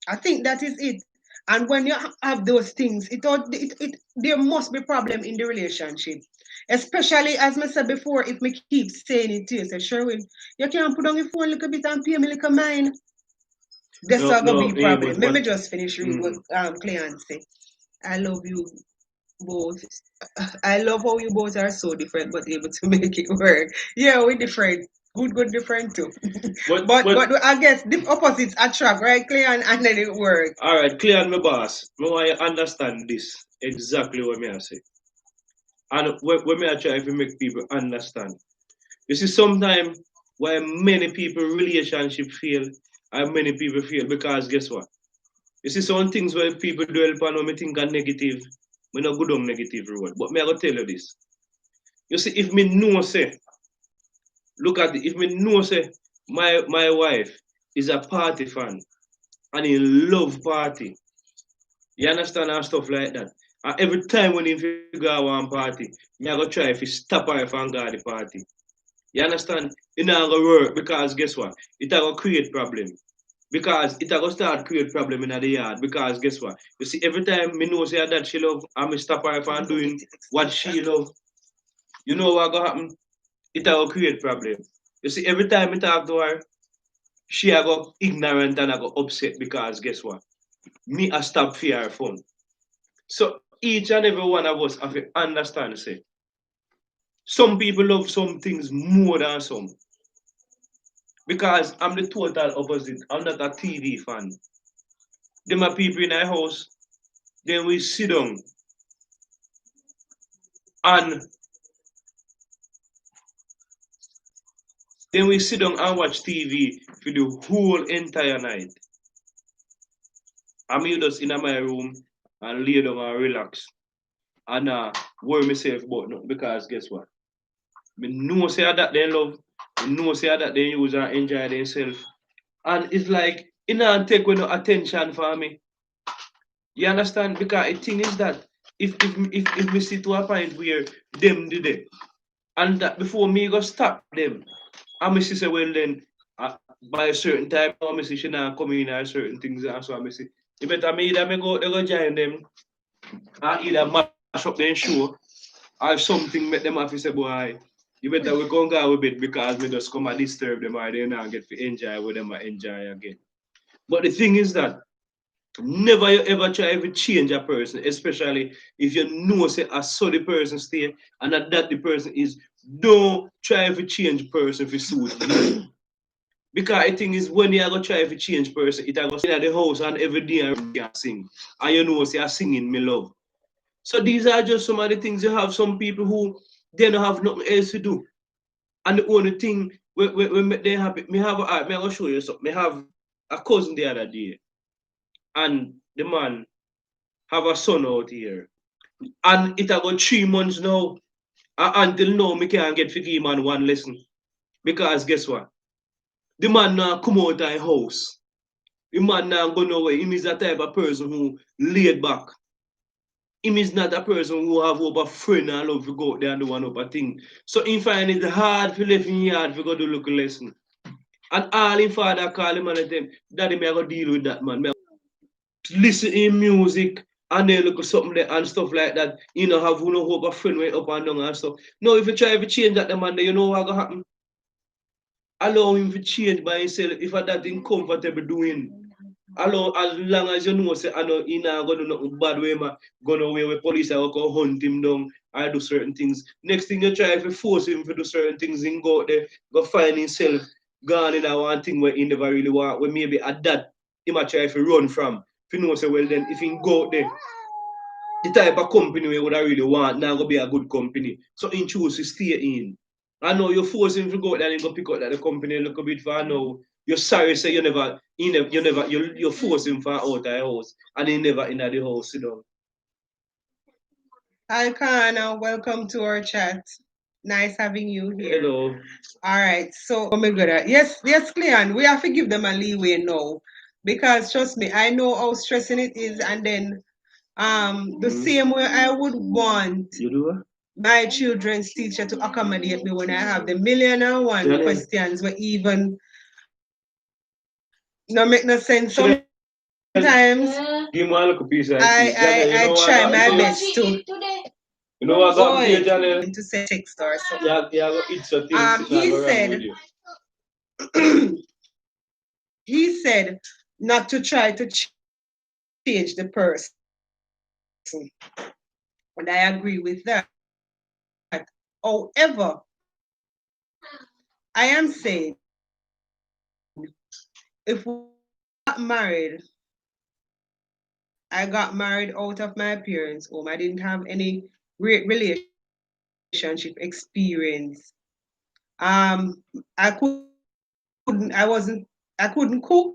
I think that is it. And when you have those things, there must be problem in the relationship. Especially as I said before, if me keep saying it to you, say Sherwin, you can't put on your phone a little bit and pay me like a mine. That's No, not gonna no, be a yeah, problem. Let me but just finish read what mm, Cleon say. I love you both. I love how you both are so different but able to make it work. Yeah, we're different. Good, different too. But but I guess the opposites attract, right, Cleon, and then it works. all right, clear on my boss. Me want you understand this exactly what me I say. And when me I try to make people understand. You see, sometimes why many people relationship fail and many people fail because guess what? You see some things where people dwell upon when me think are negative, me not good on negative road. But me I go tell you this. You see, if me know say, look at it, if me know say my wife is a party fan and he love party, you understand and stuff like that. And every time when he figure out one party, me I go try if he stop her if I go to the party. You understand? It not gonna work because guess what? It a gonna create problem. Because it a gonna start create problem in the yard. Because guess what? You see, every time me know say that she love, and me stop her if I'm doing what she love, you know what gonna happen? It a gonna create problem. You see, every time me talk to her, she a go ignorant and a go upset because guess what? Me a stop for her phone. So each and every one of us have to understand, say, some people love some things more than some. Because I'm the total opposite. I'm not a TV fan. Them are people in our house, then we sit down and and watch TV for the whole entire night. I'm here just in my room and lay down and relax. And worry myself about nothing because guess what? Me know say that they love, me know say that they use and enjoy themselves. And it's like it not take no attention for me. You understand? Because the thing is that if me see to a point where them did it, and that before me go stop them, I me see say well then by a certain time I me see she not come in or certain things and so I me see. You better me either me go they go join them or either mash up their show or something make them have to say boy. You better we go and go with it because me just come and disturb them or they not get to enjoy with them or enjoy again. But the thing is that never you ever try to change a person, especially if you know say I saw the person stay and that the person is. Don't try to change person for suit you. Because the thing is when you go try to change person, it go stay at the house and every day and can sing. And you know say I singing me love. So these are just some of the things you have some people who they don't have nothing else to do. And the only thing we make them happy, me have me I go show you something. Me have a cousin the other day and the man have a son out here. And it about 3 months now. And until now, me can't get for give man one lesson. Because guess what? The man now come out of the house. The man now go nowhere. He is the type of person who laid back. He is not a person who have over friend and love to go out there and do one other thing. So he find it hard for left in yard to go do look lesson. And all him father call him and them, Daddy, me I go deal with that man. Me listen in music and then look at something there and stuff like that. You know, have no hope of friend went up and down and stuff. No, if you try to change that the man, you know what gonna happen? Allow him to change by himself if that thing comfortable doing. Allow as long as you know say I know he not gonna do nothing bad way man gonna away with police I go hunt him down I do certain things. Next thing you try to force him to do certain things, he go out there, go find himself gone in a one thing where he never really want, where maybe at that he might try to run from. If you know say well then if he go out there, the type of company we would I really want now gonna be a good company. So he choose to stay in. I know you force him to go out there and go pick up that the company a little bit for I know you're sorry say you force him for out of the house and he never in the house, you know. Hi, Kana. Welcome to our chat. Nice having you here. Hello. All right. So, oh my God. Yes, Cleon. We have to give them a leeway now, because trust me, I know how stressing it is, and then the same way I would want You do what? my children's teacher to accommodate me when I have the million and one Yeah, yeah. questions where even no make no sense. Should I Sometimes give me a little piece of I cheese? Janelle, you I, I know what try got my me best today? to You know what got me boy today, Janelle? to say text or so. You have to eat some things that He go wrong with said you. he said not to try to change the person, and I agree with that. However, I am saying if we got married, I got married out of my parents' home. I didn't have any great relationship experience. I couldn't. I wasn't. I couldn't cook.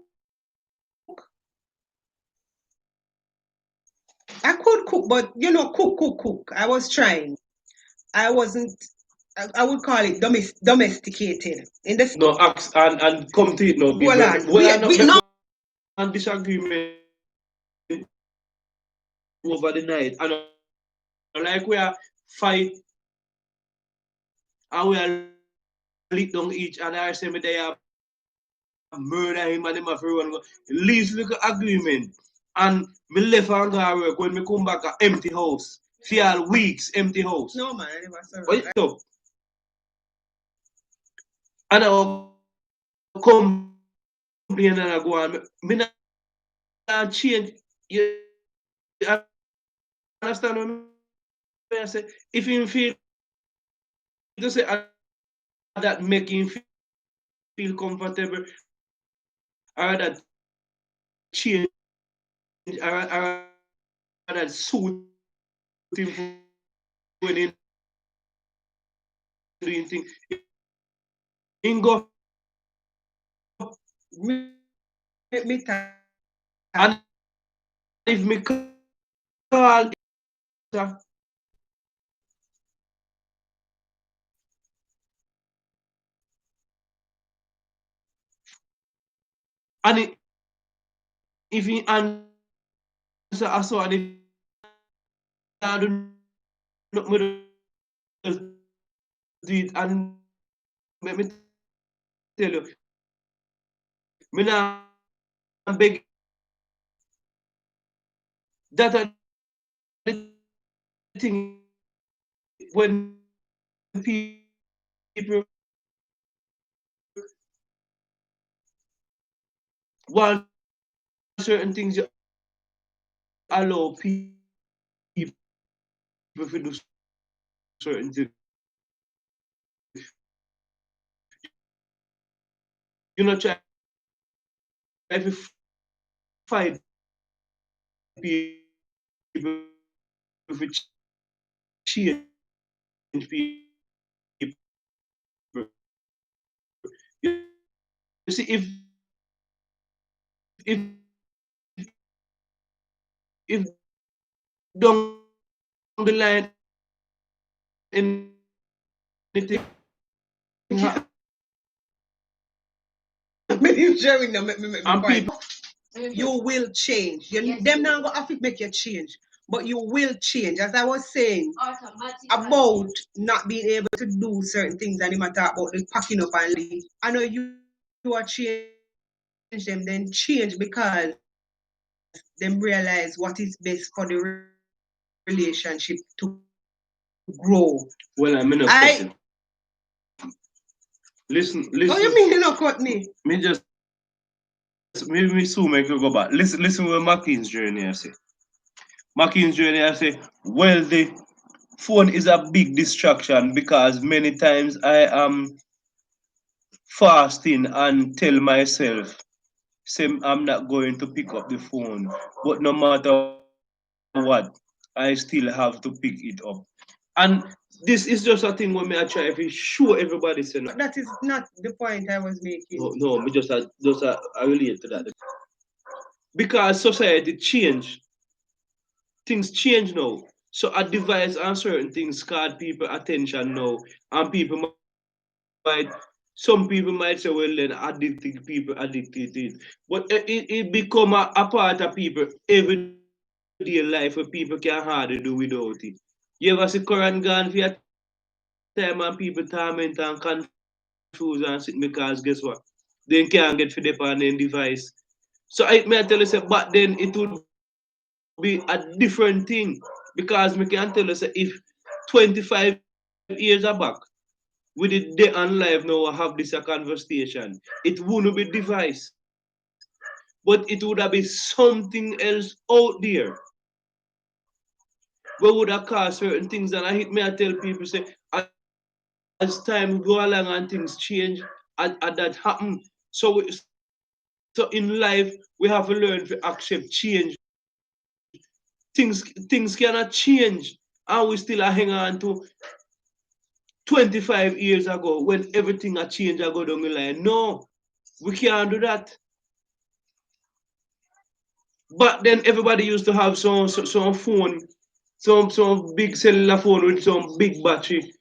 I could cook, but cook. I was trying. I wasn't. I would call it domesticated. In the No, ask and come to it now. hold on, Well, I know we no. and disagreement over the night. And like we are fight and we are lick down each other. I say me they are murder him and him have to run. Least little agreement. And me left and go work. When me come back, a empty house. For weeks, empty house. No man, I never saw Wait that. up. And I complain and I go on. Me not change. You understand what I say? If him feel to say that make him feel comfortable, or that change, or that suit him when he doing things, he go Me time. and if me call and if he answer also and if I do not do it and let me tell you, me not beg that are the thing when people want certain things you allow people to do certain things. You know, try to fight people to change people. You see, if if down the line anything happen Me you sharing them me and point. people You will change. Yes, Them you not gonna have to make you change, but you will change. As I was saying about not being able to do certain things, and him talk about the packing up and leave. I know you are change them, then change because them realize what is best for the relationship to grow. well I'm in a I question. Listen, oh you mean you not cut me? me just maybe me soon make you go back. Listen what Mackeen's journey I say. Mackeen's journey I say, well the phone is a big distraction because many times I am fasting and tell myself, say I'm not going to pick up the phone. But no matter what, I still have to pick it up. And this is just a thing when me I try to show everybody say no. But that is not the point I was making. No, me just I relate to that. Because society change, things change now. So a device and certain things caught people attention now, and some people might say, well, then addicted people addicted to it, but it become a part of people everyday life where people can hardly do without it. You ever see current gone for your time and people torment and confuse and sit because guess what? They can't get for the on their device. So I may tell you say back then it would be a different thing because me can tell you say if 25 years are back with it day and live now I have this a conversation, it wouldn't be device, but it would have been something else out there where would have caused certain things. And I hit me I tell people say as time go along and things change and that happen. So in life we have to learn to accept change. Things cannot change and we still are hang on to 25 years ago when everything a change I go down the line. No, we can't do that. But then everybody used to have some phone, some big cellular phone with some big battery.